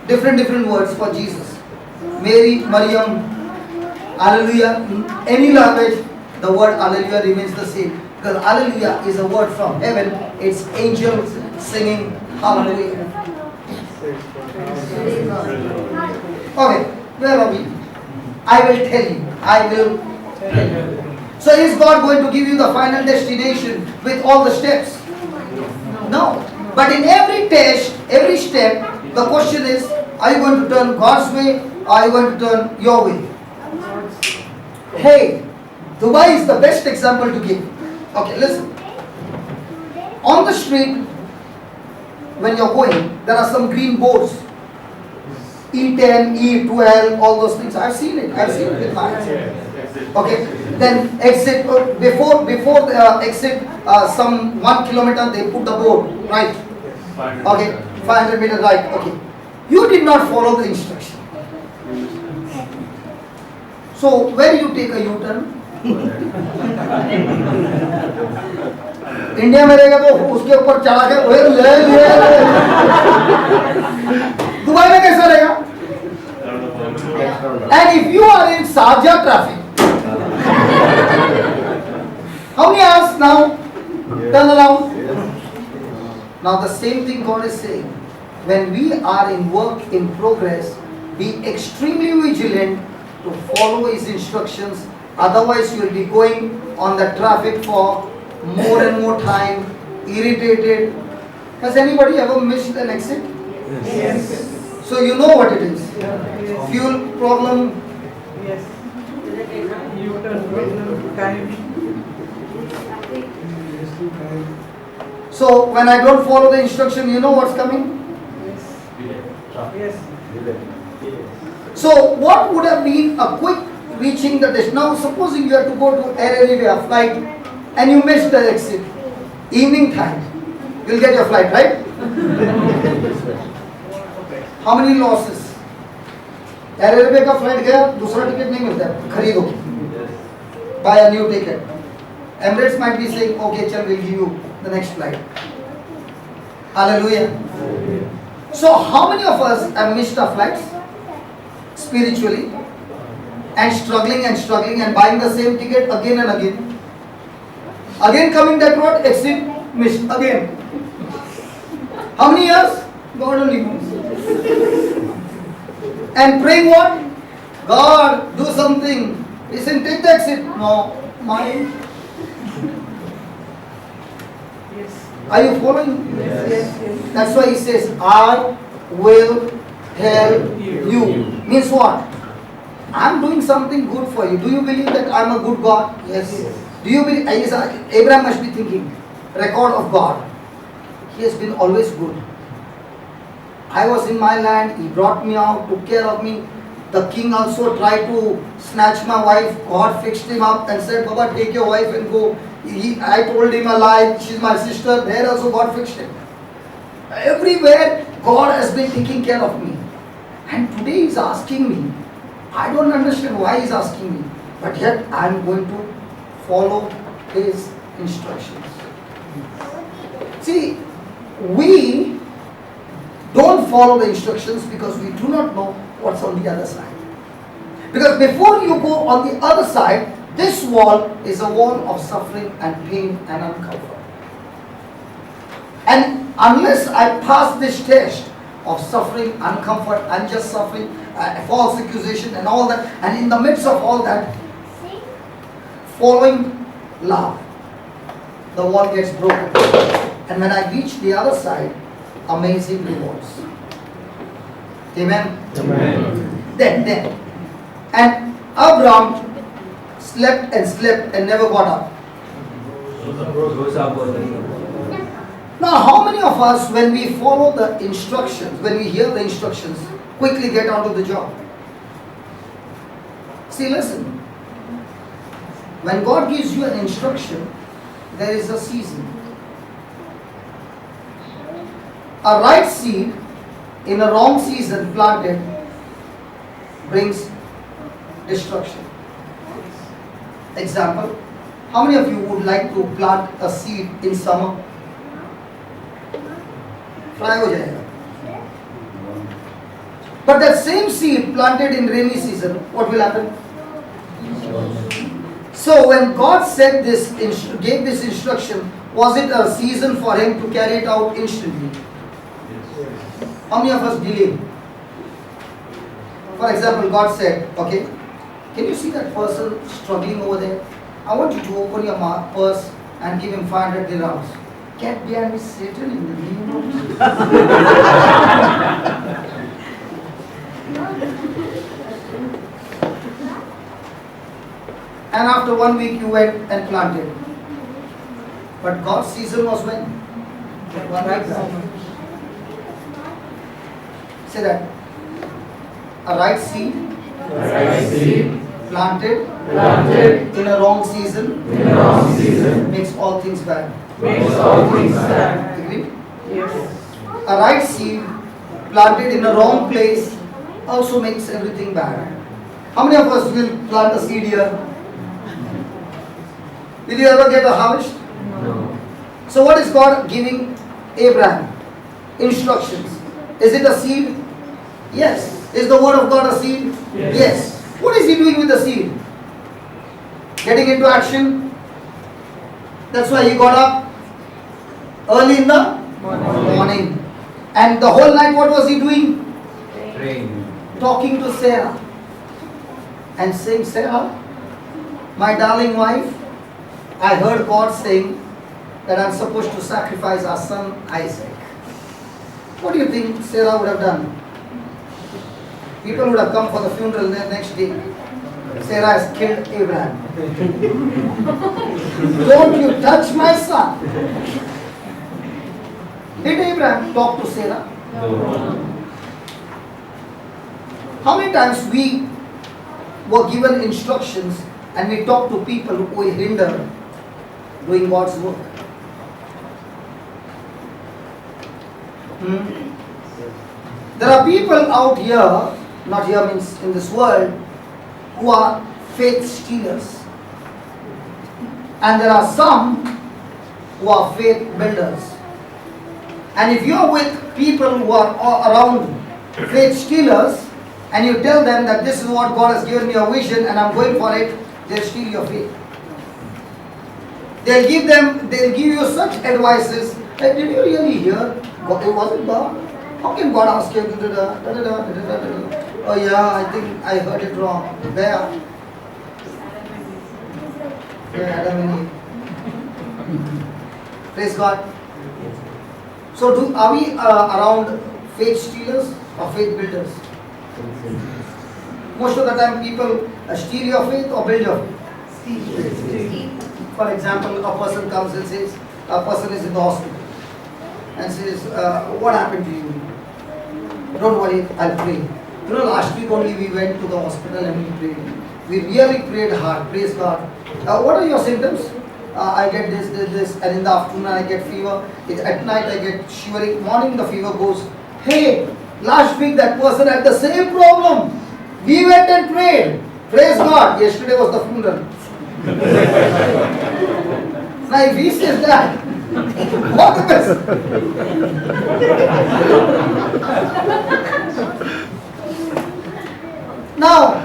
Different words for Jesus. Mary, Mariam, hallelujah. In any language, the word hallelujah remains the same. Because hallelujah is a word from heaven. It's angels singing hallelujah. Okay, where are we? I will tell you. I will tell you. So is God going to give you the final destination with all the steps? No. But in every test, every step, the question is, are you going to turn God's way or are you going to turn your way? Hey, Dubai is the best example to give. Okay, listen. On the street, when you're going, there are some green boards. E10, E12, all those things. I've seen it. I've seen it with my eyes. Okay. Then exit, before the exit, some 1 kilometer, they put the board, right? Okay, 500 meters, right. Okay. You did not follow the instruction. So, where you take a U-turn? India में रहेगा तो उसके ऊपर चढ़ा के Dubai में कैसा रहेगा? And if you are in Sharjah traffic, how many hours now? Turn around. Now the same thing God is saying. When we are in work in progress, be extremely vigilant to follow His instructions. Otherwise, you will be going on the traffic for more and more time, irritated. Has anybody ever missed an exit? Yes. So you know what it is. Fuel problem. Yes. U-turn problem, time. So when I don't follow the instruction, you know what's coming? Yes. So what would have been a quick reaching the destination? Now supposing you have to go to Air Arabia flight and you missed the exit. Evening time. You'll get your flight, right? How many losses? Air Arabia का flight गया, दूसरा ticket नहीं मिलता, खरीदो. Buy a new ticket. Emirates might be saying, okay, chal, we'll give you the next flight. Hallelujah. So how many of us have missed our flights spiritually and struggling and buying the same ticket again and again? Again coming that road, exit, missed again. How many years? God only knows. And praying what? God, do something. He said, take the exit. No, mine. Yes. Are you following? Yes. That's why He says, I will help you. Means what? I'm doing something good for you. Do you believe that I'm a good God? Yes. Do you believe? Abraham must be thinking, record of God. He has been always good. I was in my land, He brought me out, took care of me. The king also tried to snatch my wife. God fixed him up and said, Baba, take your wife and go. I told him a lie, she's my sister. There also God fixed him. Everywhere God has been taking care of me. And today He's asking me. I don't understand why He's asking me. But yet I am going to follow His instructions. See, we don't follow the instructions because we do not know what's on the other side. Because before you go on the other side, this wall is a wall of suffering and pain and uncomfort. And unless I pass this test of suffering, uncomfort, unjust suffering, false accusation and all that, and in the midst of all that, following love, the wall gets broken. And when I reach the other side, amazing rewards. Amen? Amen. Then. And Abraham slept and never got up. Now, how many of us, when we follow the instructions, when we hear the instructions, quickly get onto the job? See, listen. When God gives you an instruction, there is a season. A right seed in a wrong season planted brings destruction. Example, how many of you would like to plant a seed in summer? Fly ho jayega. But that same seed planted in rainy season, what will happen? So when God said this, gave this instruction, was it a season for him to carry it out instantly? How many of us delayed? For example, God said, okay, can you see that person struggling over there? I want you to open your purse and give him 500 dirhams. Get behind me, Satan, in the name of Jesus. And after 1 week you went and planted. But God's season was when? 1 week back. Say that. A right seed. Planted in a wrong season makes all things bad. Agree? Yes. A right seed planted in a wrong place also makes everything bad. How many of us will plant a seed here? Did you ever get a harvest? No. So what is God giving Abraham? Instructions. Is it a seed? Yes. Is the word of God a seed? Yes. What is he doing with the seed? Getting into action. That's why he got up early in the morning. And the whole night what was he doing? Talking to Sarah. And saying, Sarah, my darling wife, I heard God saying that I'm supposed to sacrifice our son Isaac. What do you think Sarah would have done? People would have come for the funeral the next day. Sarah has killed Abraham. Don't you touch my son. Did Abraham talk to Sarah? No. How many times we were given instructions and we talk to people who will hinder doing God's work? There are people out here, not here means in this world, who are faith stealers. And there are some who are faith builders. And if you are with people who are around faith stealers, and you tell them that this is what God has given me a vision and I'm going for it, they'll steal your faith. They'll give you such advices. Hey, did you really hear? Was it God? How can God ask you to do that? Oh yeah, I think I heard it wrong. Where? Adam and Eve. Praise God. So are we around faith stealers or faith builders? Most of the time people steal your faith or build your faith. For example, a person comes and says, a person is in the hospital and says, what happened to you? Don't worry, I'll pray. You know, last week only we went to the hospital and we prayed. We really prayed hard, praise God. What are your symptoms? I get this, and in the afternoon I get fever. At night I get shivering. Morning the fever goes. Hey, last week that person had the same problem. We went and prayed. Praise God. Yesterday was the funeral. Now if he says that, what the best? Now,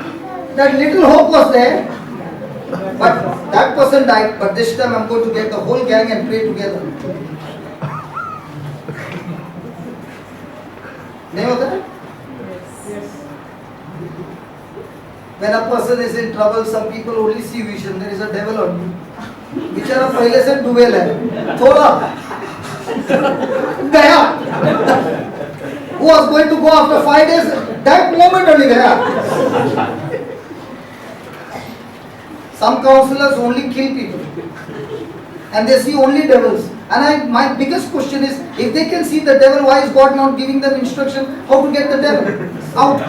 that little hope was there, but that person died, but this time I'm going to get the whole gang and pray together. Never that? Yes. When a person is in trouble, some people only see vision. There is a devil on you. बेचारा पहले से डूबेल है, थोड़ा गया. Who was going to go after 5 days? That moment only gaya. Some counselors only kill people, and they see only devils. And my biggest question is, if they can see the devil, why is God not giving them instruction how to get the devil out?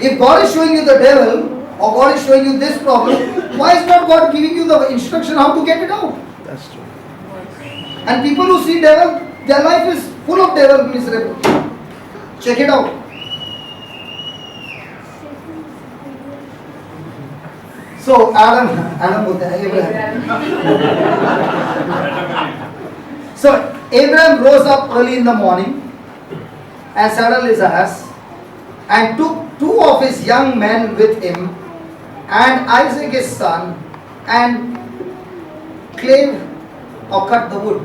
If God is showing you the devil, or God is showing you this problem, why is not God giving you the instruction how to get it out? That's true. And people who see devil, their life is full of devil, miserable. Check it out. So Adam बोलते हैं Abraham. So Abraham rose up early in the morning and saddled his ass and took 2 of his young men with him and Isaac his son and clave or cut the wood.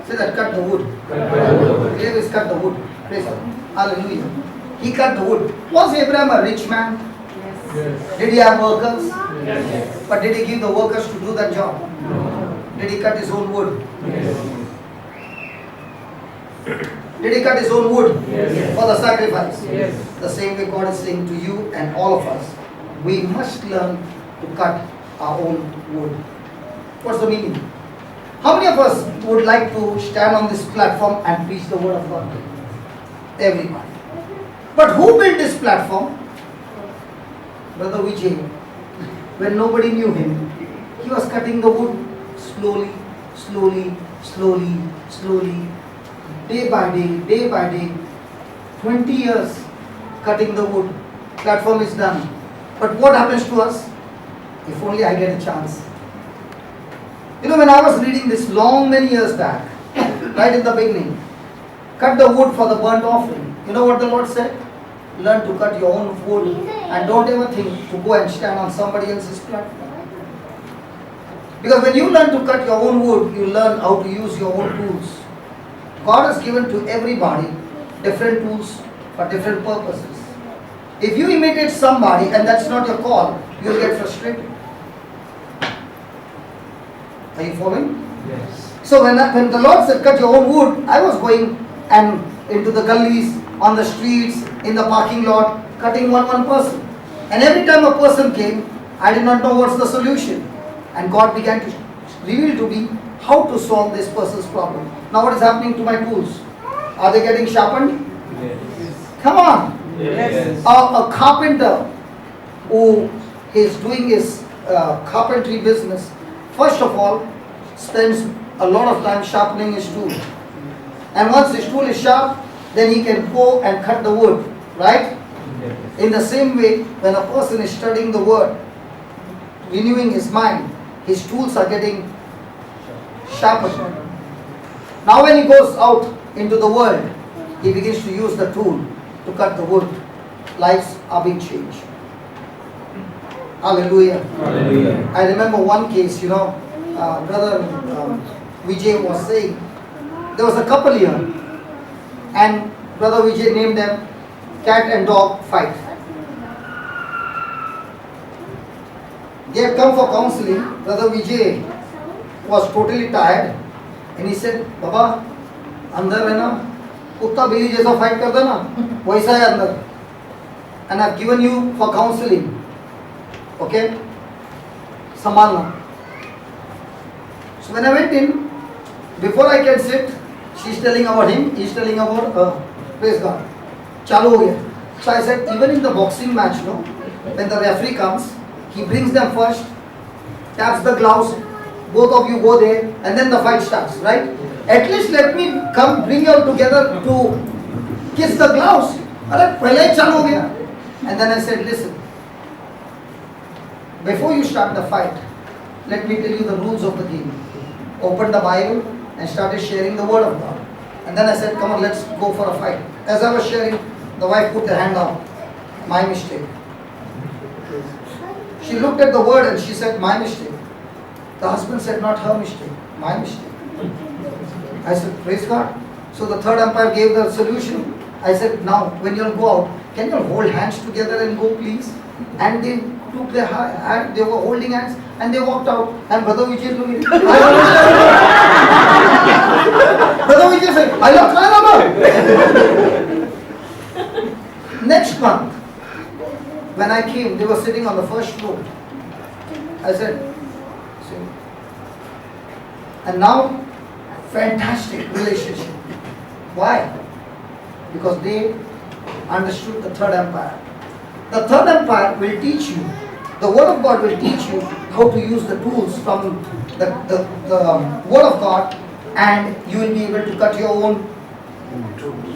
Say that, cut the wood. Clave is cut the wood. Praise God. Hallelujah. He cut the wood. Was Abraham a rich man? Yes. Did he have workers? Yes. But did he give the workers to do that job? No. Did he cut his own wood? Yes. Did he cut his own wood Yes. for the sacrifice? Yes. The same way God is saying to you and all of us, we must learn to cut our own wood. What's the meaning? How many of us would like to stand on this platform and preach the word of God? Everybody. But who built this platform? Brother Vijay. When nobody knew him, he was cutting the wood slowly, slowly, slowly, slowly, day by day, 20 years cutting the wood. Platform is done. But what happens to us? If only I get a chance. You know, when I was reading this many years back, right in the beginning, cut the wood for the burnt offering. You know what the Lord said? Learn to cut your own wood and don't ever think to go and stand on somebody else's platform. Because when you learn to cut your own wood, you learn how to use your own tools. God has given to everybody different tools for different purposes. If you imitate somebody and that's not your call, you'll get frustrated. Are you following? Yes. So when the Lord said cut your own wood, I was going and into the gullies, on the streets, in the parking lot, cutting one person. And every time a person came, I did not know what's the solution. And God began to reveal to me how to solve this person's problem. Now what is happening to my tools? Are they getting sharpened? Yes. Come on. Yes. A carpenter who is doing his carpentry business, first of all, spends a lot of time sharpening his tool. And once his tool is sharp, then he can go and cut the wood, right? In the same way, when a person is studying the word, renewing his mind, his tools are getting sharpened. Now when he goes out into the world, he begins to use the tool to cut the wood. Lives are being changed. Hallelujah. Hallelujah. I remember one case, Brother Vijay was saying, there was a couple here, and Brother Vijay named them cat and dog fight. They had come for counseling. Brother Vijay was totally tired, and he said, Baba, अंदर है ना कुत्ता बिल्ली जैसा fight करता ना वैसा है अंदर, and I've given you for counseling. Okay? संभालना. So when I went in, before I can sit, she's telling about him, he's telling about her. Praise God. Chalu ho gaya. So I said, even in the boxing match, when the referee comes, he brings them first, taps the gloves, both of you go there, and then the fight starts, right? At least let me come, bring you all together to kiss the gloves. And then I said, listen, before you start the fight, let me tell you the rules of the game. Opened the Bible and started sharing the word of God. And then I said, come on, let's go for a fight. As I was sharing, the wife put the hand down. My mistake. She looked at the word and she said, my mistake. The husband said, not her mistake, my mistake. I said, praise God. So the third umpire gave the solution. I said, now when you'll go out, can you hold hands together and go please? And they took their hand, they were holding hands and they walked out. And Brother Vijay told me, Brother Vijay said, I love. Next month, when I came, they were sitting on the first row. I said, see. And now, fantastic relationship. Why? Because they understood the third empire. The third empire will teach you, the word of God will teach you how to use the tools from the word of God, and you will be able to cut your own.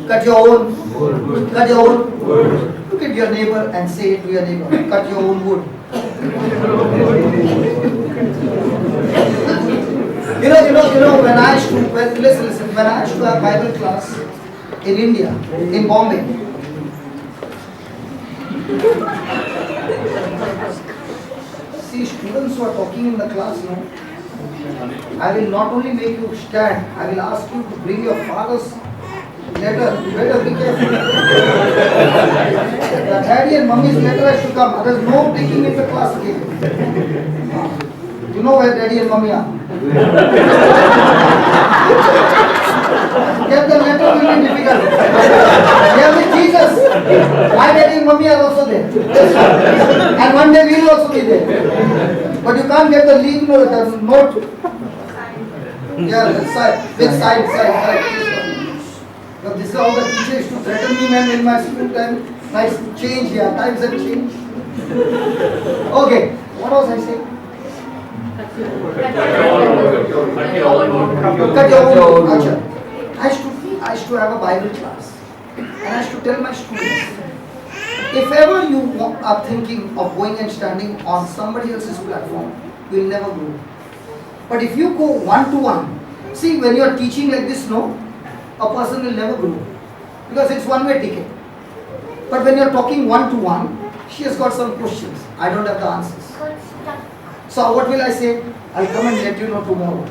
Look at your neighbor and say to your neighbor, cut your own wood. You know, when I used to, listen, when I used to have Bible class in India, in Bombay, see, students who are talking in the class, I will not only make you stand, I will ask you to bring your father's letter. Better be careful. The daddy and mummy's letter has to come. There is no taking in the class again. You know where daddy and mummy are? Get the letter will be difficult. Here with Jesus. My daddy and mummy are also there. And one day we will also be there. But you can't get the leave note. Yeah, side. But this is how the teacher used to threaten me, man, in my school time. Nice change here, times have changed. Okay, what was I saying? Cut your own wood. I used to have a Bible class. And I used to tell my students, if ever you are thinking of going and standing on somebody else's platform, you will never grow. But if you go one-to-one, see, when you are teaching like this, a person will never grow because it's one-way ticket. But when you're talking one-to-one, she has got some questions. I don't have the answers. So what will I say? I'll come and let you know tomorrow.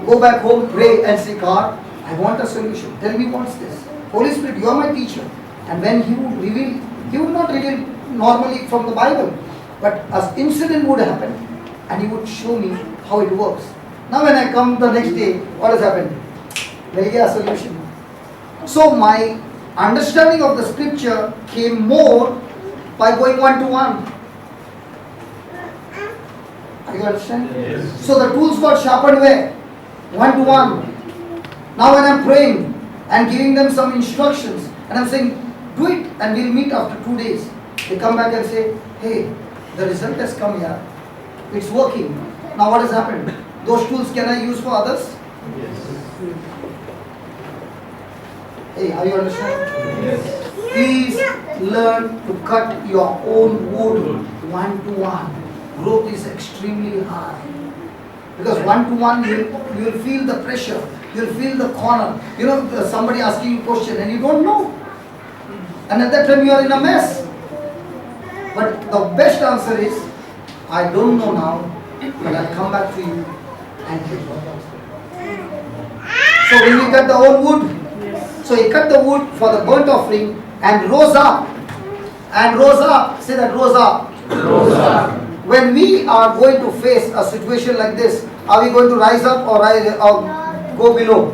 Go back home, pray and say, God, I want a solution. Tell me what's this. Holy Spirit, you are my teacher. And when He would reveal, He would not reveal normally from the Bible, but an incident would happen and He would show me how it works. Now when I come the next day, what has happened? There is a solution. So my understanding of the scripture came more by going one-to-one. Are you understand? Yes. So the tools got sharpened where? One-to-one. Now when I'm praying and giving them some instructions and I'm saying, do it and we'll meet after 2 days. They come back and say, hey, the result has come here. It's working. Now what has happened? Those tools can I use for others? Yes. Hey, are you understand? Yes. Please learn to cut your own wood one-to-one. Growth is extremely high. Because one-to-one, you will feel the pressure. You will feel the corner. Somebody asking you a question and you don't know. And at that time you are in a mess. But the best answer is, I don't know now, but I'll come back to you and take your answer. So when we cut the own wood, so he cut the wood for the burnt offering and rose up. And rose up. Say that, rose up. Rose up. When we are going to face a situation like this, are we going to rise up or go below?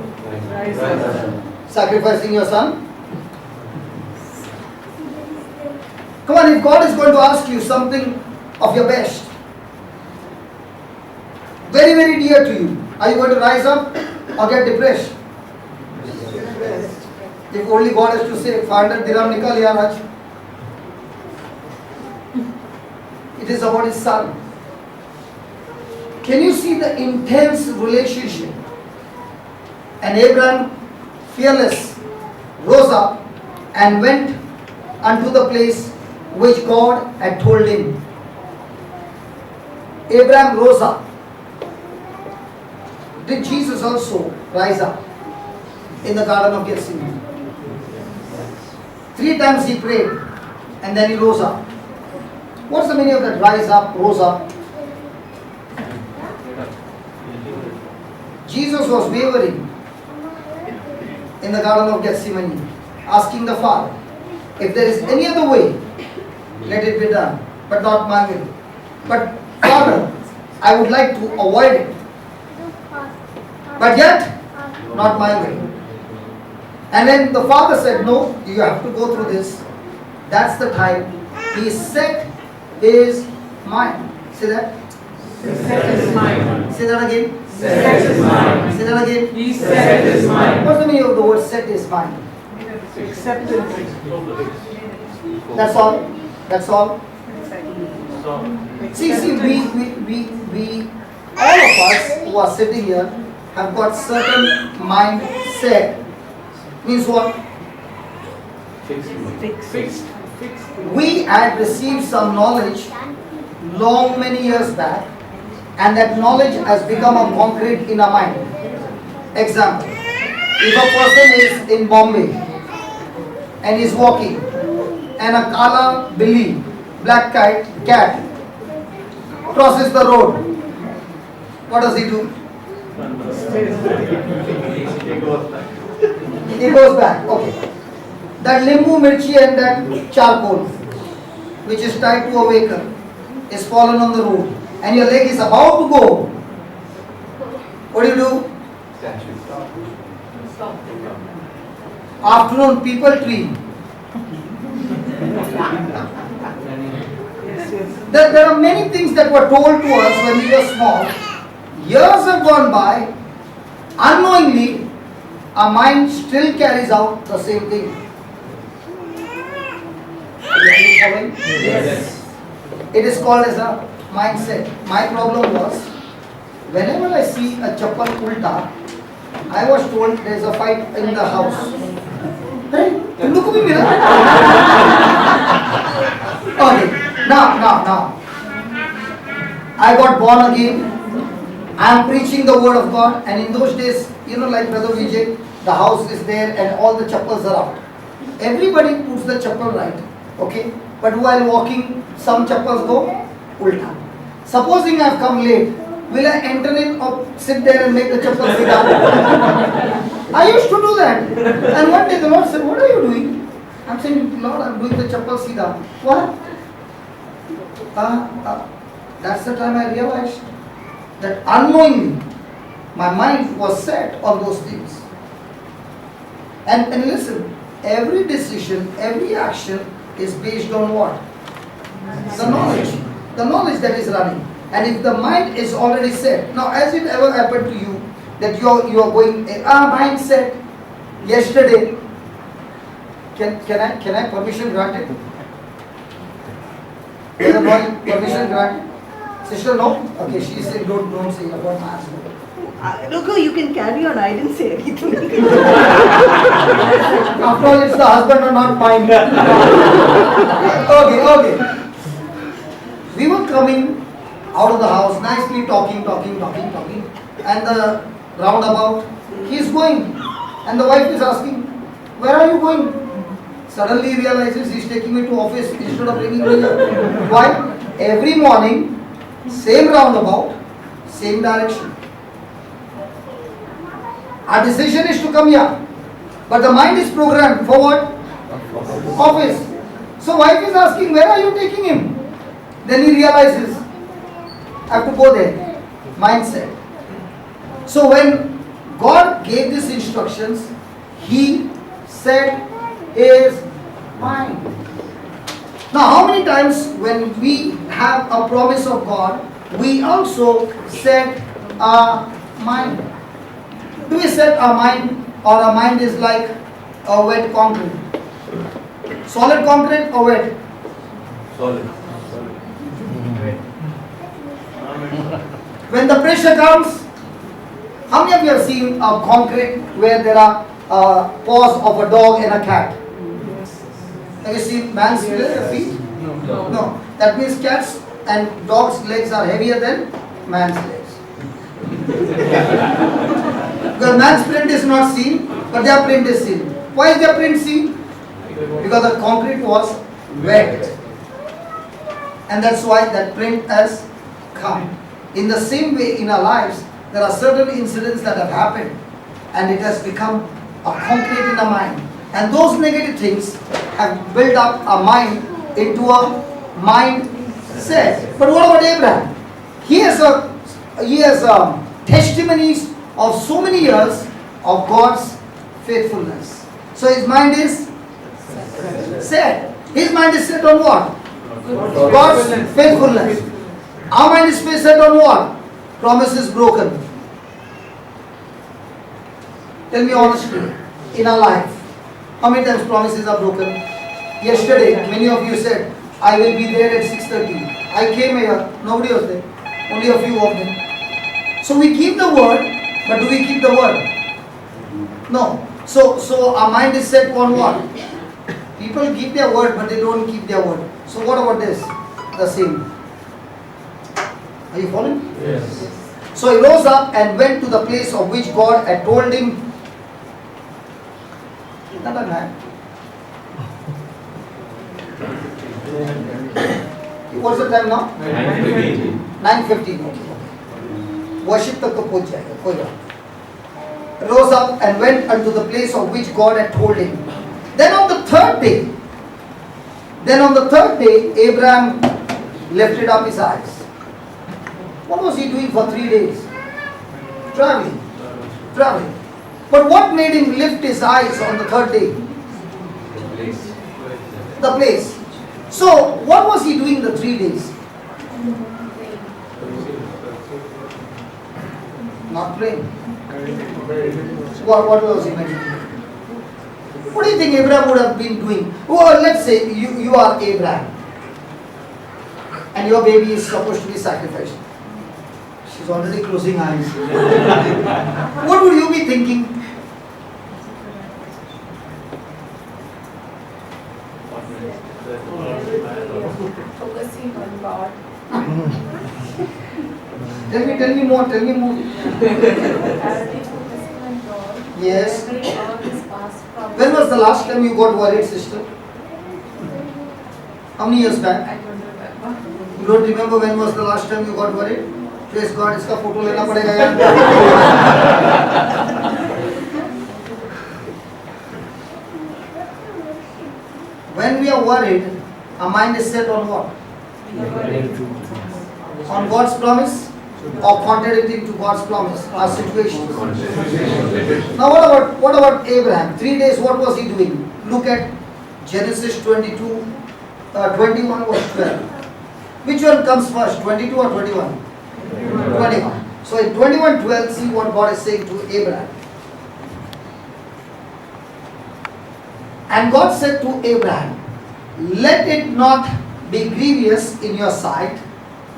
Rise up. Sacrificing your son? Come on, if God is going to ask you something of your best, very, very dear to you, are you going to rise up or get depressed? If only God has to say, 500 dirham nikal ya Raj. It is about his son. Can you see the intense relationship? And Abraham, fearless, rose up and went unto the place which God had told him. Abraham rose up. Did Jesus also rise up in the Garden of Gethsemane? 3 times he prayed and then he rose up. What's the meaning of that rise up, rose up? Jesus was wavering in the Garden of Gethsemane, asking the Father, if there is any other way, let it be done, but not my will. But Father, I would like to avoid it, but yet not my way. And then the Father said, no, you have to go through this. That's the time he set his mind. See that? Set his mind. Say that again. Set his mind. Say that again. He set his mind. What's the meaning of the word set his mind? Acceptance. That's all. That's all. See, we, all of us who are sitting here have got certain mindset. Means what? Fixed. We had received some knowledge many years back, and that knowledge has become a concrete in our mind. Example, if a person is in Bombay and is walking and a kala billy, black cat crosses the road, what does he do? He goes back. Okay. That limbu mirchi and that charcoal, which is tied to a vehicle, is fallen on the road, and your leg is about to go. What do? Afternoon people tree. There are many things that were told to us when we were small. Years have gone by, unknowingly, our mind still carries out the same thing. Are you following? Yes. It is called as a mindset. My problem was, whenever I see a chappal ulta, I was told there is a fight in the house. Hey, look at me, okay, now. I got born again. I am preaching the word of God, and in those days, like Brother Vijay, the house is there and all the chappals are out. Everybody puts the chappal right, okay? But while walking, some chappals go ulta. Supposing I have come late, will I enter in or sit there and make the chappal sit down? I used to do that. And one day the Lord said, what are you doing? I'm saying, Lord, I'm doing the chappal sit down. What? That's the time I realized that unknowingly my mind was set on those things. And listen, every decision, every action is based on what? The knowledge. The knowledge that is running. And if the mind is already set. Now, has it ever happened to you that you are going, mind set yesterday? Can I permission granted? Is the permission granted? Sister, no? Okay, she said don't say about my husband. Look, you can carry on. I didn't say anything. After all, it's the husband or not mine. Okay. We were coming out of the house, nicely talking. And the roundabout, he's going. And the wife is asking, where are you going? Suddenly he realizes he's taking me to office instead of bringing me here. Why? Every morning, same roundabout, same direction. Our decision is to come here. But the mind is programmed for what? Office. So wife is asking, where are you taking him? Then he realizes, I have to go there. Mindset. So when God gave these instructions, He set His mind. Now how many times when we have a promise of God, we also set our mind? Do we set our mind, or our mind is like a wet concrete? Solid concrete or wet? Solid. When the pressure comes, how many of you have seen a concrete where there are paws of a dog and a cat? Have you seen man's feet? No. No. That means cats and dog's legs are heavier than man's legs. Because man's print is not seen, but their print is seen. Why is their print seen? Because the concrete was wet. And that's why that print has come. In the same way, in our lives, there are certain incidents that have happened and it has become a concrete in our mind. And those negative things have built up our mind into a mindset. But what about Abraham? He has testimonies of so many years of God's faithfulness. So his mind is set. His mind is set on what? God's faithfulness. Our mind is set on what? Promises broken. Tell me honestly, in our life, how many times promises are broken? Yesterday, many of you said, I will be there at 6:30. I came here, nobody was there. Only a few of them. So we keep the word, but do we keep the word? No. So our mind is set on what? People keep their word, but they don't keep their word. So what about this? The same. Are you following? Yes. So he rose up and went to the place of which God had told him. Not a man. What's the time now? 9:15. 9:15. Okay. Worship tak to pहुंच जाएगा, कोई बात. Rose up and went unto the place of which God had told him. Then on the third day, Abraham lifted up his eyes. What was he doing for 3 days? Traveling. But what made him lift his eyes on the third day? The place. So, what was he doing the 3 days? Not praying. What was he meditating? What do you think Abraham would have been doing? Well, let's say you are Abraham and your baby is supposed to be sacrificed. She's already closing eyes. What would you be thinking? Focusing on God. Tell me more. Focusing on God. Yes. Remembering all His past promises. When was the last time you got worried, sister? How many years back? I don't remember. You don't remember when was the last time you got worried? Praise God, इसका photo लेना पड़ेगा यार. When we are worried, our mind is set on what? On God's promise or contradicting to God's promise, our situation. Now what about Abraham? 3 days, what was he doing? Look at Genesis 21 verse 12. Which one comes first, 22 or 21? 21. So in 21:12, see what God is saying to Abraham. And God said to Abraham, let it not be grievous in your sight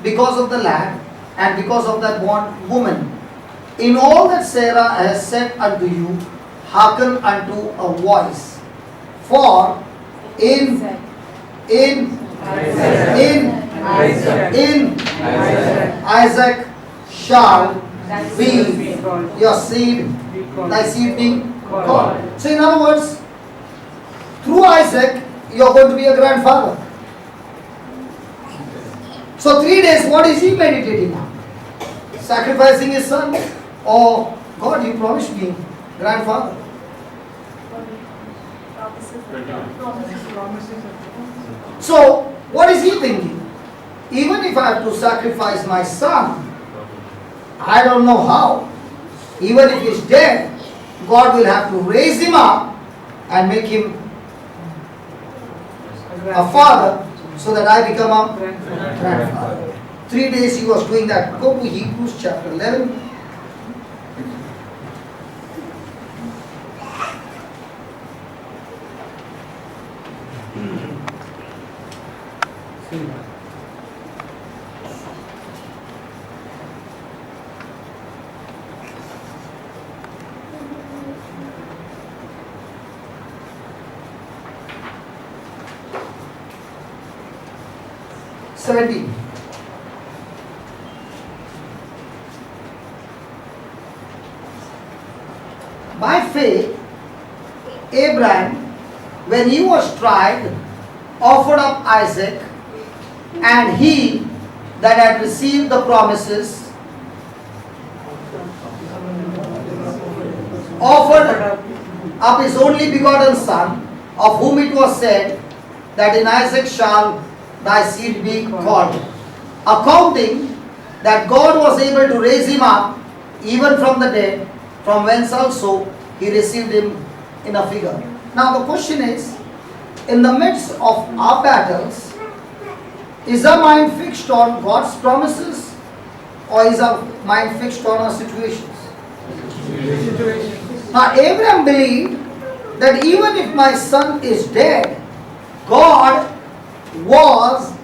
because of the land and because of that woman. In all that Sarah has said unto you, hearken unto a voice. For in Isaac shall be your seed, thy seed being called. So in other words, through Isaac, you are going to be a grandfather. So 3 days, what is he meditating on? Sacrificing his son? Or, God, you promised me, grandfather. So, what is he thinking? Even if I have to sacrifice my son, I don't know how. Even if he's dead, God will have to raise him up and make him a father so that I become a grandfather. 3 days he was doing that. Go to Hebrews chapter 11. faith, Abraham, when he was tried, offered up Isaac, and he that had received the promises offered up his only begotten son, of whom it was said that in Isaac shall thy seed be called, accounting that God was able to raise him up even from the dead, from whence also he received him in a figure. Now the question is, in the midst of our battles, is our mind fixed on God's promises, or is our mind fixed on our situations? Now Abraham believed that even if my son is dead, God was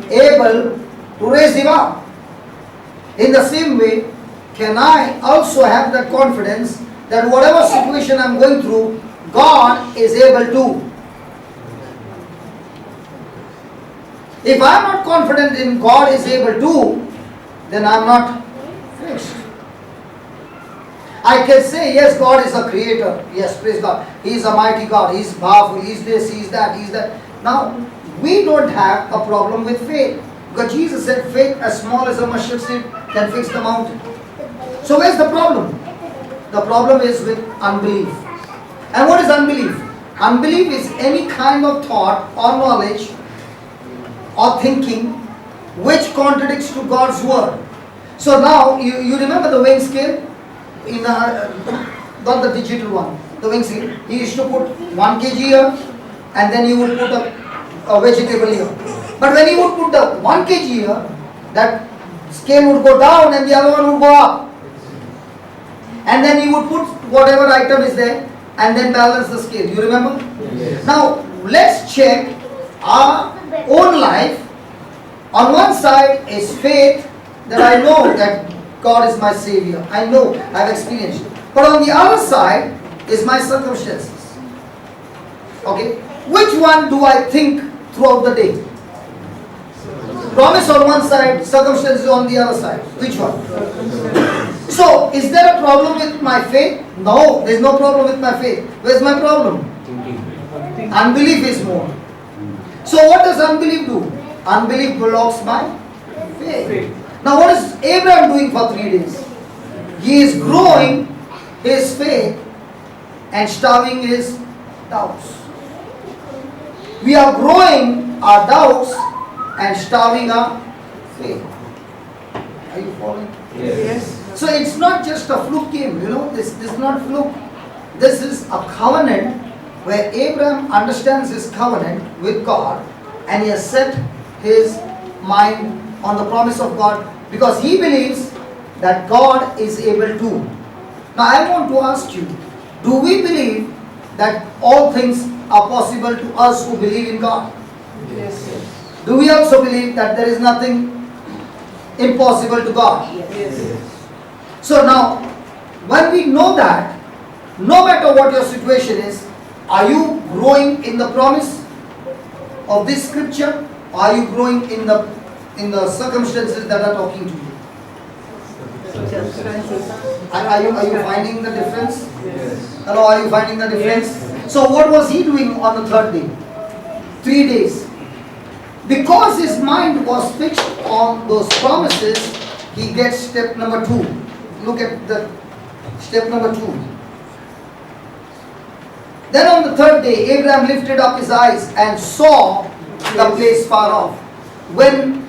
able to raise him up. In the same way, can I also have that confidence that whatever situation I am going through, God is able to? If I am not confident in God is able to, then I am not fixed. I can say, yes, God is a creator. Yes, praise God. He is a mighty God. He is powerful. He is this, He is that, He is that. Now, we don't have a problem with faith. Because Jesus said, faith as small as a mustard seed can fix the mountain. So where's the problem? The problem is with unbelief. And what is unbelief? Unbelief is any kind of thought or knowledge or thinking which contradicts to God's word. So now, you remember the weighing scale? In not the digital one, the weighing scale. He used to put 1 kg here, and then he would put a vegetable here. But when he would put the 1 kg here, that scale would go down and the other one would go up. And then he would put whatever item is there and then balance the scale. You remember? Yes. Now, let's check our own life. On one side is faith, that I know that God is my Savior. I know, I have experienced it. But on the other side is my circumstances. Okay? Which one do I think throughout the day? Promise on one side, circumstances on the other side. Which one? So, is there a problem with my faith? No, there is no problem with my faith. Where is my problem? Unbelief is more. So, what does unbelief do? Unbelief blocks my faith. Now, what is Abraham doing for 3 days? He is growing his faith and starving his doubts. We are growing our doubts and starving our faith. Are you following? Yes. So it's not just a fluke game, this is not fluke. This is a covenant where Abraham understands his covenant with God and he has set his mind on the promise of God because he believes that God is able to. Now I want to ask you, do we believe that all things are possible to us who believe in God? Yes. Do we also believe that there is nothing impossible to God? Yes. So now, when we know that, no matter what your situation is, are you growing in the promise of this scripture, or are you growing in the circumstances that are talking to you? Are you finding the difference? Yes. Hello, are you finding the difference? So what was he doing on the third day? 3 days. Because his mind was fixed on those promises, he gets step number 2. Look at the step number 2. Then on the third day, Abraham lifted up his eyes and saw the place far off. When,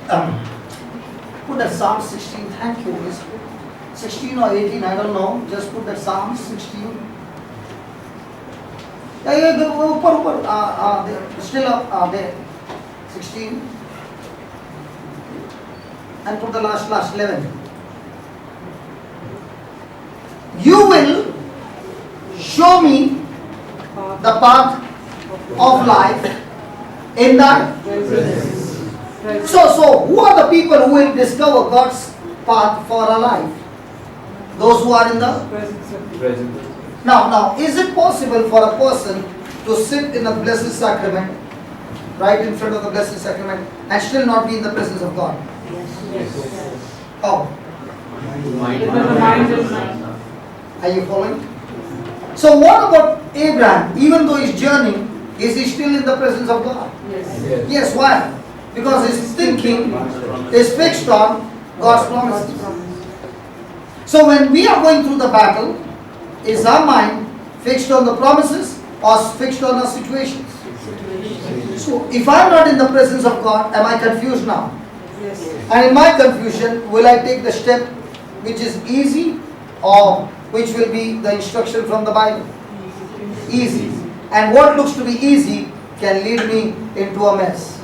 put that Psalm 16, thank you, Holy Spirit. 16 or 18, I don't know, just put that Psalm 16. Still up there. 16. And put the last 11. You will show me the path of life in thy presence. So who are the people who will discover God's path for our life? Those who are in the Present. Now, is it possible for a person to sit in the Blessed Sacrament, right in front of the Blessed Sacrament, and still not be in the presence of God? How? Are you following? So what about Abraham? Even though he's journeying, is he still in the presence of God? Yes. Yes, why? Because his thinking is fixed on God's promises. So when we are going through the battle, is our mind fixed on the promises or fixed on our situations? So if I am not in the presence of God, am I confused now? Yes. And in my confusion, will I take the step which is easy or which will be the instruction from the Bible? Easy. And what looks to be easy can lead me into a mess.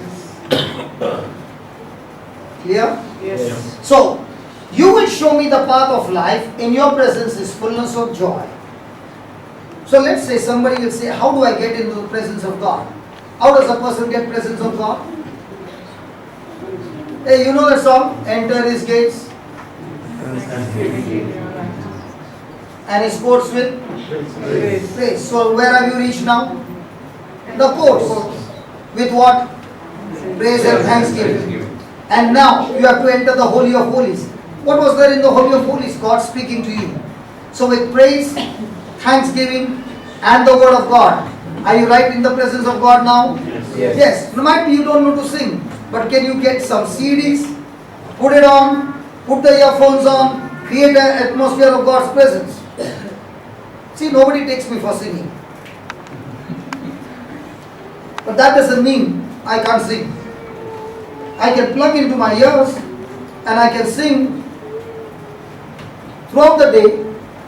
Clear? Yes. So, you will show me the path of life. In your presence is fullness of joy. So let's say somebody will say, how do I get into the presence of God? How does a person get presence of God? Hey, you know the song, enter his gates and his courts with praise. So where have you reached now? The courts. With what? Praise and thanksgiving. And now you have to enter the Holy of Holies. What was there in the Holy of Holies? God speaking to you. So with praise, thanksgiving and the word of God, are you right in the presence of God now? Yes. No matter you don't know to sing, but can you get some CDs, put it on, put the earphones on, create an atmosphere of God's presence? See, nobody takes me for singing. But that doesn't mean I can't sing. I can plug into my ears and I can sing throughout the day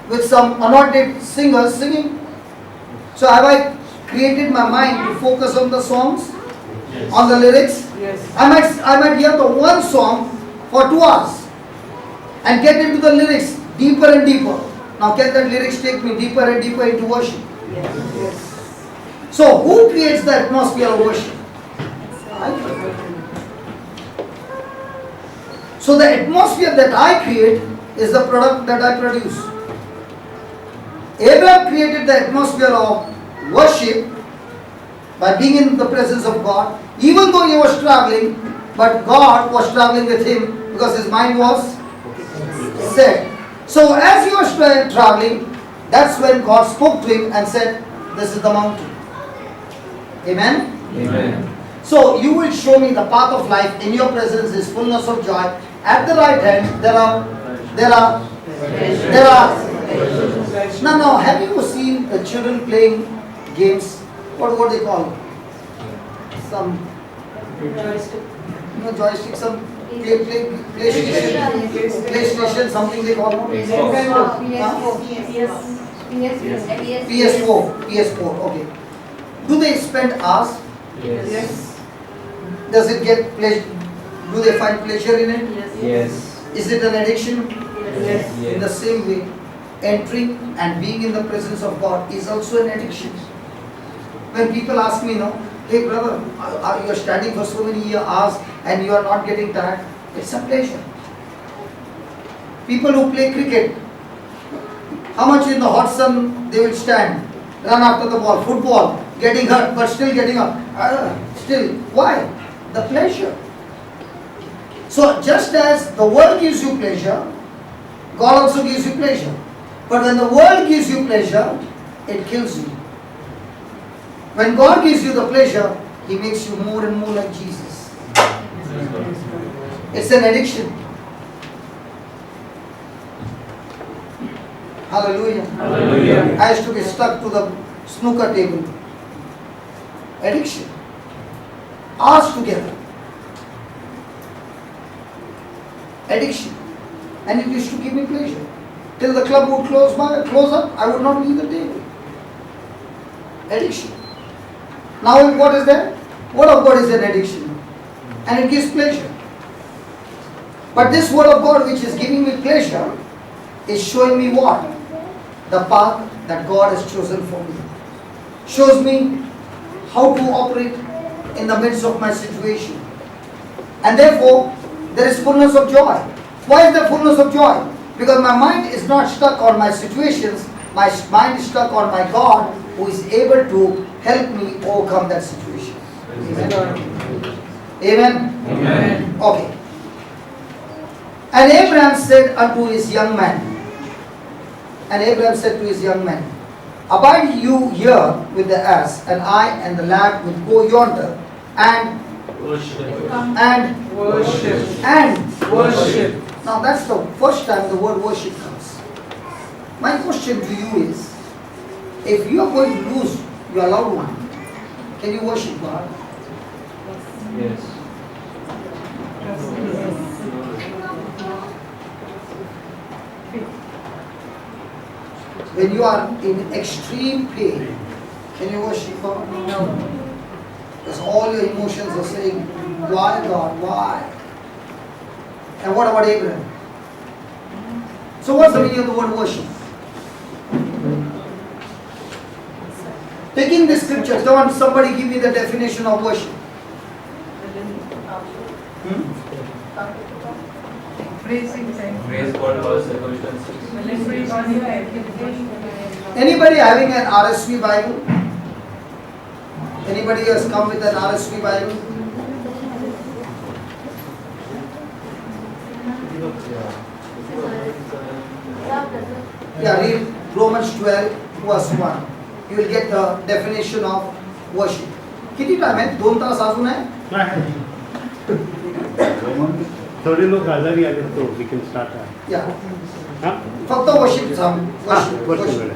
with some anointed singers singing. So have I created my mind to focus on the songs, on the lyrics? Yes. I might hear the one song for 2 hours and get into the lyrics deeper and deeper. Now can that lyrics take me deeper and deeper into worship? Yes. So who creates the atmosphere of worship? I. So the atmosphere that I create is the product that I produce. Abraham created the atmosphere of worship by being in the presence of God, even though he was traveling, but God was traveling with him because his mind was set. So as he was traveling, that's when God spoke to him and said, this is the mountain. Amen? Amen. So you will show me the path of life. In your presence is fullness of joy. At the right hand, there are. Now, have you seen children playing games? What they call? Some joystick, some PlayStation, something they call it. PS4. Okay. Do they spend hours? Yes. Does it get pleasure? Do they find pleasure in it? Yes. Is it an addiction? Yes. In the same way, entering and being in the presence of God is also an addiction. When people ask me, hey brother, you are standing for so many hours and you are not getting tired, it's a pleasure. People who play cricket, how much in the hot sun they will stand, run after the ball, football, getting hurt but still getting up. Still, why? The pleasure. So just as the world gives you pleasure, God also gives you pleasure. But when the world gives you pleasure, it kills you. When God gives you the pleasure, He makes you more and more like Jesus. It's an addiction. Hallelujah. Hallelujah. I used to be stuck to the snooker table. Addiction. Hours together. Addiction. And it used to give me pleasure. Till the club would close up, I would not leave the table. Addiction. Now what is that? Word of God is an addiction. And it gives pleasure. But this word of God which is giving me pleasure is showing me what? The path that God has chosen for me. Shows me how to operate in the midst of my situation. And therefore, there is fullness of joy. Why is there fullness of joy? Because my mind is not stuck on my situations. My mind is stuck on my God who is able to help me overcome that situation. Amen. Amen. Amen. Okay. And Abraham said unto his young man. And Abraham said to his young man. Abide you here with the ass, and I and the lad will go yonder, and Worship. and now that's the first time the word worship comes. My question to you is, if you are going to lose your loved one, can you worship God? Yes. When you are in extreme pain, can you worship God? No. Because all your emotions are saying, why God, why? And what about Abraham? So what's the meaning of the word worship? Taking the scriptures, come on, somebody give me the definition of worship. Praising Him. Praise God for circumstances. Praise on your application. Anybody having an RSV Bible? Anybody who has come with an RSV Bible? Yeah, read Romans 12 verse 1. You will get the definition of worship. किती time आहे? 2 तास अजून आहे? थोडे लोक आजारी आले तो we can start. या हा? फक्त worship थांब. हा, Worship. वर्ष worship. वेळ.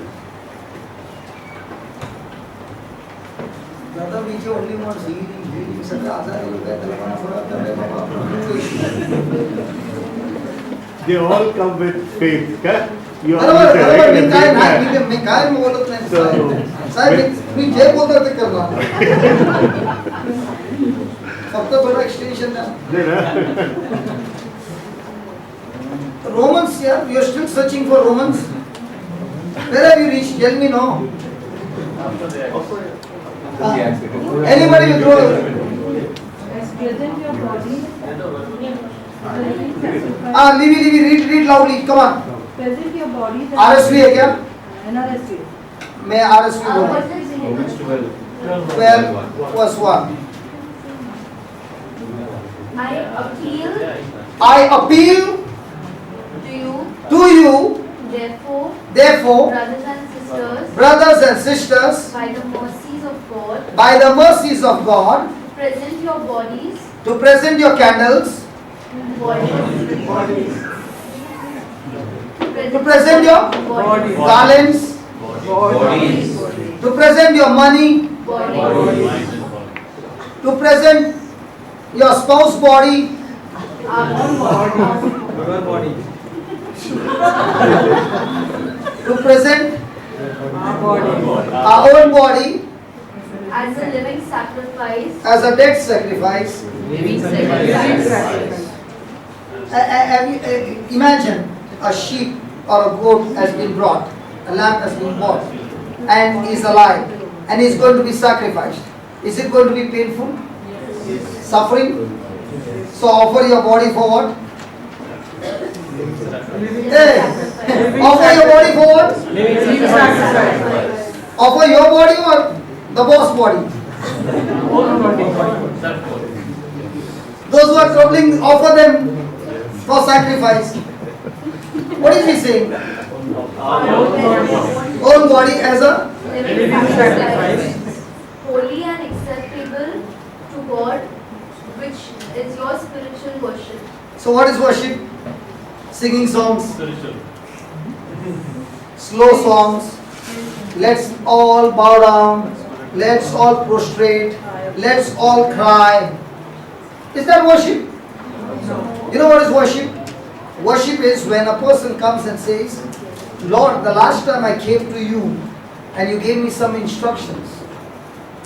दादा we only want healing. सगळे आजारी लोक आहेत, त्याला मला फरक नाही बाबा. They all come with faith. का? You are बरोबर with बरोबर a मी काय faith. नाही मी काय बोलत नाही साहेब मी जे बोलतो ते करणार फक्त थोडं एक्सटेन्शन द्या Romans here you are still searching for Romans where have you reached tell me no anybody will throw Present your body. Livy read loudly come on Present your body. RSV है क्या NRSV. मैं RSV बोलूँ Romans 12. 12 verse 1 I I appeal appeal to you, therefore brothers brothers and sisters by the mercies of God, by the mercies of God present your bodies, to present your candles to present your bodies, garlands Bodies. to present your money bodies, to present your spouse body to present our own body as a living sacrifice, as a dead sacrifice. Imagine a sheep or a goat has been brought, a lamb has been bought, and is alive, and is going to be sacrificed. Is it going to be painful? Suffering? So offer your body for what? Hey, offer your body for what? Offer your body or the boss body? Those who are troubling, offer them for sacrifice. What is he saying? Own body as a living sacrifice, holy and acceptable to God, which is your spiritual worship. So what is worship? Singing songs, slow songs. Let's all bow down. Let's all prostrate. Let's all cry. Is that worship? You know what is worship? Worship is when a person comes and says, Lord, the last time I came to you and you gave me some instructions,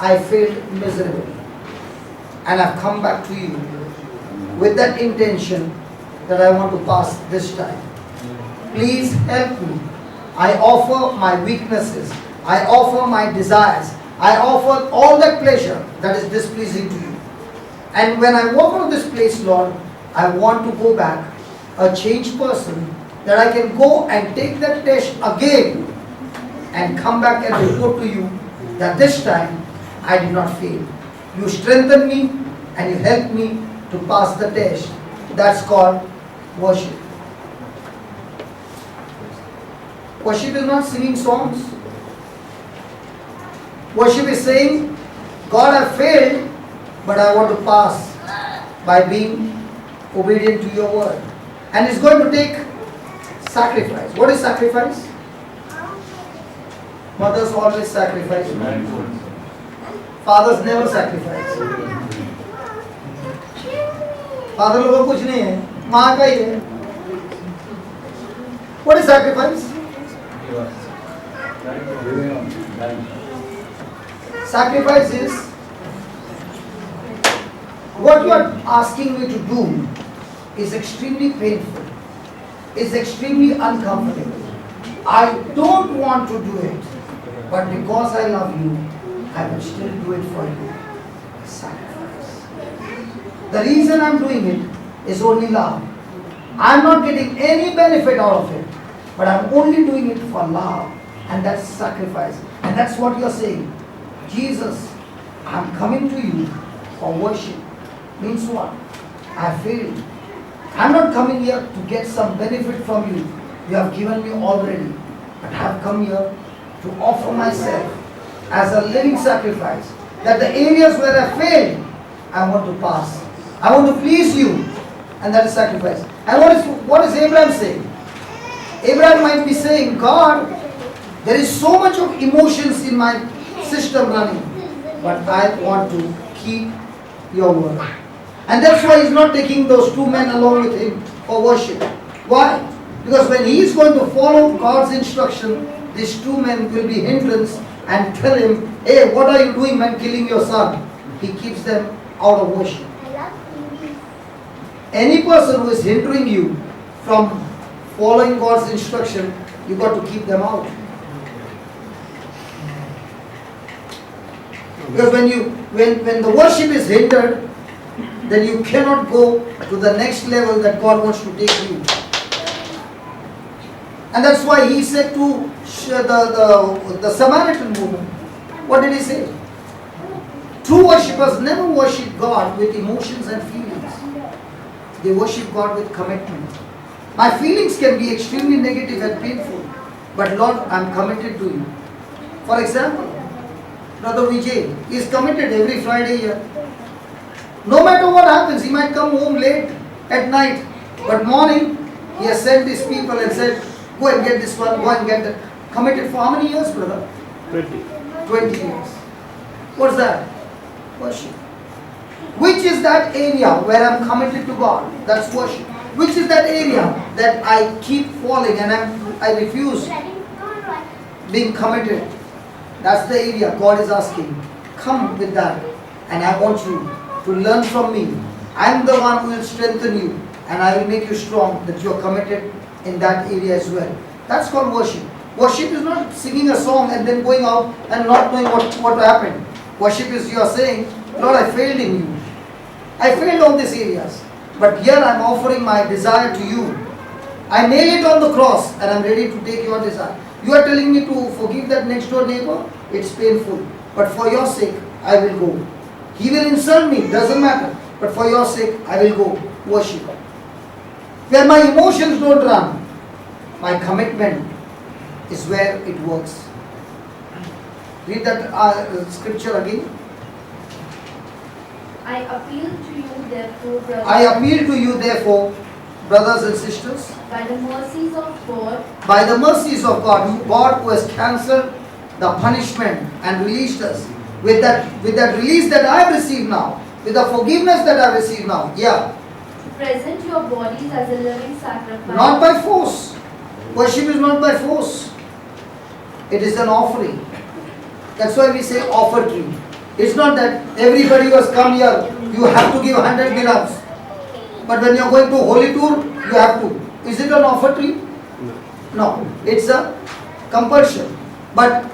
I failed miserably. And I've come back to you with that intention that I want to pass this time. Please help me. I offer my weaknesses. I offer my desires. I offer all that pleasure that is displeasing to you. And when I walk out of this place, Lord, I want to go back a changed person, that I can go and take that test again and come back and report to you that this time I did not fail. You strengthened me and you helped me to pass the test. That's called worship. Worship is not singing songs. Worship is saying, God, I failed, but I want to pass by being obedient to your word. And it's going to take sacrifice. What is sacrifice? Mothers always sacrifice. Fathers never sacrifice. Father लोगों को कुछ नहीं है, माँ का ही है. What is sacrifice? Sacrifice is what you are asking me to do is extremely painful, is extremely uncomfortable. I don't want to do it, but because I love you, I will still do it for you. Sacrifice. The reason I'm doing it is only love. I'm not getting any benefit out of it, but I'm only doing it for love, and that's sacrifice. And that's what you're saying. Jesus, I'm coming to you for worship. Means what? I failed. I'm not coming here to get some benefit from you. You have given me already. But I have come here to offer myself as a living sacrifice. That the areas where I failed, I want to pass. I want to please you. And that is sacrifice. And what is Abraham saying? Abraham might be saying, God, there is so much of emotions in my system running, but I want to keep your word. And that's why he's not taking those two men along with him for worship. Why? Because when he is going to follow God's instruction, these two men will be hindrance and tell him, hey, what are you doing, man, killing your son? He keeps them out of worship. Any person who is hindering you from following God's instruction, you got to keep them out. Because when the worship is hindered, then you cannot go to the next level that God wants to take you. And that's why he said to the Samaritan woman, what did he say? True worshippers never worship God with emotions and feelings. They worship God with commitment. My feelings can be extremely negative and painful, but Lord, I'm committed to you. For example, Brother Vijay is committed every Friday here. No matter what happens, he might come home late at night, but morning he has sent his people and said, go and get this one, go and get that. Committed for how many years, brother? 20 years. What's that? Worship. Which is that area where I'm committed to God? That's worship. Which is that area that I keep falling and I refuse being committed? That's the area God is asking. Come with that, and I want you to learn from me. I'm the one who will strengthen you, and I will make you strong, that you are committed in that area as well. That's called worship. Worship is not singing a song and then going out and not knowing what happened. Worship is you are saying, Lord, I failed in you. I failed all these areas. But here I am offering my desire to you. I nail it on the cross and I am ready to take your desire. You are telling me to forgive that next door neighbor? It's painful. But for your sake, I will go. He will insult me, doesn't matter. But for your sake, I will go worship. Where my emotions don't run, my commitment is where it works. Read that scripture again. I appeal to you therefore, brothers. I appeal to you therefore, brothers and sisters, by the mercies of God, by the mercies of God, God who has cancelled the punishment and released us with that release that I have received now, with the forgiveness that I have received now. Yeah. to present your bodies as a living sacrifice. Not by force. Worship is not by force. It is an offering. That's why we say offertory. It's not that everybody who has come here, you have to give 100 dirhams. But when you are going to holy tour, you have to. Is it an offertory? No. It's a compulsion. But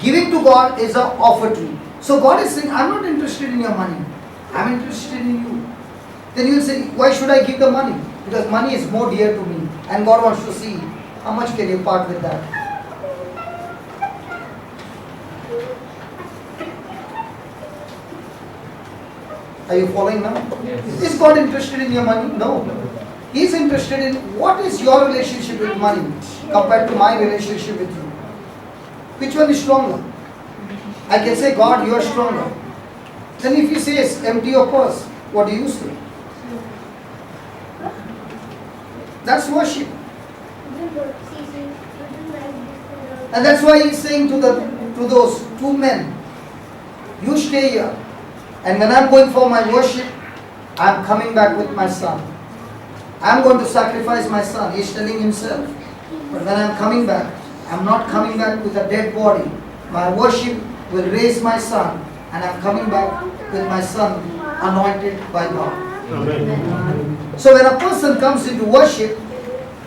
giving to God is an offertory. So God is saying, I'm not interested in your money. I'm interested in you. Then you will say, why should I give the money? Because money is more dear to me. And God wants to see how much can you part with that. Are you following now? Yes. Is God interested in your money? No. He is interested in what is your relationship with money compared to my relationship with you. Which one is stronger? I can say, God, you are stronger. Then if he says, empty your purse, what do you say? That's worship. And that's why he's saying to those two men, you stay here. And when I'm going for my worship, I'm coming back with my son. I'm going to sacrifice my son. He's telling himself. But when I'm coming back, I'm not coming back with a dead body. My worship will raise my son. And I'm coming back with my son anointed by God. Amen. So when a person comes into worship,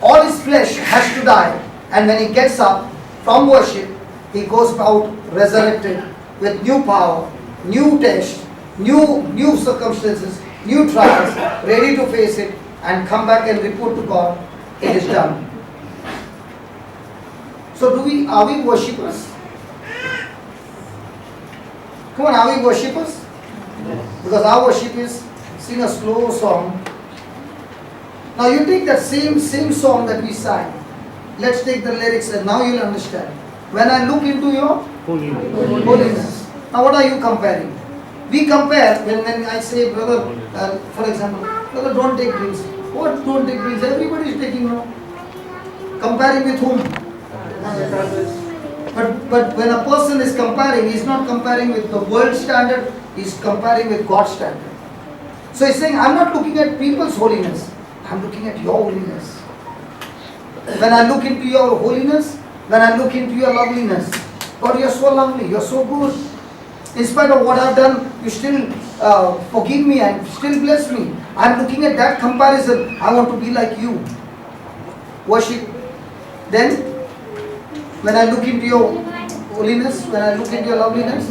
all his flesh has to die. And when he gets up from worship, he goes out resurrected with new power, new test, new circumstances, new trials, ready to face it and come back and report to God, it is done. So are we worshippers? Come on, are we worshippers? Because our worship is sing a slow song. Now you take that same song that we sang. Let's take the lyrics and now you'll understand. When I look into your holiness. Now what are you comparing? We compare when I say, brother, for example, brother, don't take drinks. What don't take drinks? Everybody is taking now. Comparing with whom? But when a person is comparing, he's not comparing with the world standard, he's comparing with God's standard. So he's saying, I'm not looking at people's holiness, I'm looking at your holiness. When I look into your holiness, when I look into your loveliness, God, you're so lovely, you're so good. In spite of what I've done, you still forgive me and still bless me. I'm looking at that comparison. I want to be like you. Worship. Then, when I look into your holiness, when I look into your loveliness,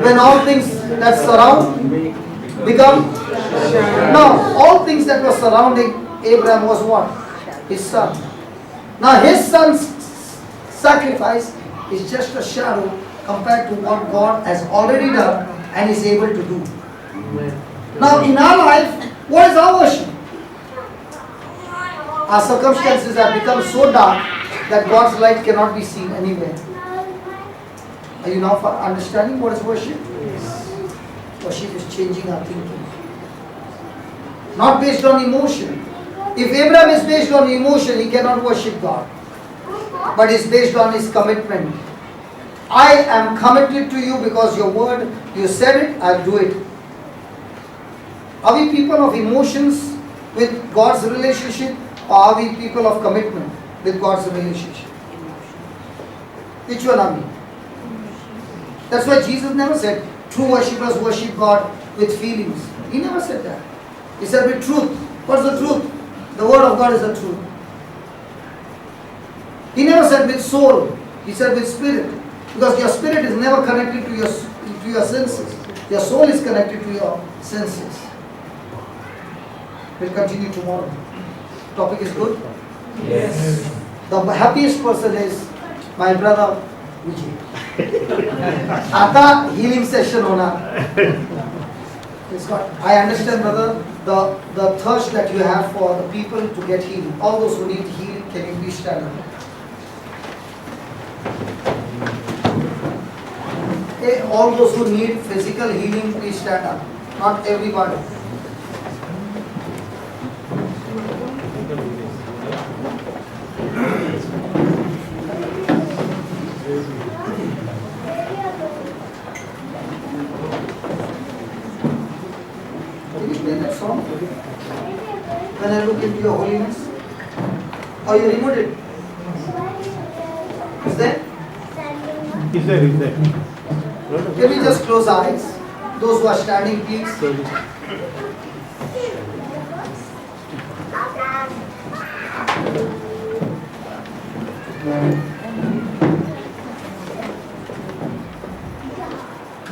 when all things that surround become, now all things that were surrounding Abraham was what? His son. Now his son's sacrifice is just a shadow compared to what God has already done and is able to do. Now in our life, what is our worship? Our circumstances have become so dark that God's light cannot be seen anywhere. Are you now understanding what is worship? Worship is changing our thinking. Not based on emotion. If Abraham is based on emotion, he cannot worship God. But is based on his commitment. I am committed to you because your word, you said it, I'll do it. Are we people of emotions with God's relationship, or are we people of commitment with God's relationship? Which one are we? That's why Jesus never said true worshippers worship God with feelings. He never said that. He said with truth. What's the truth? The word of God is the truth. He never said with soul. He said with spirit. Because your spirit is never connected to your senses. Your soul is connected to your senses. We'll continue tomorrow. Topic is good? Yes. The happiest person is my brother Vijay. आता healing session होना. It's got, I understand, brother, the thirst that you have for the people to get healed. All those who need healing, can you please stand up? Okay, all those who need physical healing, please stand up. Not everybody. Can you play that song? When I look into your holiness. Oh, you removed it? Is there? Is there, is there? Can we just close our eyes? Those who are standing, please.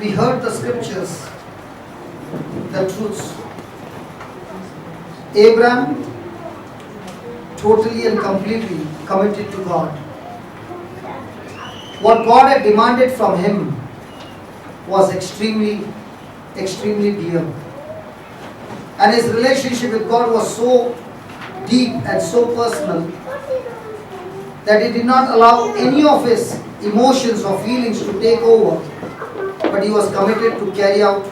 We heard the scriptures, the truths. Abraham totally and completely committed to God. What God had demanded from him was extremely dear. And his relationship with God was so deep and so personal that he did not allow any of his emotions or feelings to take over, but he was committed to carry out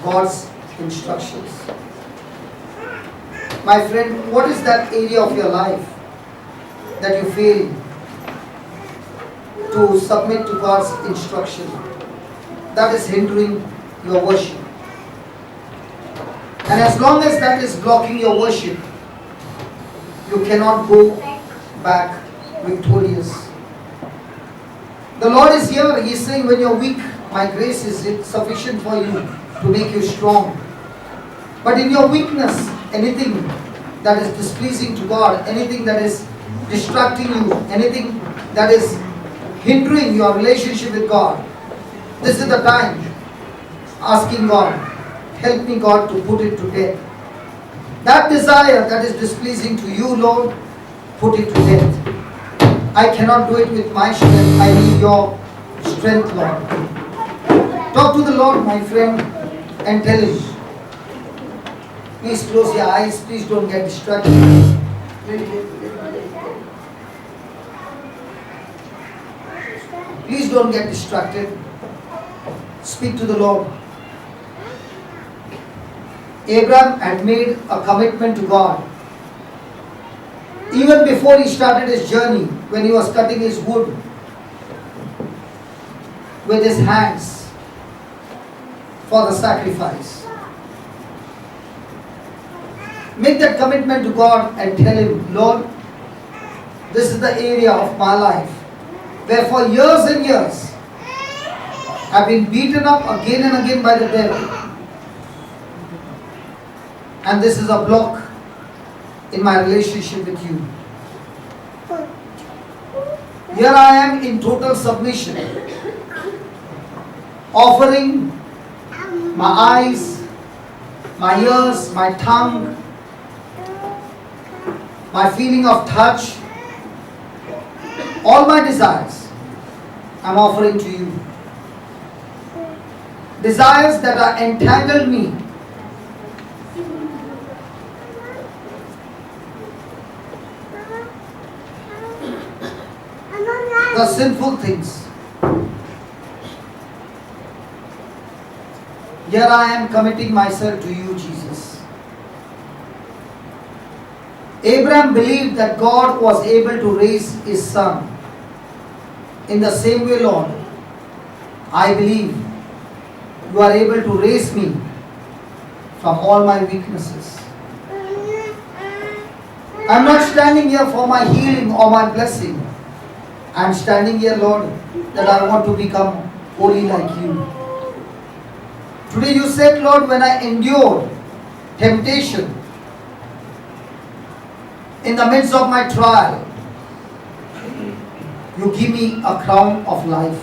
God's instructions. My friend, what is that area of your life that you fail to submit to God's instruction? That is hindering your worship. And as long as that is blocking your worship, you cannot go back victorious. The Lord is here. He is saying, when you're weak, my grace is sufficient for you to make you strong. But in your weakness, anything that is displeasing to God, anything that is distracting you, anything that is hindering your relationship with God, this is the time asking God, help me God to put it to death. That desire that is displeasing to you, Lord, put it to death. I cannot do it with my strength. I need your strength, Lord. Talk to the Lord, my friend, and tell him. Please close your eyes. Please don't get distracted. Please don't get distracted. Speak to the Lord. Abraham had made a commitment to God. Even before he started his journey, when he was cutting his wood with his hands for the sacrifice. Make that commitment to God and tell him, Lord, this is the area of my life where for years and years I've been beaten up again and again by the devil. And this is a block in my relationship with you. Here I am in total submission, offering my eyes, my ears, my tongue, my feeling of touch, all my desires, I'm offering to you. Desires that are entangled me, the sinful things. Here I am committing myself to you, Jesus. Abraham believed that God was able to raise his son. In the same way, Lord, I believe you are able to raise me from all my weaknesses. I'm not standing here for my healing or my blessing. I'm standing here, Lord, that I want to become holy like you. Today you said, Lord, when I endured temptation in the midst of my trial, you give me a crown of life.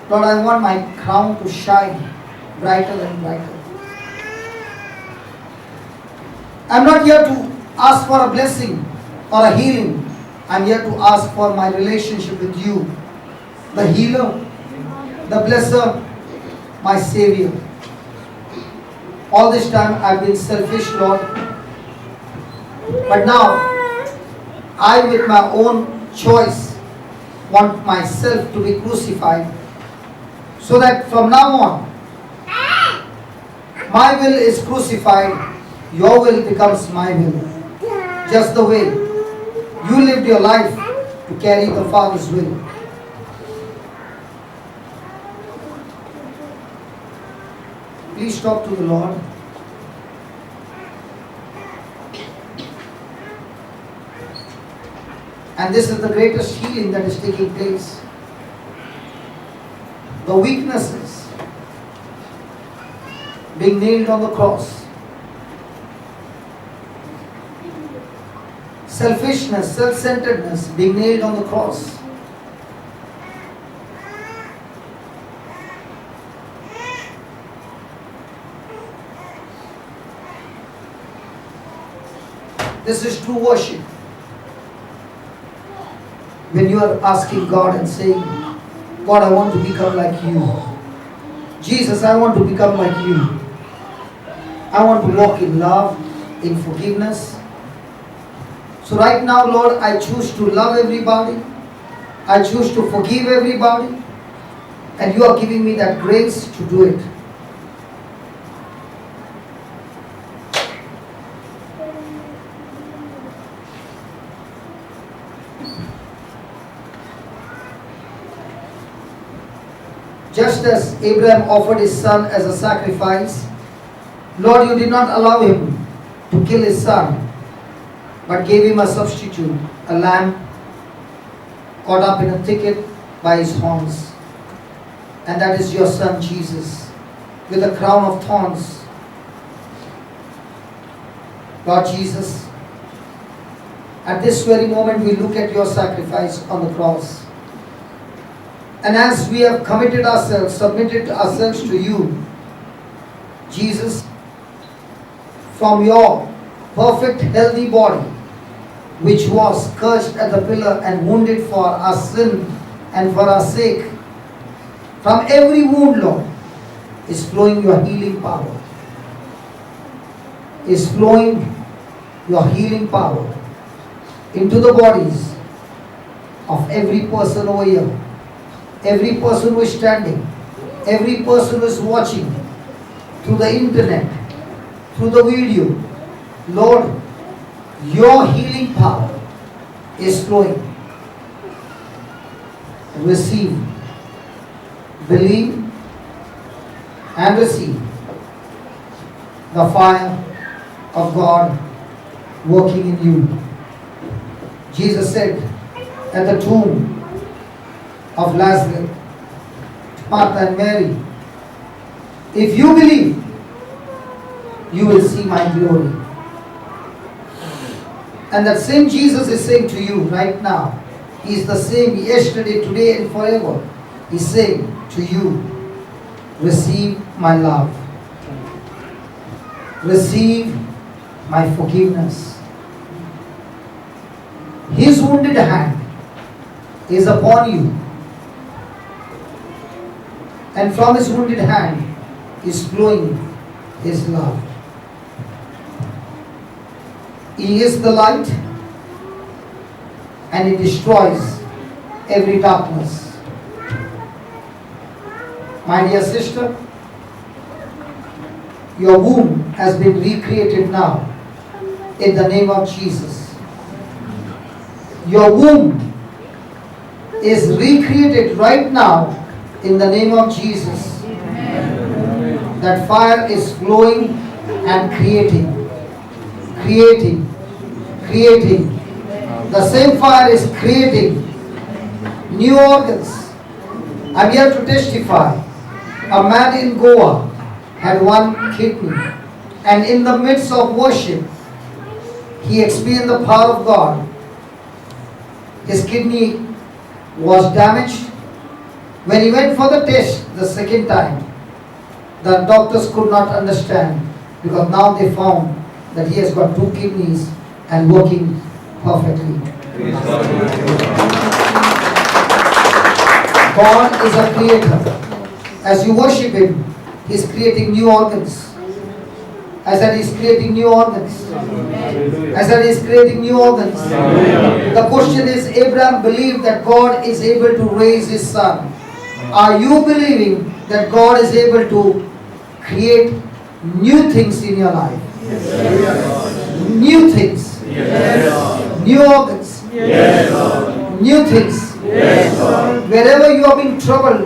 Lord, I want my crown to shine brighter and brighter. I'm not here to ask for a blessing or a healing. I'm here to ask for my relationship with you, the healer, the blesser, my Savior. All this time I've been selfish, Lord. But now, I with my own choice want myself to be crucified, so that from now on, my will is crucified, your will becomes my will. Just the way you lived your life to carry the Father's will. Please talk to the Lord. And this is the greatest healing that is taking place. The weaknesses being nailed on the cross. Selfishness, self-centeredness being nailed on the cross. This is true worship. When you are asking God and saying, God, I want to become like you. Jesus, I want to become like you. I want to walk in love, in forgiveness. So right now, Lord, I choose to love everybody. I choose to forgive everybody, and you are giving me that grace to do it. Just as Abraham offered his son as a sacrifice, Lord, you did not allow him to kill his son, but gave him a substitute, a lamb caught up in a thicket by his horns. And that is your son Jesus, with a crown of thorns. Lord Jesus, at this very moment we look at your sacrifice on the cross. And as we have committed ourselves, submitted ourselves to you, Jesus, from your perfect healthy body, which was scourged at the pillar and wounded for our sin and for our sake, from every wound, Lord, is flowing your healing power. Is flowing your healing power into the bodies of every person over here. Every person who is standing, every person who is watching through the internet, through the video, Lord, your healing power is flowing. Receive, believe, and receive the fire of God working in you. Jesus said at the tomb of Lazarus, Martha and Mary, if you believe, you will see my glory. And that same Jesus is saying to you right now, He is the same yesterday, today and forever. He's saying to you, receive my love. Receive my forgiveness. His wounded hand is upon you. And from His wounded hand is flowing His love. He is the light, and He destroys every darkness. My dear sister, your womb has been recreated now in the name of Jesus. Your womb is recreated right now in the name of Jesus. Amen. That fire is flowing and creating. The same fire is creating new organs. I'm here to testify. A man in Goa had one kidney, and in the midst of worship, he experienced the power of God. His kidney was damaged. When he went for the test the second time, the doctors could not understand, because now they found that he has got 2 kidneys and working perfectly. God is a creator. As you worship Him, He is creating new organs. I said He is creating new organs. I said He is creating new organs. The question is, Abraham believed that God is able to raise his son. Are you believing that God is able to create new things in your life? Yes. New things. Yes. New organs. Yes. New things. Yes. Wherever you are in trouble,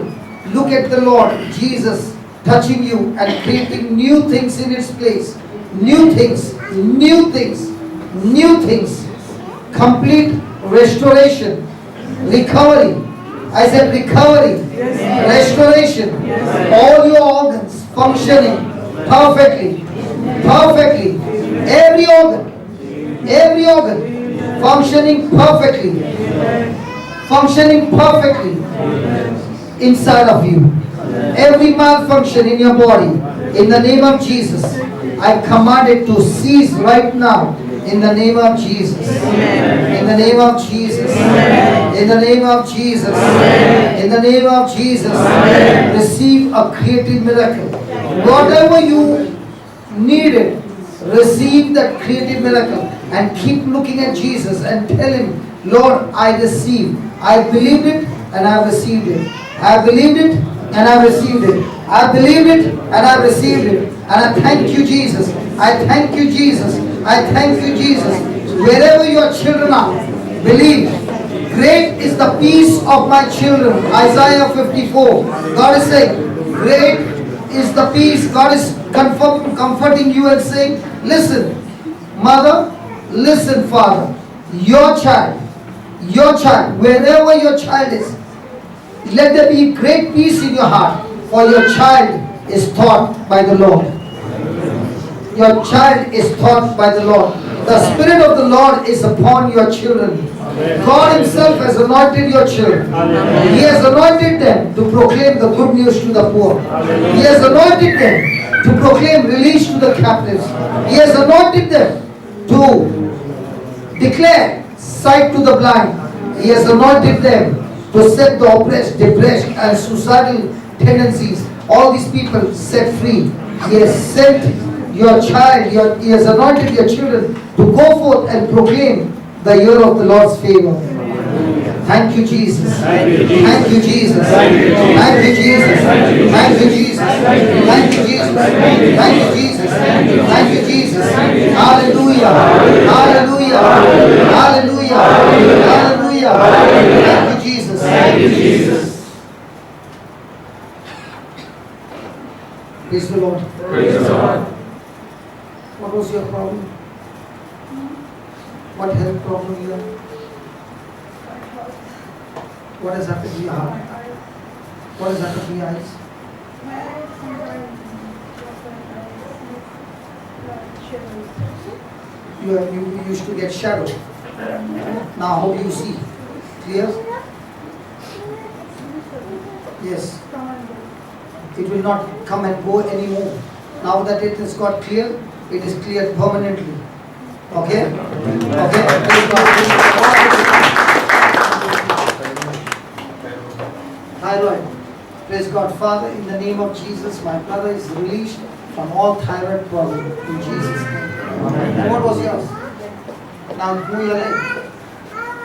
look at the Lord Jesus touching you and creating new things in its place. New things. New things. New things. Complete restoration. Recovery. I said recovery. Yes. Restoration. Yes. All your organs functioning perfectly. Perfectly. Every organ functioning perfectly. Functioning perfectly inside of you. Every malfunction in your body, in the name of Jesus, I command it to cease right now. In the name of Jesus. In the name of Jesus. In the name of Jesus. In the name of Jesus. Receive a creative miracle. Whatever you needed, receive that creative miracle and keep looking at Jesus and tell Him, Lord, I receive. I believed it and I received it. I believed it and I received it. I believed it and I received it. And I thank you, Jesus. I thank you, Jesus. I thank you, Jesus. Wherever your children are, believe. Great is the peace of my children. Isaiah 54. God is saying, great is the peace. God is comforting you and saying, listen, mother, listen, father. Your child, wherever your child is, let there be great peace in your heart, for your child is taught by the Lord. Your child is taught by the Lord. The Spirit of the Lord is upon your children. God Himself has anointed your children. He has anointed them to proclaim the good news to the poor. He has anointed them to proclaim release to the captives. He has anointed them to declare sight to the blind. He has anointed them to set the oppressed, depressed and suicidal tendencies, all these people set free. He has sent your child, He has anointed your children to go forth and proclaim the year of the Lord's favor. Thank you, Jesus. Thank you, Jesus. Thank you, Jesus. Thank you, Jesus. Thank you, Jesus. Thank you, Jesus. Thank you, Jesus. Hallelujah. Hallelujah. Hallelujah. Hallelujah. Thank you, Jesus. Thank you, Jesus. Praise the Lord. Praise the Lord. What was your problem? What health problem you have? What has happened to your heart? What has happened to your eyes? You used to get shadow. Now how do you see? Clear? Yes. It will not come and go anymore. Now that it has got clear, it is cleared permanently. Okay? Okay? Thyroid. Praise God. Father, in the name of Jesus, my brother is released from all thyroid problem. In Jesus' name. And what was yours? Now move your leg.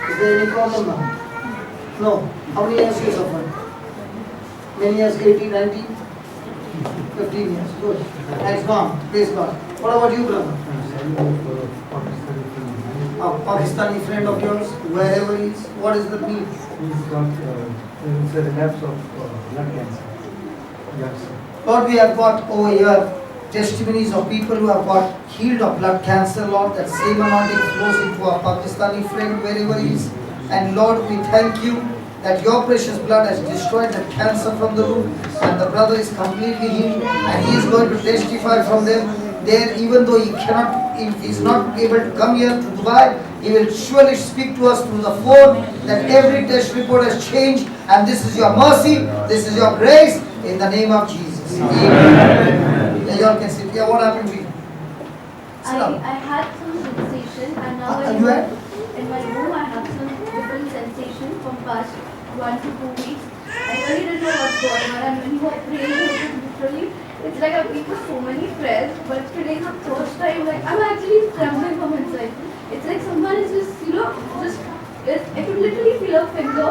Is there any problem now? No. How many years you suffered? Many years? 18, 19? 15 years. Good. And it's gone. Praise God. What about you, brother? A Pakistani friend of yours, wherever he is, what is the need? He's got a relapse of blood cancer. Yes. Lord, we have got over here testimonies of people who have got healed of blood cancer, Lord. That same anointing flows into our Pakistani friend wherever he is. And Lord, we thank you that your precious blood has destroyed the cancer from the root, and the brother is completely healed, and he is going to testify from them. There, even though he is not able to come here to Dubai, he will surely speak to us through the phone that every test report has changed, and this is your mercy, this is your grace, in the name of Jesus. Amen. Yeah, you all can sit. Yeah, what happened to you? I had some sensation, and now You had? in my room I have some different sensation from past 1 to 2 weeks. I really didn't know what's going on, and when you are praying, it is literally, it's like I've been for so many prayers, but today is the first time, like, I'm actually trembling from inside. It's like someone is just, I could literally feel a finger,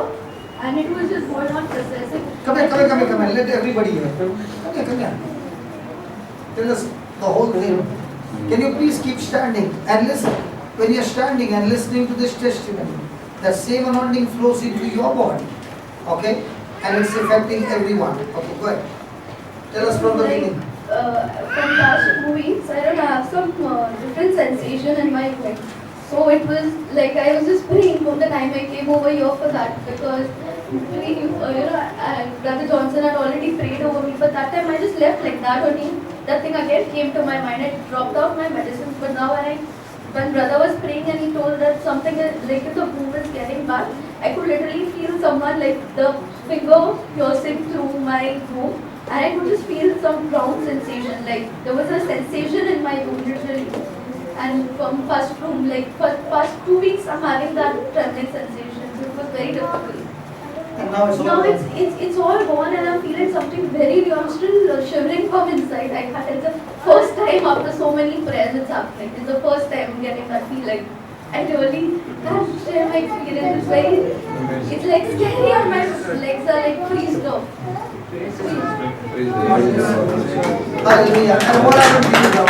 and it was just going on processing. Come here. Let everybody hear. Come here. Tell us the whole thing. Can you please keep standing and listen? When you are standing and listening to this testimony, the same anointing flows into your body. Okay? And it's affecting everyone. Okay, go ahead. Tell us from the beginning. From last 2 weeks, I don't have some different sensation in my leg. So it was like I was just praying from the time I came over here for that, because Brother Johnson had already prayed over me, but that time I just left like that only. That thing again came to my mind. I dropped off my medicines, but now when brother was praying and he told that something is like if the boom is getting back, I could literally feel someone like the finger piercing through my room, and I could just feel some ground sensation. Like there was a sensation in my room literally. And from first room, like for past 2 weeks, I'm having that trembling sensation. So it was very difficult. And now it's all Now gone. it's all gone, and I'm feeling something very new. I'm still shivering from inside. It's the first time after so many prayers it's happening. It's the first time I'm getting that feeling. I told him that share my experience is very, it's like scary on my legs are like freezed off. Hallelujah. And what happened to you now?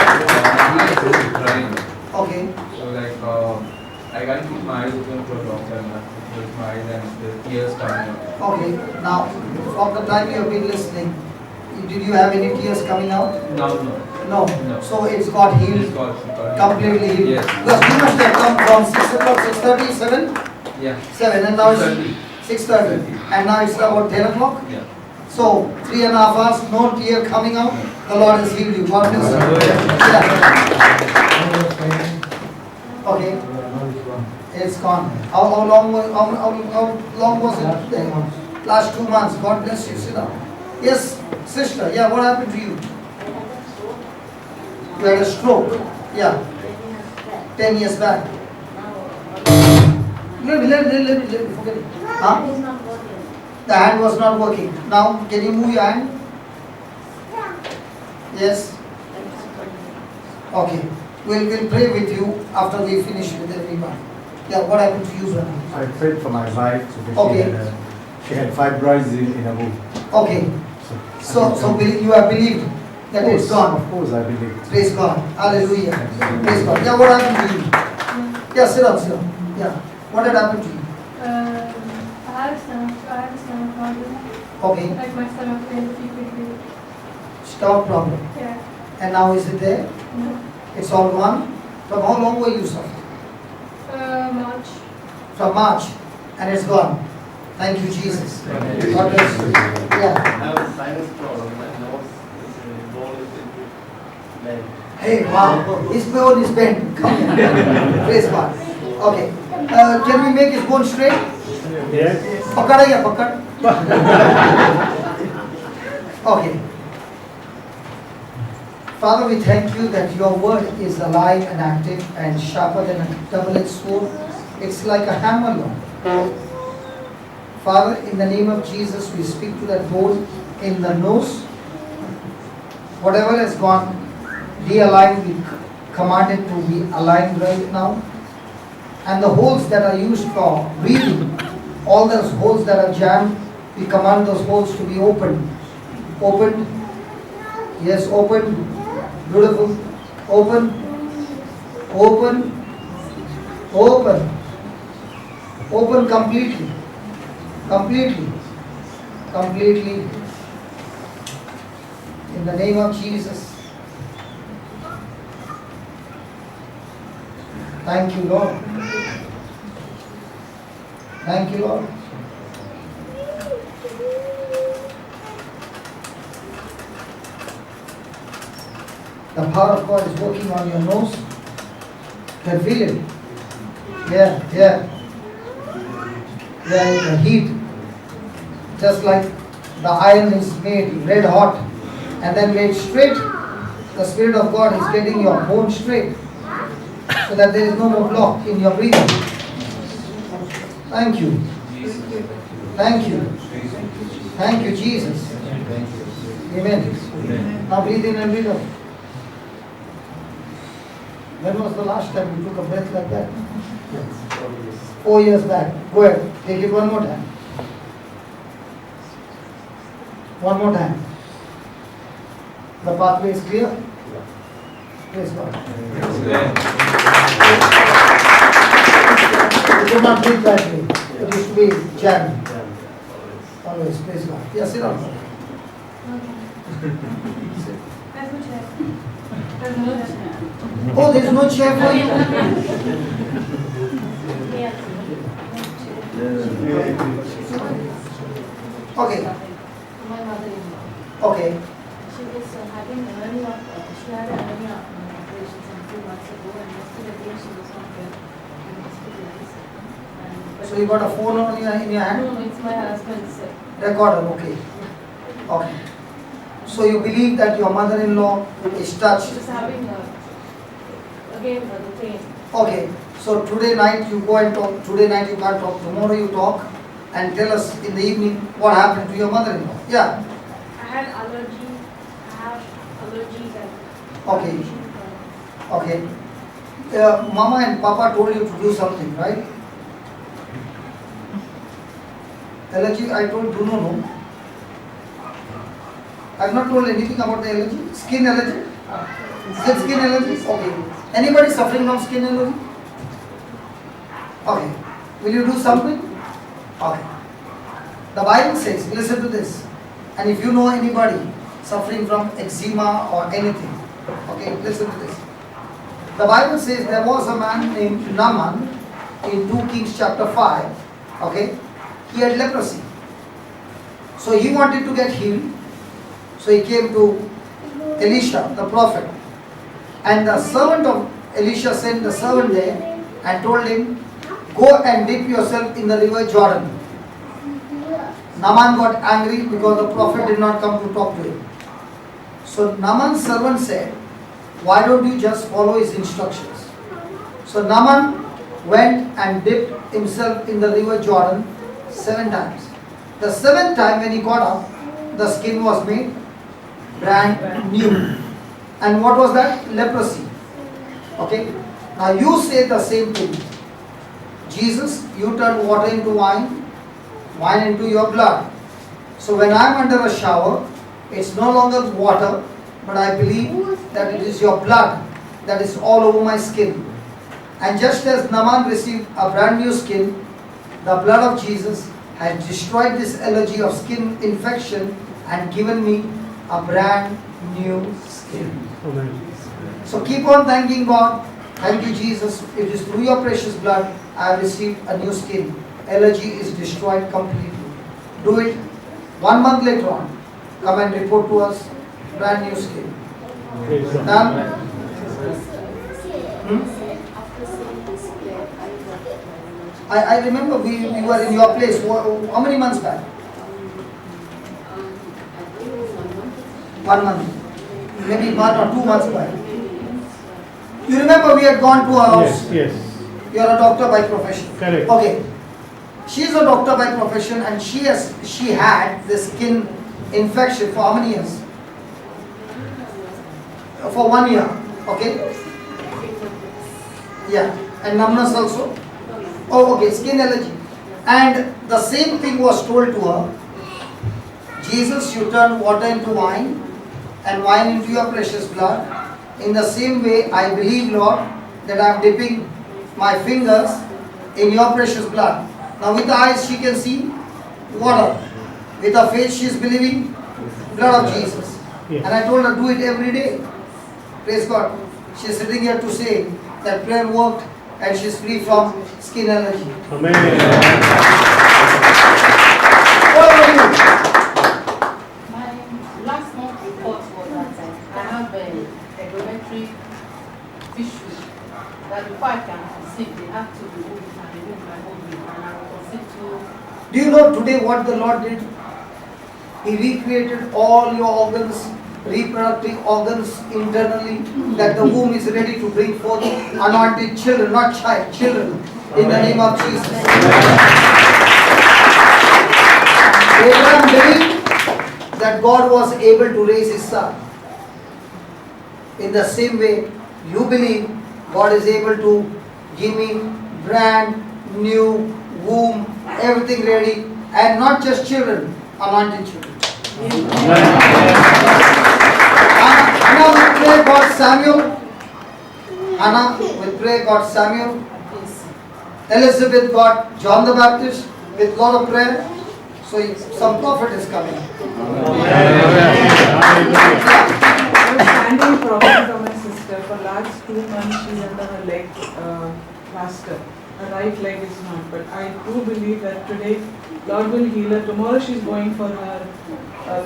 Crying. Okay. So like I can't keep my eyes open for a long time. With my eyes and the tears coming out. Okay. Now, from the time you have been listening, did you have any tears coming out? No. No. No. So it's got healed. It's got Completely healed. Yes. Because you must have come from 6 o'clock, 6:30, 7? Yeah. 7, and now it's 6:30. 6:30. And now it's about 10 o'clock? Yeah. So, 3.5 hours, no tear coming out. The Lord has healed you. God bless you. Yeah. Okay. It's gone. How long was it there? Last 2 months. God bless you. Sit down. Yes, sister. Yeah, what happened to you? You had a stroke. Yeah. 10 years back. Let me forget it. Huh? The hand was not working. Now, can you move your hand? Yes. Okay. We'll pray with you after we finish with everyone. Yeah, what happened to you, brother? I prayed for my wife. So Okay. she had fibroids in her womb. Okay. So you have believed that it's gone. Of course, I believe. Praise God. Hallelujah. Praise God. Yeah, what happened to you? Yeah, sit down. Yeah. What had happened to you? I had a stomach problem. Okay. Like my stomach pain frequently. Stomach problem. Yeah. And now is it there? No. It's all gone? From how long were you suffering? March. From March. And it's gone. Thank you, Jesus. God bless you. Yeah. I have a sinus problem. My nose is involved into bed. Hey, wow. His bone is bent. Come here. Praise God. Okay. Can we make his bone straight? Yes. Pakada ya pakad? Okay. Father, we thank you that your word is alive and active and sharper than a double-edged sword. It's like a hammer, Lord. Father, in the name of Jesus, we speak to that bone in the nose. Whatever has gone realigned, we command it to be aligned right now. And the holes that are used for breathing, all those holes that are jammed, we command those holes to be opened. Opened. Yes, opened. Beautiful. Open. Open. Open. Open completely. Completely. Completely. In the name of Jesus. Thank you, Lord. Thank you, Lord. The power of God is working on your nose. Can feel it. Yeah. Yeah, the heat. Just like the iron is made red hot and then made straight, the Spirit of God is getting your bone straight so that there is no more block in your breathing. Thank you. Thank you. Thank you, Jesus. Amen. Now breathe in and breathe out. When was the last time you took a breath like that? 4 years back. Go ahead. Take it one more time. One more time. The pathway is clear? Praise God. You could not breathe that way. It used to be jammed. Always. Praise God. Yes, sit down. Oh, there is no chair for you. Okay. My mother-in-law. Okay. She was having hernia. She had a hernia operation some 2 months ago, and yesterday again she was not well and hospitalized. So you got a phone on in your hand? No, it's my husband's. Recorder, okay. Okay. So you believe that your mother-in-law is touched? She was having again the pain. Okay. So today night you go and talk. Today night you can't talk. Tomorrow you talk and tell us in the evening what happened to your mother-in-law. Yeah. I had allergy. I have allergies and Okay. Okay. Mama and Papa told you to do something, right? Allergy, I told do not know. I have not told anything about the allergy. Skin allergy? Is it skin allergy? Okay. Anybody suffering from skin allergy? Okay. Will you do something? Okay. The Bible says, listen to this. And if you know anybody suffering from eczema or anything, okay, listen to this. The Bible says there was a man named Naaman in 2 Kings chapter 5, okay, he had leprosy. So he wanted to get healed. So he came to Elisha, the prophet. And the servant of Elisha sent the servant there and told him, go and dip yourself in the river Jordan. Naaman got angry because the prophet did not come to talk to him. So Naaman's servant said, why don't you just follow his instructions? So Naaman went and dipped himself in the river Jordan 7 times. The 7th time when he got up, the skin was made brand new. And what was that? Leprosy. Okay. Now you say the same thing. Jesus, you turn water into wine, wine into your blood. So when I am under a shower, it's no longer water, but I believe that it is your blood that is all over my skin. And just as Naaman received a brand new skin, the blood of Jesus has destroyed this allergy of skin infection and given me a brand new skin. So keep on thanking God. Thank you, Jesus. It is through your precious blood I have received a new skin. Allergy is destroyed completely. Do it. 1 month later on, come and report to us. Brand new skin. Done? I remember we were in your place. How many months back? 1 month. Maybe 1 or 2 months back. You remember we had gone to her house? Yes. You are a doctor by profession. Correct. Okay. She is a doctor by profession and she had this skin infection for how many years? For 1 year. Okay. Yeah. And numbness also. Oh, okay. Skin allergy. And the same thing was told to her. Jesus, you turn water into wine and wine into your precious blood. In the same way, I believe, Lord, that I am dipping my fingers in your precious blood. Now with the eyes she can see water. With her face she is believing blood of Jesus. Yes. And I told her do it every day. Praise God. She is sitting here to say that prayer worked and she is free from skin allergy. Amen. What about you? My last month report was that I have a regulatory issue that before I can conceive, they have to remove it and remove my ovary, and I will conceive too. Do you know today what the Lord did? He recreated all your organs, reproductive organs internally, that the womb is ready to bring forth anointed children, not child, children, in the name of Jesus. Abraham believed that God was able to raise his son. In the same way, you believe God is able to give me brand new womb, everything ready, and not just children, anointed children. Anna will pray God Samuel. Anna will pray God Samuel. Elizabeth got John the Baptist with lot of prayer. So some prophet is coming. I'm standing problem from my sister. For last 2 months she's under her leg plaster. Her right leg is not. But I do believe that today Lord will heal her. Tomorrow she's going for her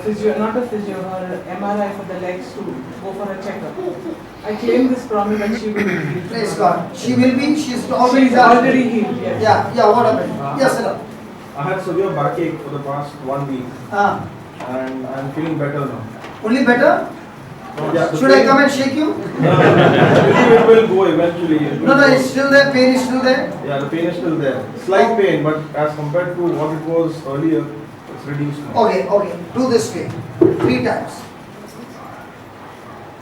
physio, not a physio, her MRI for the legs to go for a checkup. I claim this promise that she will be healed. Praise God. She will be, she's already healed. Yes. Yeah, what happened? Yes, sir. I had severe backache for the past 1 week and I'm feeling better now. Only better? Yeah, Should I come and shake you? it will go eventually. No, it's still there, pain is still there? Yeah, the pain is still there. Slight pain, but as compared to what it was earlier, it's reduced now. Okay. Do this way. 3 times.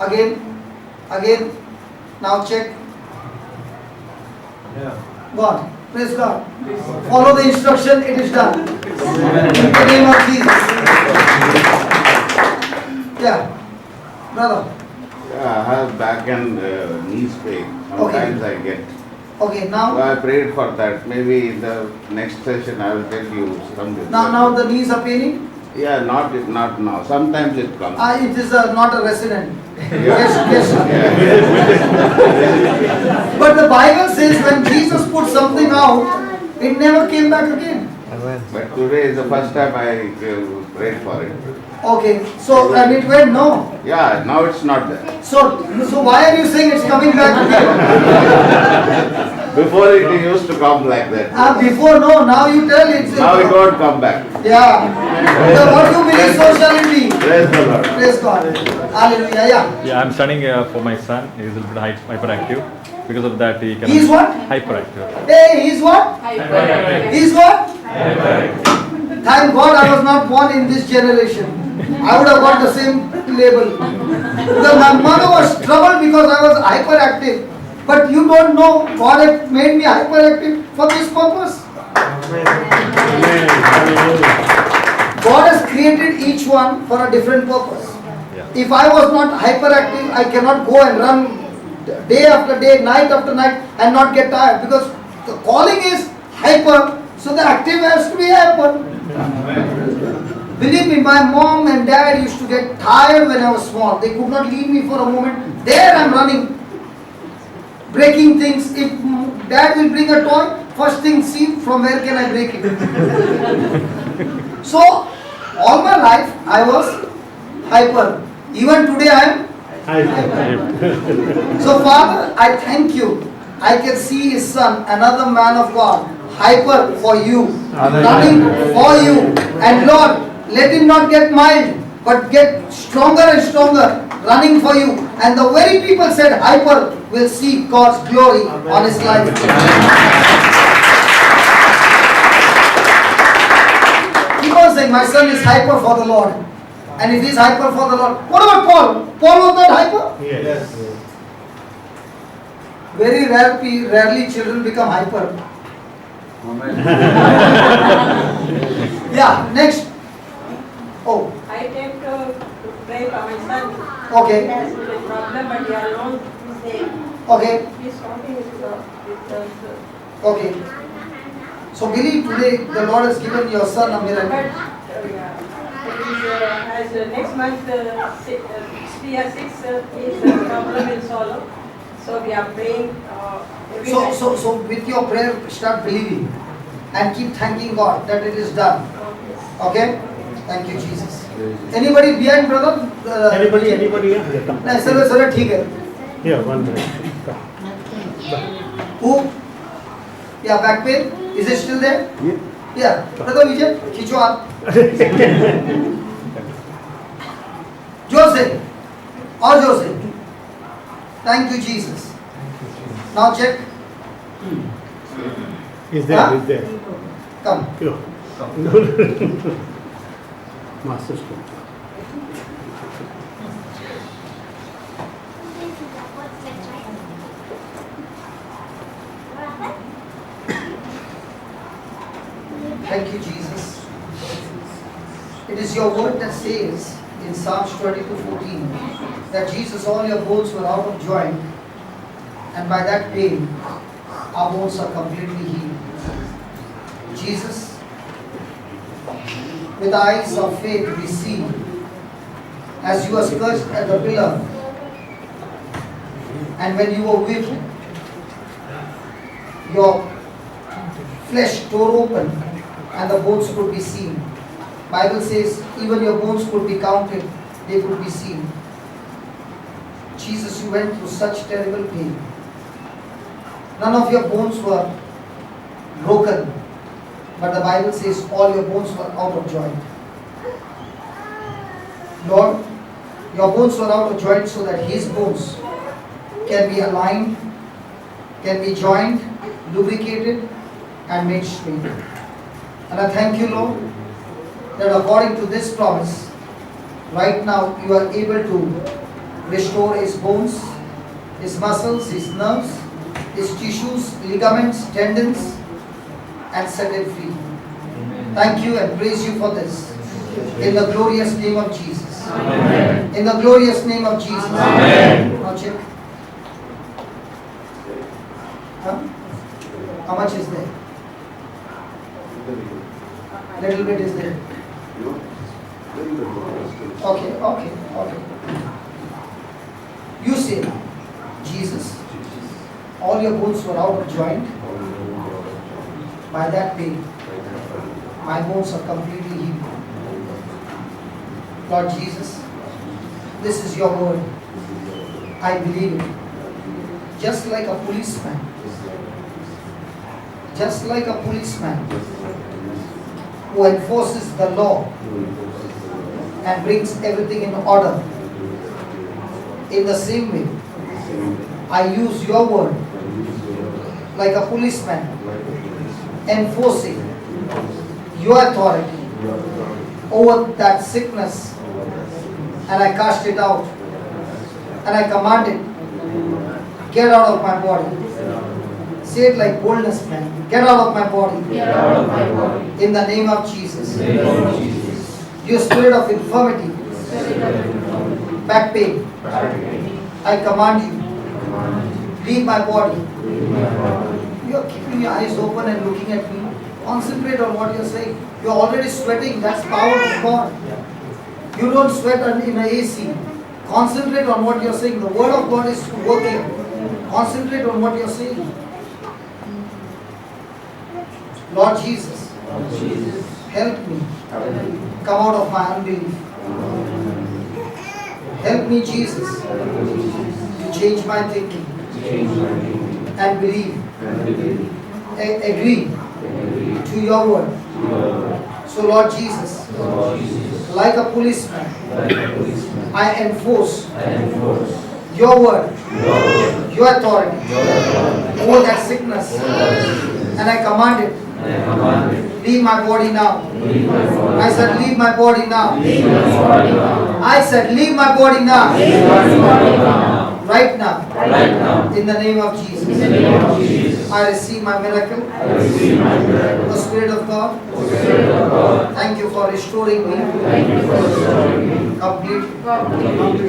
Again. Now check. Yeah. Go on. Praise God. Follow the instruction, it is done. In the name of Jesus. Yeah. Brother. Yeah, I have back and knees pain. Sometimes I get. Okay, now. So I prayed for that. Maybe in the next session I will tell you something. Now the knees are paining? Yeah, not now. Sometimes it comes. It is not a resident. Yeah. Yes. But the Bible says when Jesus put something out, it never came back again. But today is the first time I prayed for it. Okay, so and it went no. Yeah, now it's not there. So why are you saying it's coming back again? Before it used to come like that. Before no, now you tell it's. Now it won't come back. Yeah. So what you believe, so shall it be. Praise the Lord. Praise God. Hallelujah. Yeah. Yeah, I'm studying for my son. He's a little bit hyperactive. Because of that, he can. He's what? Hyperactive. Hey, he's what? Hyperactive. He's what? Hyperactive. Thank God I was not born in this generation. I would have got the same label. Because my mother was troubled because I was hyperactive. But you don't know, God had made me hyperactive for this purpose. God has created each one for a different purpose. Yeah. If I was not hyperactive, I cannot go and run day after day, night after night and not get tired. Because the calling is hyper, so the active has to be hyper. Believe me, my mom and dad used to get tired when I was small. They could not leave me for a moment. There I am running, breaking things. If dad will bring a toy, first thing see from where can I break it. So, all my life I was hyper. Even today I am hyper. So Father, I thank you. I can see his son, another man of God, hyper for you, running for you. And Lord, let him not get mild, but get stronger and stronger, running for you. And the very people said hyper will see God's glory on his life. Keep on saying, my son is hyper for the Lord. And if he is hyper for the Lord, what about Paul? Paul was not hyper? Yes. Very rarely children become hyper. Yeah, next. Oh. I came to pray for my son. Okay. He has a problem, but he alone is there. Okay. He's talking with Okay. So believe today the Lord has given your son a miracle. As next month, year 6 is a problem in Solo. So we are praying every night. So with your prayer, start believing and keep thanking God that it is done. Okay? Thank you, Jesus. Anybody behind, brother? Anybody? Yeah, come. No, sir, ठीक है. Here, one minute. Who? Yeah, back pain. Is it still there? Yeah. Brother Vijay, खींचो आप. जोर से. और जोर से. Thank you, Jesus. Now check. Is there? Huh? Is there? Come. Here. No. Master stroke. Thank you, Jesus. It is your word that says in Psalms 22:14 that Jesus, all your bones were out of joint, and by that pain, our bones are completely healed. Jesus, with eyes of faith we see, as you were scourged at the pillar, and when you were whipped, your flesh tore open, and the bones could be seen. Bible says even your bones could be counted, they could be seen. Jesus, you went through such terrible pain. None of your bones were broken, but the Bible says all your bones were out of joint. Lord, your bones were out of joint so that his bones can be aligned, can be joined, lubricated, and made straight. And I thank you, Lord, that according to this promise, right now you are able to restore his bones, his muscles, his nerves, his tissues, ligaments, tendons, and set him free. Thank you and praise you for this. In the glorious name of Jesus. Amen. In the glorious name of Jesus. Amen. Now check. Huh? How much is there? Little bit is there. Okay. You say now, Jesus, all your bones were out of joint. By that pain, my bones are completely healed. Lord Jesus, this is your word. I believe it. Just like a policeman who enforces the law and brings everything in order. In the same way, I use your word like a policeman enforcing your authority over that sickness, and I cast it out and I command it, get out of my body. Say it like boldness, man. Get out of my body. Get out of my body. In the name of Jesus. In the name of Jesus. You spirit of infirmity, back pain, I command you, leave my body. You are keeping your eyes open and looking at me. Concentrate on what you are saying. You are already sweating. That's power of God. You don't sweat in an AC. Concentrate on what you are saying. The word of God is working. Concentrate on what you are saying. Lord Jesus, help me come out of my unbelief. Help me, Jesus, to change my thinking and believe, agree to your word. So Lord Jesus, like a policeman, I enforce your word, your authority over that sickness, and I command it. Leave my body now. I said, leave my body now. I said, leave my body now. Right now. In the name of Jesus. I receive my miracle. The Spirit of God. Thank you for restoring me. Completely.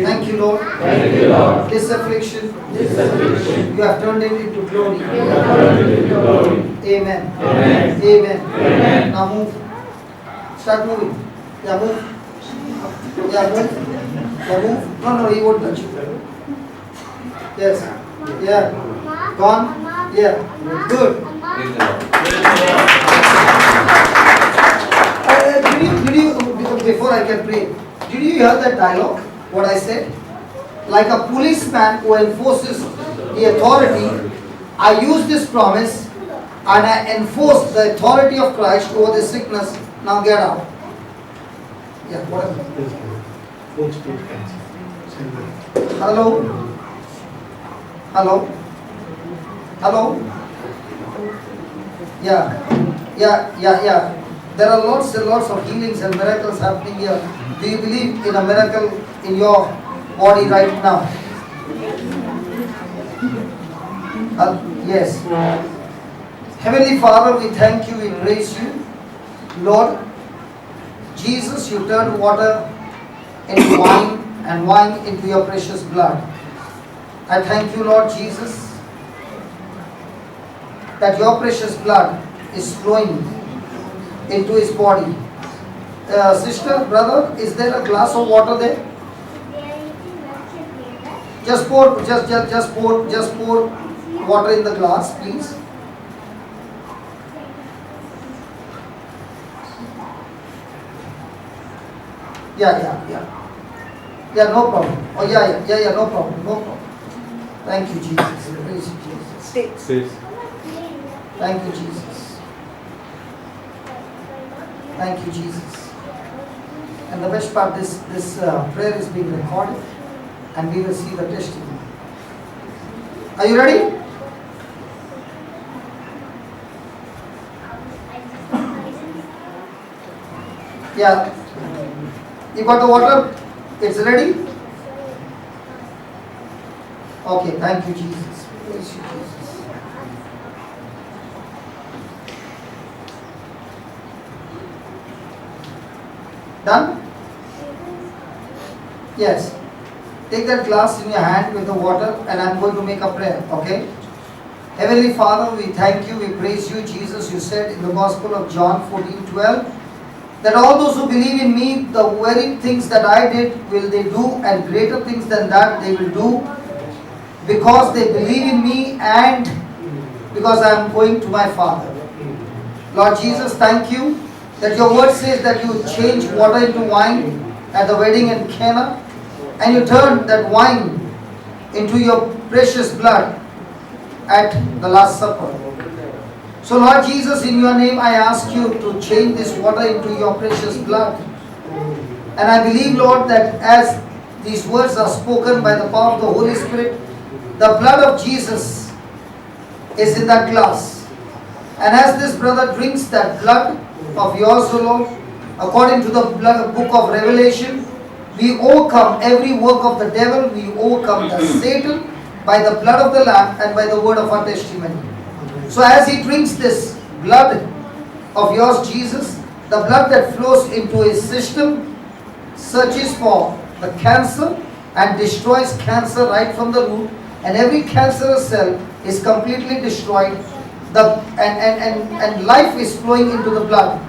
Thank you, Lord. This affliction, you have turned it into glory. Amen. Amen. Now move. Start moving. Yeah, move. No, he won't touch you. Yes. Yeah. Gone? Yeah. Good. Did you, before I can pray, did you hear that dialogue? What I said? Like a policeman who enforces the authority, I use this promise and I enforce the authority of Christ over the sickness. Now get out. Yeah, what? Hello? Hello? Hello? Yeah. There are lots and lots of healings and miracles happening here. Do you believe in a miracle in your body right now? Yes. Heavenly Father, we thank you, we praise you. Lord, Jesus, you turned water into wine and wine into your precious blood. I thank you, Lord Jesus, that your precious blood is flowing into his body. Sister, brother, is there a glass of water there? Just pour water in the glass, please. Yeah, no problem. Oh, yeah, no problem. Thank you, Jesus. Praise you, Jesus. Stay. Thank you, Jesus. Thank you, Jesus. And the best part, this prayer is being recorded, and we will see the testimony. Are you ready? Yeah. You got the water? It's ready? Okay, thank you, Jesus. Praise you, Jesus. Done? Yes. Take that glass in your hand with the water and I'm going to make a prayer, okay? Heavenly Father, we thank you, we praise you, Jesus. You said in the Gospel of John 14:12 that all those who believe in me, the very things that I did will they do, and greater things than that they will do, because they believe in me and because I am going to my Father. Lord Jesus, thank you that your word says that you change water into wine at the wedding in Cana, and you turned that wine into your precious blood at the Last Supper. So Lord Jesus, in your name I ask you to change this water into your precious blood. And I believe, Lord, that as these words are spoken by the power of the Holy Spirit, the blood of Jesus is in that glass. And as this brother drinks that blood of yours, O Lord, according to the book of Revelation, we overcome every work of the devil, we overcome the Satan by the blood of the Lamb and by the word of our testimony. So as he drinks this blood of yours, Jesus, the blood that flows into his system searches for the cancer and destroys cancer right from the root, and every cancerous cell is completely destroyed, and life is flowing into the blood.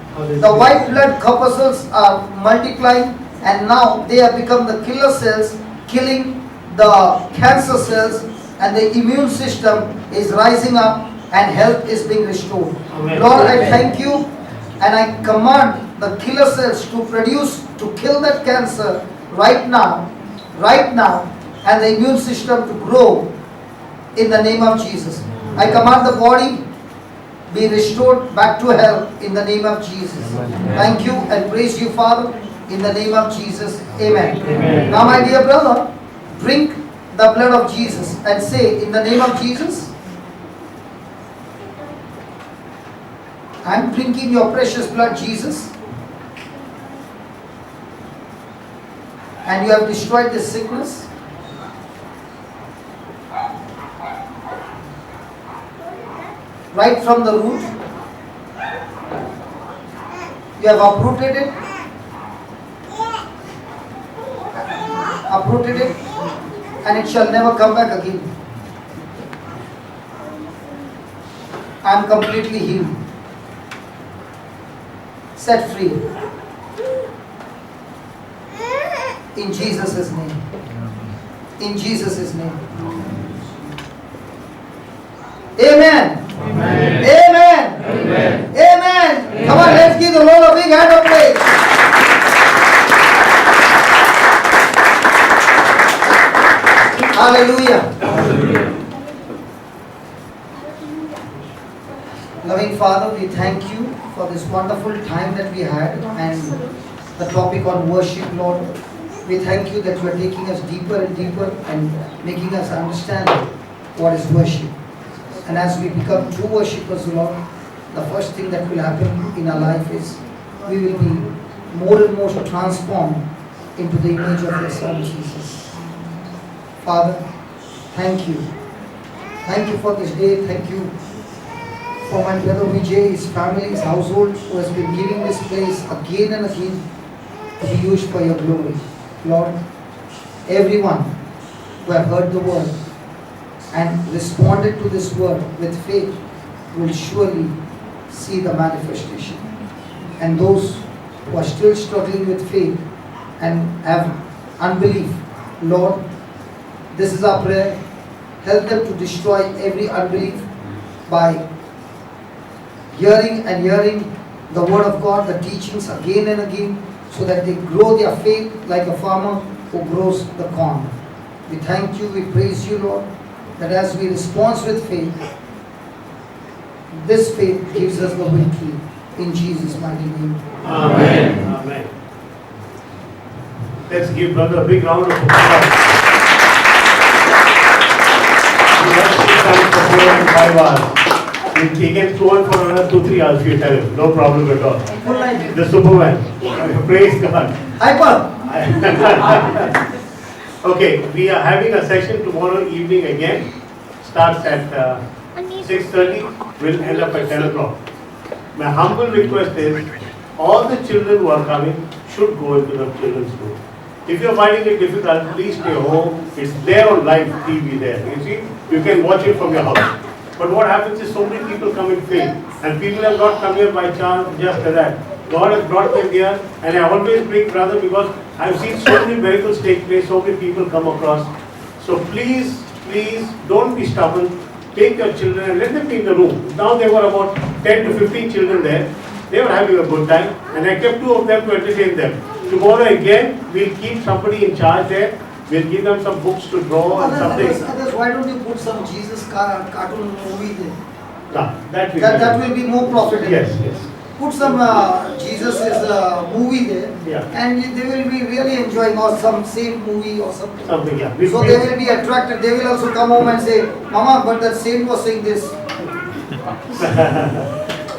The white blood corpuscles are multiplying, and now they have become the killer cells, killing the cancer cells, and the immune system is rising up and health is being restored. Amen. Lord, I thank you and I command the killer cells to produce, to kill that cancer right now, and the immune system to grow in the name of Jesus. I command the body be restored back to health in the name of Jesus. Thank you and praise you, Father, in the name of Jesus. Amen. Amen. Now, my dear brother, drink the blood of Jesus and say, in the name of Jesus, I am drinking your precious blood, Jesus, and you have destroyed this sickness. Right from the root, you have uprooted it, and it shall never come back again. I am completely healed, set free, in Jesus' name. In Jesus' name. Amen. Amen. Amen. Amen. Amen. Come on, let's give the Lord a big hand of praise. Hallelujah. Hallelujah. Loving Father, we thank you for this wonderful time that we had and the topic on worship, Lord. We thank you that you are taking us deeper and deeper and making us understand what is worship. And as we become true worshippers, Lord, the first thing that will happen in our life is we will be more and more transformed into the image of your Son, Jesus. Father, thank you. Thank you for this day. Thank you for my brother Vijay, his family, his household, who has been giving this place again and again to be used for your glory. Lord, everyone who have heard the word and responded to this word with faith will surely see the manifestation. And those who are still struggling with faith and have unbelief, Lord, this is our prayer. Help them to destroy every unbelief by hearing the word of God, the teachings again and again, so that they grow their faith like a farmer who grows the corn. We thank you, we praise you, Lord, that as we respond with faith, this faith gives us the victory. In Jesus' mighty name. Amen. Amen. Let's give brother a big round of applause. For 4 and 5 hours. He can go on for another 2-3 hours if you tell him. No problem at all. The Superman. Praise God. Hyper. Okay, we are having a session tomorrow evening again. Starts at 6:30. Will end up at 10 o'clock. My humble request is, all the children who are coming should go into the children's room. If you're finding it difficult, please stay home. It's there on live TV there. You see, you can watch it from your house. But what happens is so many people come in faith, and people have not come here by chance, just that. God has brought them here, and I always bring brother because I've seen so many miracles take place, so many people come across. So please, don't be stubborn. Take your children and let them be in the room. Now there were about 10 to 15 children there. They were having a good time, and I kept 2 of them to entertain them. Tomorrow again, we'll keep somebody in charge there. We'll give them some books to draw and something. Others, why don't you put some Jesus cartoon movie there? That will be more profitable. Yes. Put some Jesus is a movie there, and they will be really enjoying, or some saint movie or something. So they will be attracted. They will also come home and say, Mama, but that saint was saying this.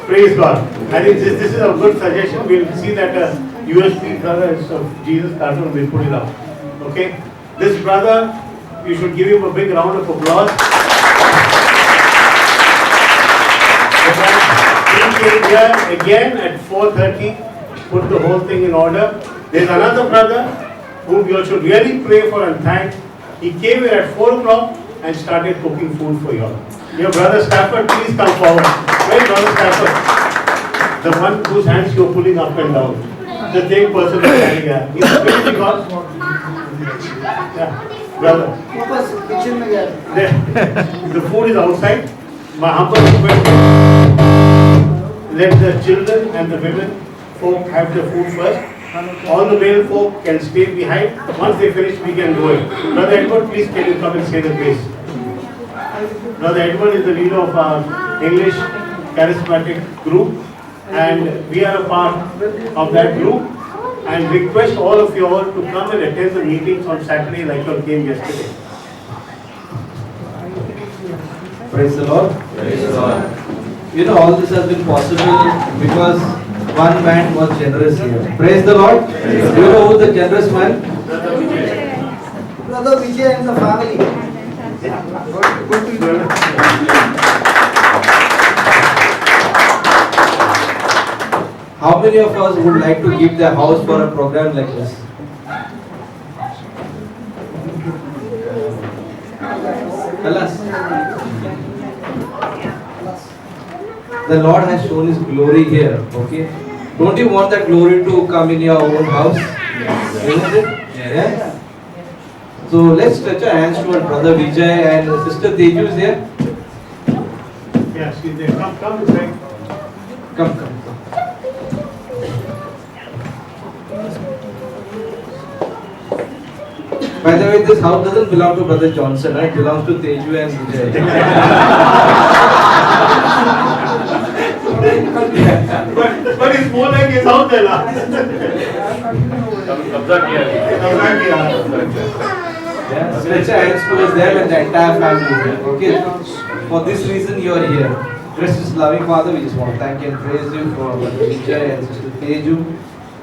Praise God. I think this is a good suggestion. We'll see that USP color of Jesus cartoon, we'll put it up. Okay? This brother, you should give him a big round of applause. He came here again at 4:30, put the whole thing in order. There's another brother whom you all should really pray for and thank. He came here at 4 o'clock and started cooking food for you all. Your brother Stafford, please come forward. Where's brother Stafford? The one whose hands you're pulling up and down. The same person is standing here. He's a very God. Yeah, brother. The food is outside. My humble request, let the children and the women folk have the food first. All the male folk can stay behind. Once they finish, we can go in. Brother Edward, please can you come and say the grace? Brother Edward is the leader of our English charismatic group, and we are a part of that group, and request all of you all to come and attend the meetings on Saturday like you came yesterday. Praise the Lord. Praise the Lord. You know, all this has been possible because one man was generous here. Praise the Lord. Praise you know who the generous man? Brother Vijay and the family. How many of us would like to give their house for a program like this? Alas. The Lord has shown His glory here, okay? Don't you want that glory to come in your own house? Isn't it? Yeah. So let's stretch our hands toward Brother Vijay and Sister Teju is here. Yes, she's there. Come inside. Come. By the way, this house doesn't belong to Brother Johnson, right? It belongs to Teju and Vijay. but it's more like his house there. Yeah, stretch your hands towards them and the entire family. Okay? For this reason you are here. Gracious loving Father, we just want to thank you and praise you for Brother Vijay and Sister Teju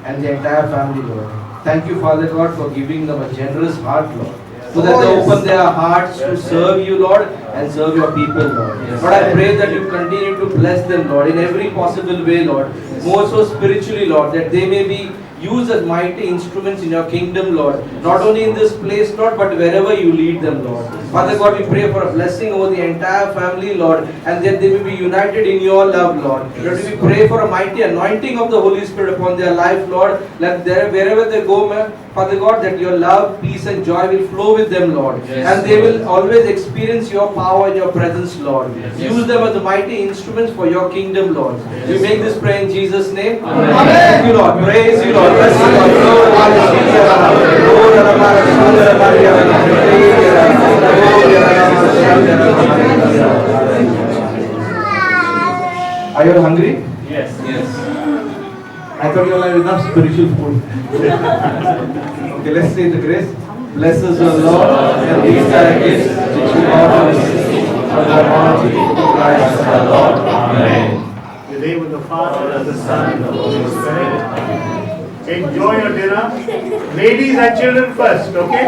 and the entire family, Lord. Thank you, Father God, for giving them a generous heart, Lord. So that they open their hearts to serve you, Lord, and serve your people, Lord. Lord, I pray that you continue to bless them, Lord, in every possible way, Lord. More so spiritually, Lord, that they may be used as mighty instruments in your kingdom, Lord. Not only in this place, Lord, but wherever you lead them, Lord. Father God, we pray for a blessing over the entire family, Lord, and that they will be united in your love, Lord. Lord, we pray for a mighty anointing of the Holy Spirit upon their life, Lord. Let wherever they go, Father God, that your love, peace and joy will flow with them, Lord. And they will always experience your power and your presence, Lord. Use them as the mighty instruments for your kingdom, Lord. We make this prayer in Jesus' name. Amen. Thank you, Lord. Praise you, Lord. Bless you, Lord. Are you hungry? Yes. I thought you all had enough spiritual food. Okay, let's say the grace. Bless us, O Lord, and these are gifts which we offer for the Lord Christ our Lord. Amen. In the name of the Father, and the Son, and the Holy Spirit. Enjoy your dinner. Ladies and children first, okay?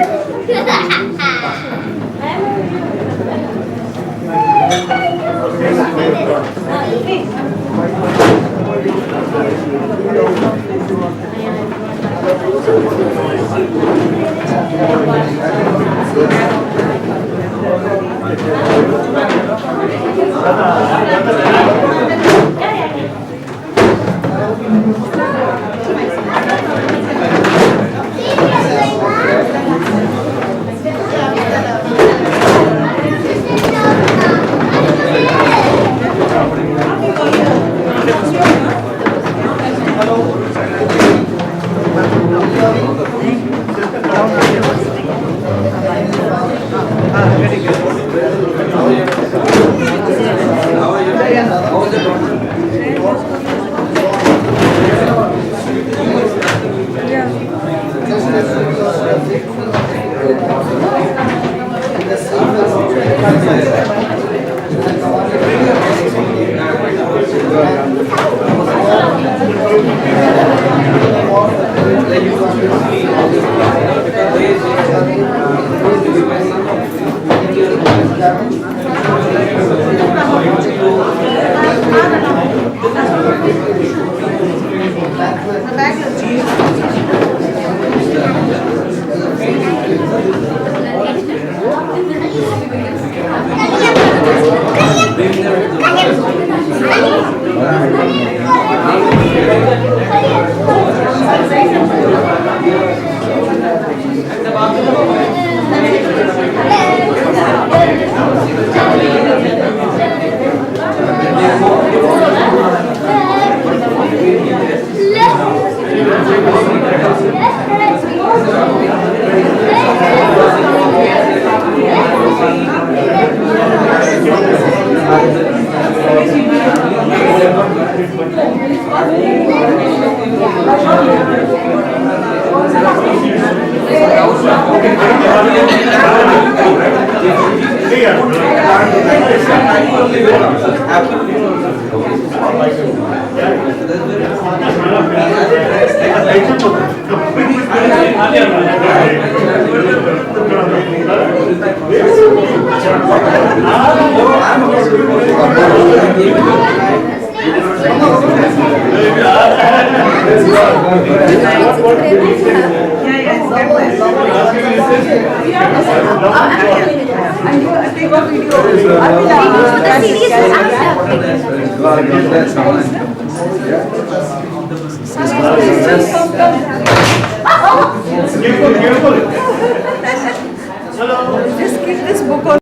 Just keep this book on.